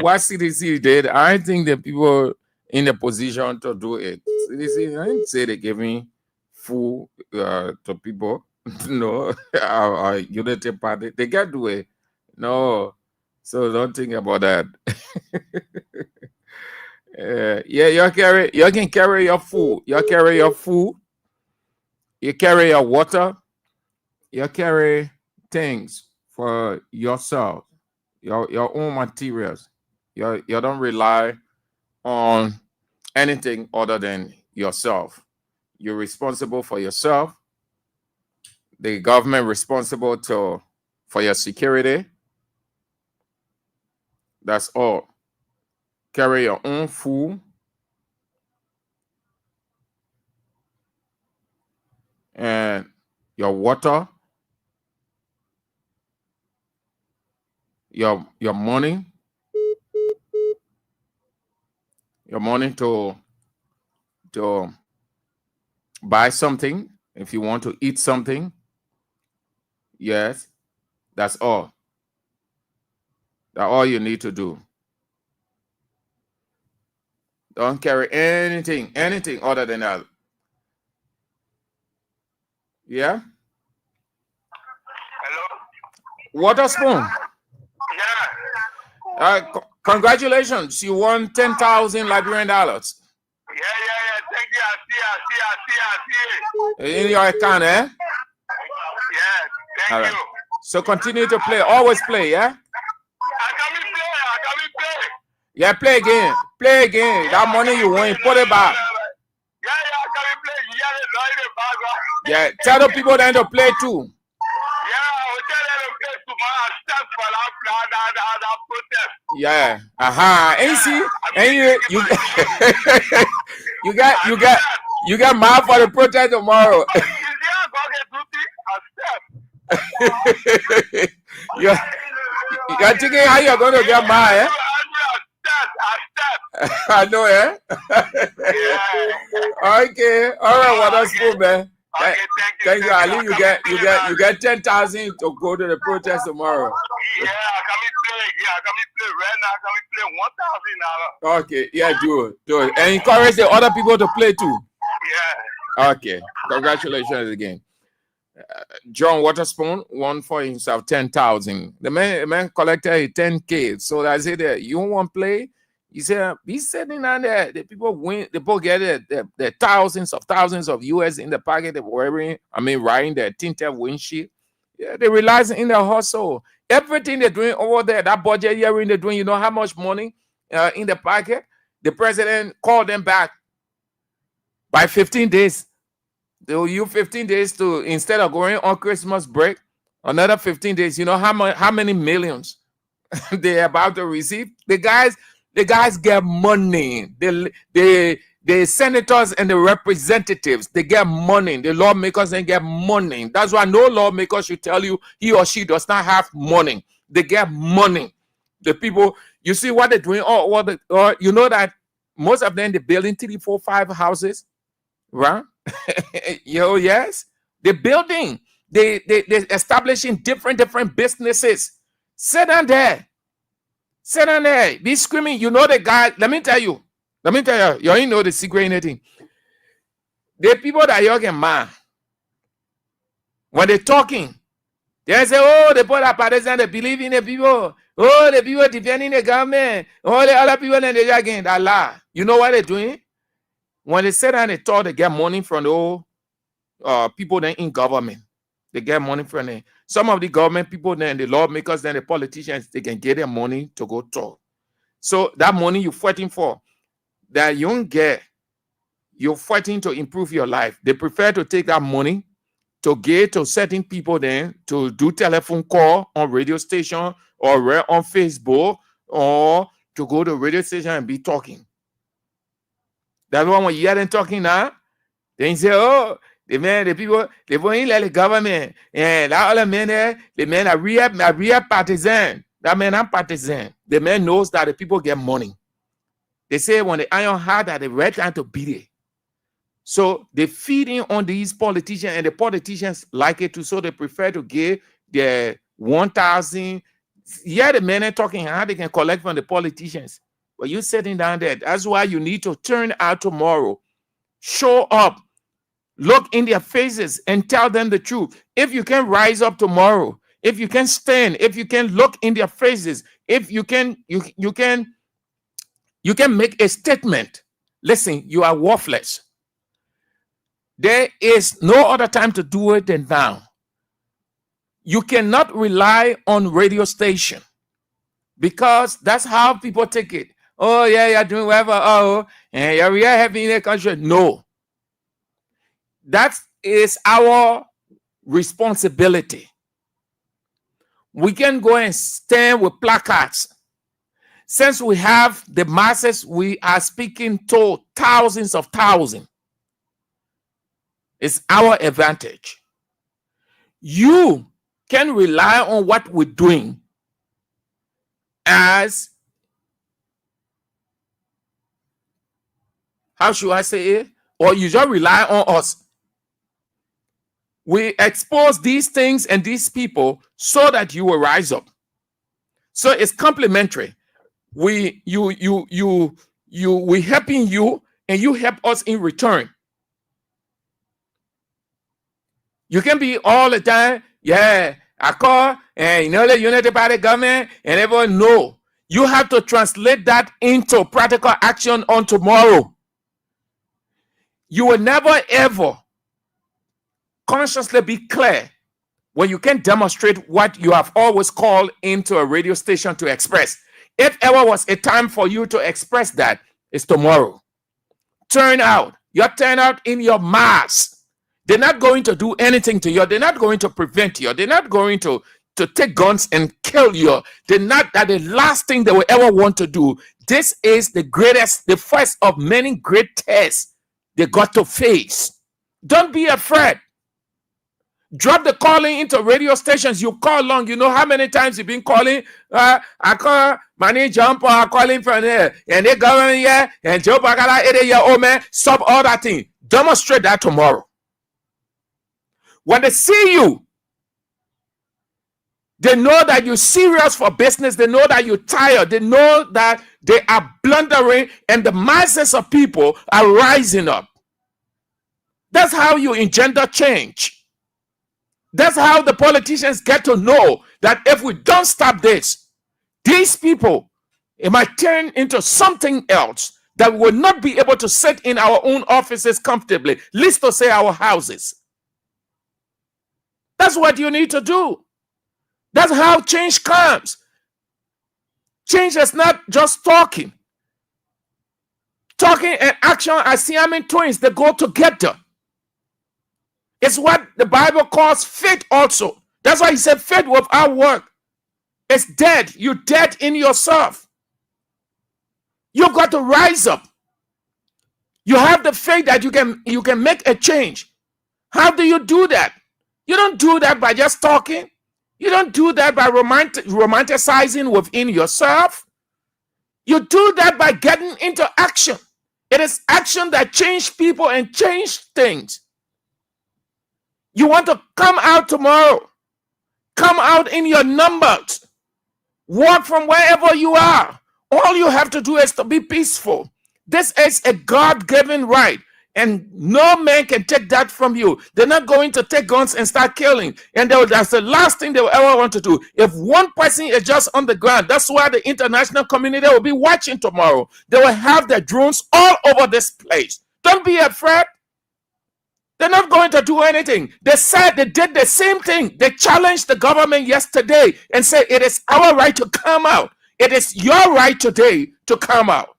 S5: What CDC did, I think the people in the position to do it. CDC, I didn't say they're giving food to people. No, our Unity Party, they can't do it. No, so don't think about that. Yeah, you can carry your food. You carry your food. You carry your water. You carry things for yourself, your own materials. You don't rely on anything other than yourself. You're responsible for yourself. The government responsible for your security. That's all. Carry your own food. And your water. Your money. Your money to buy something if you want to eat something. Yes, that's all. That's all you need to do. Don't carry anything other than that. Yeah?
S2: Hello?
S5: Water spoon.
S2: Yeah.
S5: Congratulations. You won 10,000 Liberian dollars.
S2: Yeah. Thank you. I see it.
S5: In your account, eh?
S2: Yeah. Thank
S5: All right.
S2: you.
S5: So continue to play. Always play, yeah?
S2: I can play.
S5: Yeah, play again. Play again. That money you win, put it back.
S2: Yeah, I can play.
S5: Yeah, tell the people then to play too.
S2: Yeah, I will tell them to play tomorrow. Start for that protest.
S5: Yeah. And you see, and you got mad for the protest tomorrow. You're thinking how you're going to get mad, eh? I know, eh? Okay. All right, what else, man?
S2: Okay,
S5: thank you, Ali. You get 10,000 to go to the protest tomorrow.
S2: Yeah, I can play right now. I can play 1,000 now.
S5: Okay, yeah, do it. And encourage the other people to play too.
S2: Yeah.
S5: Okay, congratulations again. John Waterspoon won for himself 10,000. The man collected 10K. So I said that you want to play? He said he's sitting down there. The people win. The people get the thousands of US in the pocket. They're riding their tinted windshield. Yeah, they realize in their hustle. Everything they're doing over there, that budget hearing they're doing, you know how much money in the pocket? The president called them back by 15 days. They will use 15 days to, instead of going on Christmas break, another 15 days. You know how many millions they're about to receive? The guys get money. The senators and the representatives, they get money. The lawmakers, they get money. That's why no lawmaker should tell you he or she does not have money. They get money. The people, you see what they're doing, or you know that most of them, they're building 3, 4, 5 houses, right? Yes. They're building. They're establishing different businesses. Sit down there. Be screaming. You know the guy. Let me tell you. You ain't know the secret anything. The people that you can man, when they're talking, they say, oh, the people are partisan, they believe in the people. Oh, the people defending the government. Oh, the other people in the again. That lie. You know what they're doing? When they sit down, they talk, they get money from the old people then in government. They get money from them. Some of the government people then, the lawmakers, then the politicians, they can get their money to go talk. So that money you're fighting for, that you don't get, you're fighting to improve your life. They prefer to take that money to get to certain people then to do telephone call on radio station or on Facebook or to go to radio station and be talking. That's why when you hear them talking now, they say, oh, the people ain't like the government. And all the men there, the men are real partisan. That man are partisan. The man knows that the people get money. They say when the iron hard that the red time to beat it. So they feed in on these politicians, and the politicians like it too. So they prefer to give their 1,000. Yeah, the men are talking how they can collect from the politicians. But you sitting down there. That's why you need to turn out tomorrow. Show up. Look in their faces and tell them the truth. If you can rise up tomorrow, if you can stand, if you can look in their faces, if you can make a statement. Listen, you are worthless. There is no other time to do it than now. You cannot rely on radio station because that's how people take it. Oh, yeah, you're doing whatever. Oh, and you're really happy in the country. No. That is our responsibility. We can go and stand with placards. Since we have the masses, we are speaking to thousands of thousands. It's our advantage. You can rely on what we're doing as, how should I say it? Or you just rely on us. We expose these things and these people so that you will rise up. So it's complementary. We helping you and you help us in return. You can be all the time, yeah, I call and the Unity Party government and everyone know. You have to translate that into practical action on tomorrow. You will never ever consciously be clear when you can demonstrate what you have always called into a radio station to express. If ever was a time for you to express that, it's tomorrow. Turn out. Your turnout in your mass. They're not going to do anything to you. They're not going to prevent you. They're not going to take guns and kill you. They're not that the last thing they will ever want to do. This is the first of many great tests they got to face. Don't be afraid. Drop the calling into radio stations. You call long. You know how many times you've been calling? I call my name Jumper. I calling from there. And they government here. And Joe Bagala, 80-year-old man. Stop all that thing. Demonstrate that tomorrow. When they see you, they know that you're serious for business. They know that you're tired. They know that they are blundering and the masses of people are rising up. That's how you engender change. That's how the politicians get to know that if we don't stop this, these people, it might turn into something else that we will not be able to sit in our own offices comfortably, least to say our houses. That's what you need to do. That's how change comes. Change is not just talking. Talking and action are Siamese twins. They go together. It's what the Bible calls faith also. That's why he said faith without work is dead. You're dead in yourself. You've got to rise up. You have the faith that you can make a change. How do you do that? You don't do that by just talking. You don't do that by romanticizing within yourself. You do that by getting into action. It is action that changes people and change things. You want to come out tomorrow. Come out in your numbers. Walk from wherever you are. All you have to do is to be peaceful. This is a God-given right. And no man can take that from you. They're not going to take guns and start killing. And that's the last thing they will ever want to do. If one person is just on the ground, that's why the international community will be watching tomorrow. They will have their drones all over this place. Don't be afraid. They're not going to do anything. They said they did the same thing. They challenged the government yesterday and said it is our right to come out. It is your right today to come out.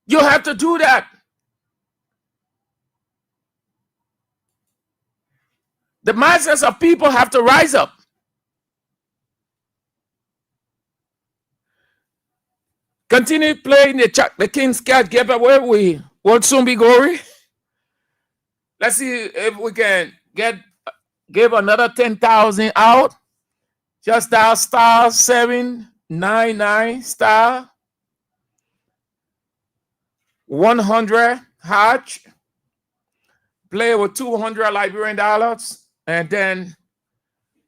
S5: You have to do that. The masses of people have to rise up. Continue playing the King's Cat giveaway. We will soon be going. Let's see if we can give another 10,000 out. Just dial star 799 star 100 hatch. Play with $200 Liberian dollars, and then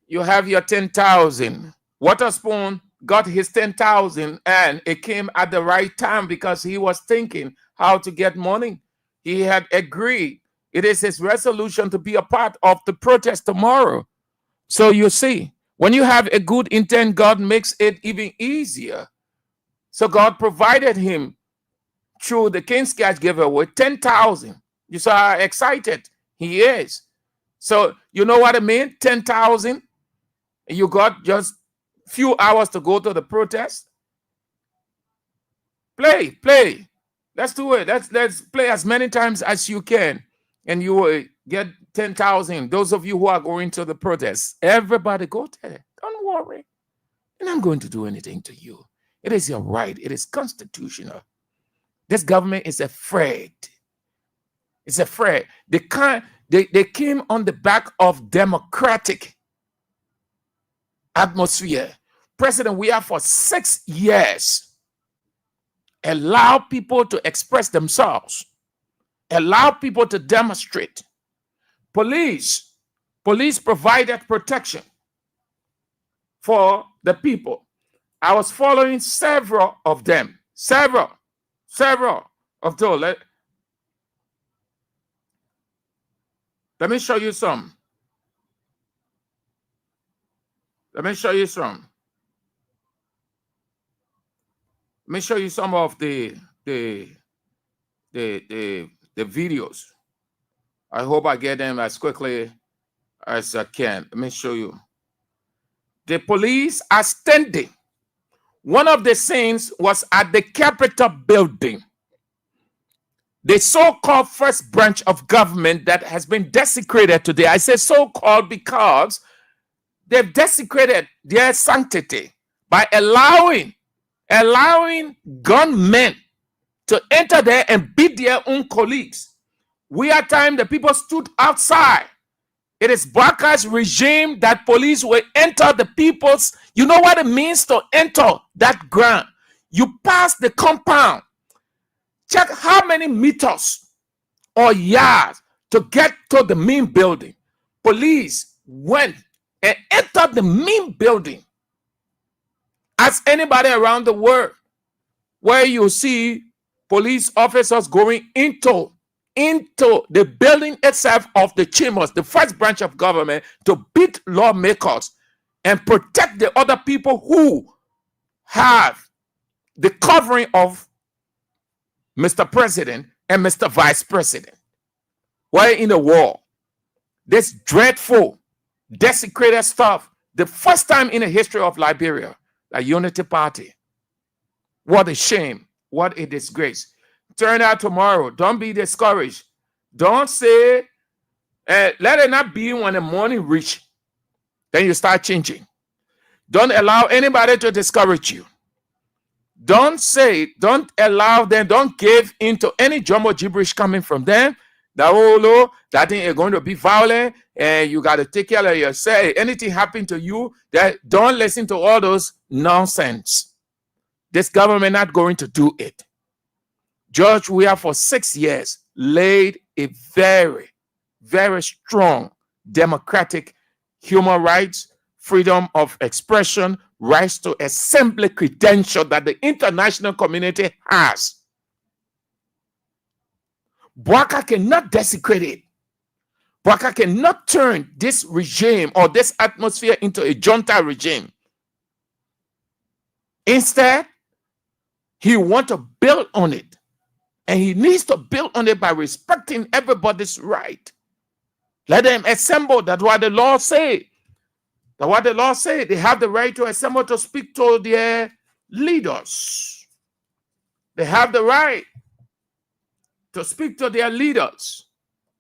S5: you have your 10,000. Waterspoon got his 10,000, and it came at the right time because he was thinking how to get money. He had agreed. It is his resolution to be a part of the protest tomorrow. So you see, when you have a good intent, God makes it even easier. So God provided him through the King's Cash giveaway 10,000. You saw how excited he is. So you know what I mean? 10,000. You got just few hours to go to the protest. Play. Let's do it. Let's play as many times as you can, and you will get 10,000. Those of you who are going to the protest, everybody go there. Don't worry. I'm not going to do anything to you. It is your right. It is constitutional. This government is afraid. It's afraid. They came on the back of democratic atmosphere. President, we have for 6 years allowed people to express themselves. Allow people to demonstrate. Police provided protection for the people. I was following several of them. Several of those. Let me show you some. Let me show you some. Let me show you some of the videos. I hope I get them as quickly as I can. Let me show you. The police are standing. One of the scenes was at the Capitol building. The so-called first branch of government that has been desecrated today. I say so-called because they've desecrated their sanctity by allowing gunmen to enter there and beat their own colleagues. We at times, the people stood outside. It is Barker's regime that police will enter the people's. You know what it means to enter that ground? You pass the compound. Check how many meters or yards to get to the main building. Police went and entered the main building. Ask anybody around the world where you see police officers going into the building itself of the chambers, the first branch of government, to beat lawmakers and protect the other people who have the covering of Mr. President and Mr. Vice President. We're in a war. This dreadful, desecrated stuff, the first time in the history of Liberia, a unity party. What a shame. What a disgrace. Turn out tomorrow. Don't be discouraged. Don't say, let it not be when the morning reach. Then you start changing. Don't allow anybody to discourage you. Don't allow them, don't give into any jumbo gibberish coming from them. That thing is going to be violent and you got to take care of yourself. Anything happen to you, don't listen to all those nonsense. This government not going to do it. George Weah for 6 years laid a very, very strong democratic human rights, freedom of expression, rights to assembly credential that the international community has. Bouaka cannot desecrate it. Bouaka cannot turn this regime or this atmosphere into a junta regime. Instead, he wants to build on it. And he needs to build on it by respecting everybody's right. Let them assemble. That's what the law say. That's what the law say. They have the right to assemble to speak to their leaders. They have the right to speak to their leaders.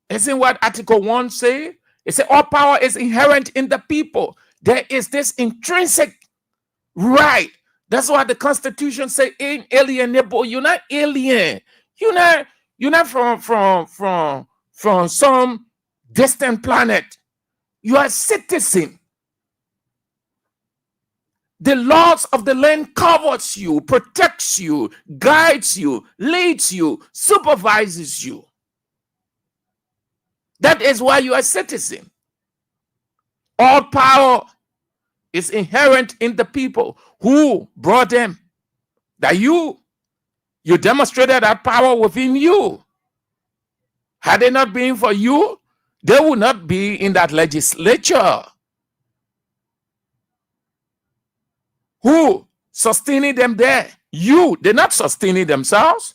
S5: Isn't what Article 1 say? It says all power is inherent in the people. There is this intrinsic right. That's what the Constitution say, inalienable. You're not alien. You're not from some distant planet. You are a citizen. The laws of the land covers you, protects you, guides you, leads you, supervises you. That is why you are a citizen. All power is inherent in the people. Who brought them? That you demonstrated that power within you. Had it not been for you, they would not be in that legislature. Who sustaining them there? You. They're not sustaining themselves.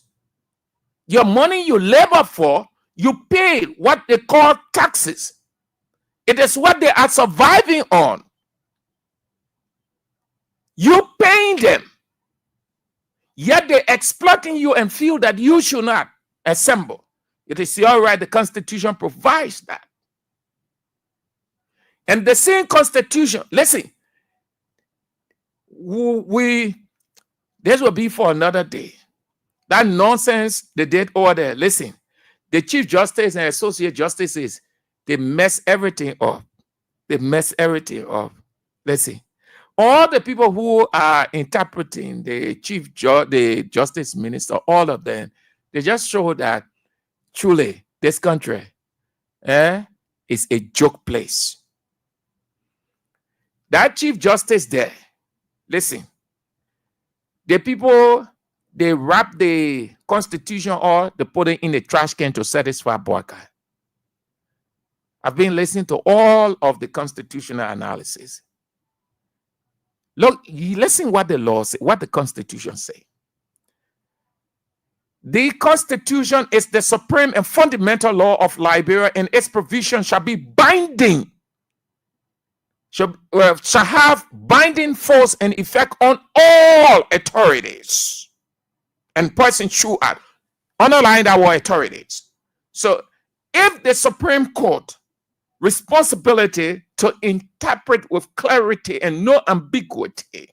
S5: Your money you labor for, you pay what they call taxes. It is what they are surviving on. You paying them. Yet they're exploiting you and feel that you should not assemble. It is your right. The Constitution provides that. And the same Constitution, listen, this will be for another day. That nonsense they did over there. Listen, the Chief Justice and Associate Justices, they mess everything up. They mess everything up. Listen, all the people who are interpreting the Chief Justice Minister, all of them, they just show that truly, this country is a joke place. That Chief Justice there, listen, the people, they wrap the Constitution or they put it in the trash can to satisfy boycott. I've been listening to all of the constitutional analysis. Look, listen what the law says, what the Constitution says. The Constitution is the supreme and fundamental law of Liberia, and its provision shall be binding, shall have binding force and effect on all authorities and persons should act. Underline that word, authorities. So if the Supreme Court responsibility to interpret with clarity and no ambiguity,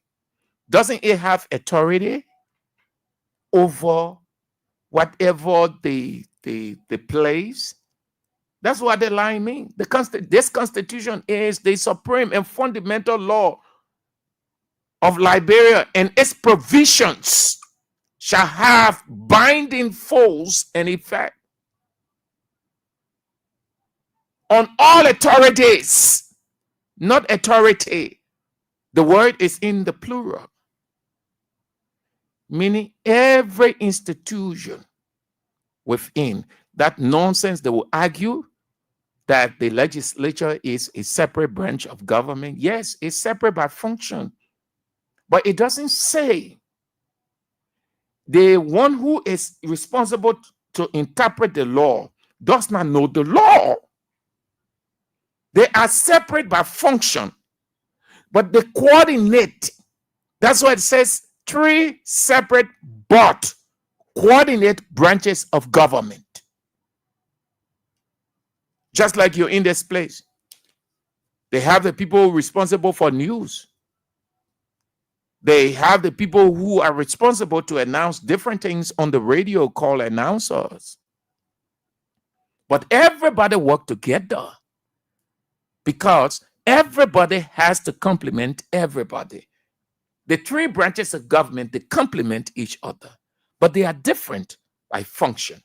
S5: doesn't it have authority over whatever the place? That's what the line means. This Constitution is the supreme and fundamental law of Liberia, and its provisions shall have binding force and effect on all authorities, not authority. The word is in the plural, meaning every institution within. That nonsense, they will argue that the legislature is a separate branch of government. Yes, it's separate by function, but it doesn't say the one who is responsible to interpret the law does not know the law. They are separate by function, but they coordinate. That's why it says 3 separate but coordinate branches of government. Just like you're in this place, they have the people responsible for news. They have the people who are responsible to announce different things on the radio called announcers. But everybody work together because everybody has to complement everybody. The 3 branches of government, they complement each other, but they are different by function.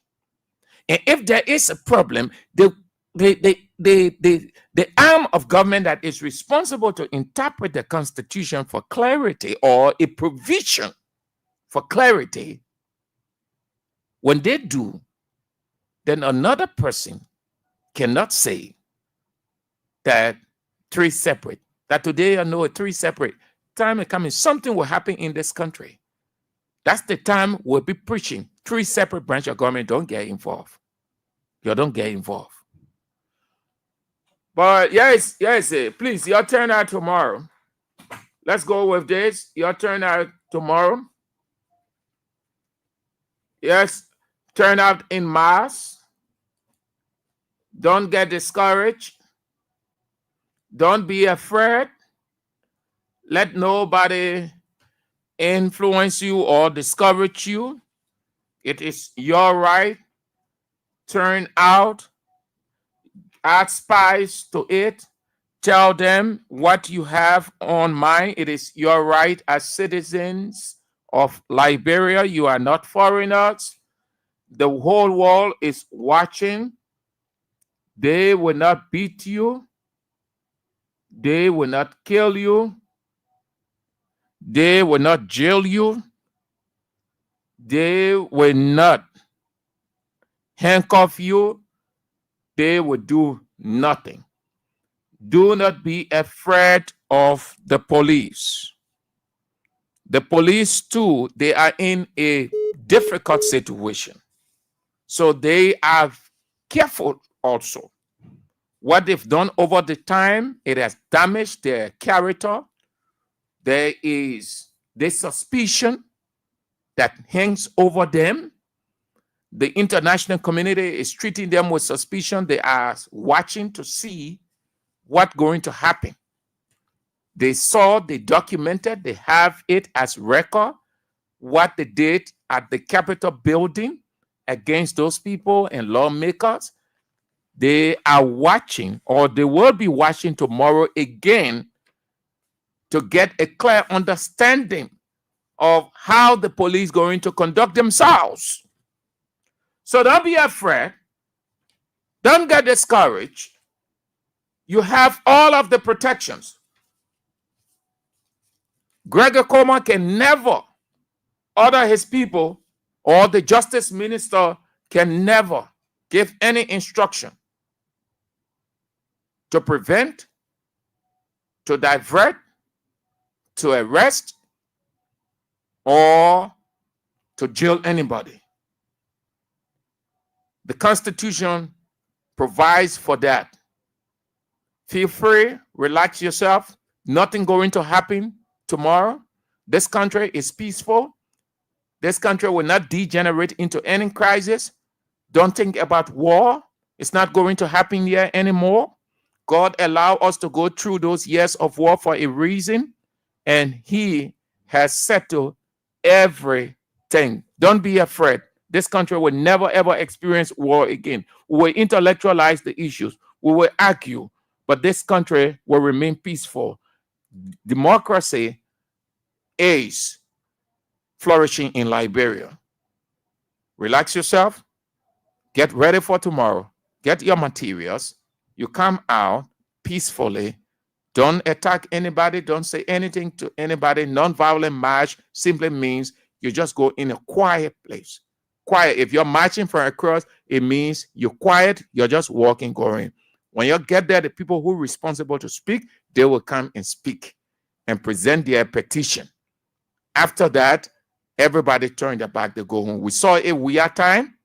S5: And if there is a problem, the arm of government that is responsible to interpret the Constitution for clarity, or a provision for clarity, when they do, then another person cannot say that 3 separate, that today I know 3 separate. Time is coming, something will happen in this country. That's the time we'll be preaching 3 separate branches of government. Don't get involved. You don't get involved. But yes, please, your turn out tomorrow. Let's go with this. Your turn out tomorrow. Yes, turn out in mass. Don't get discouraged. Don't be afraid. Let nobody influence you or discourage you. It is your right. Turn out. Add spice to it. Tell them what you have on mind. It is your right as citizens of Liberia. You are not foreigners. The whole world is watching. They will not beat you. They will not kill you. They will not jail you. They will not handcuff you. They will do nothing. Do not be afraid of the police. The police too, they are in a difficult situation. So they are careful also. What they've done over the time, it has damaged their character. There is this suspicion that hangs over them. The international community is treating them with suspicion. They are watching to see what's going to happen. They saw, they documented, they have it as record, what they did at the Capitol building against those people and lawmakers. They are watching, or they will be watching tomorrow again, to get a clear understanding of how the police are going to conduct themselves. So don't be afraid. Don't get discouraged. You have all of the protections. Gregor Coma can never order his people, or the justice minister can never give any instruction to prevent, to divert, to arrest, or to jail anybody. The Constitution provides for that. Feel free, relax yourself. Nothing going to happen tomorrow. This country is peaceful. This country will not degenerate into any crisis. Don't think about war. It's not going to happen here anymore. God allowed us to go through those years of war for a reason, and He has settled everything. Don't be afraid. This country will never ever experience war again. We will intellectualize the issues. We will argue, but this country will remain peaceful. Democracy is flourishing in Liberia. Relax yourself. Get ready for tomorrow. Get your materials. You come out peacefully. Don't attack anybody. Don't say anything to anybody. Non-violent march simply means you just go in a quiet place. Quiet. If you're marching from a cross, it means you're quiet. You're just walking, going. When you get there, the people who are responsible to speak, they will come and speak and present their petition. After that, everybody turn their back, they go home. We saw a weird time.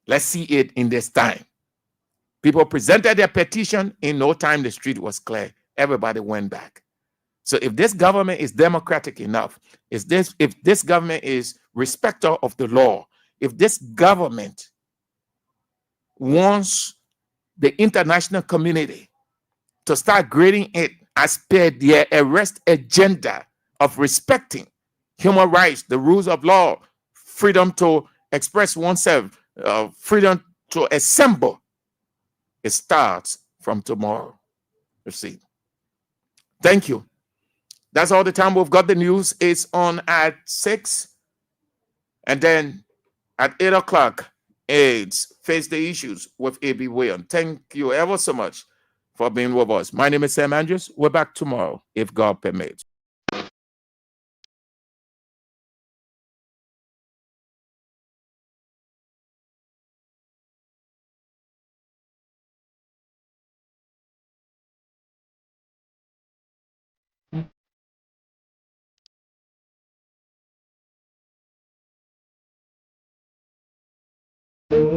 S5: Let's see it in this time. People presented their petition. In no time, the street was clear. Everybody went back. So if this government is democratic enough, if this government is respecter of the law, if this government wants the international community to start grading it as per their arrest agenda of respecting human rights, the rules of law, freedom to express oneself, freedom to assemble, it starts from tomorrow. You see. Thank you. That's all the time we've got. The news is on at 6. And then at 8 o'clock, AIDS Face the Issues with A.B. Williams. Thank you ever so much for being with us. My name is Sam Andrews. We're back tomorrow, if God permits.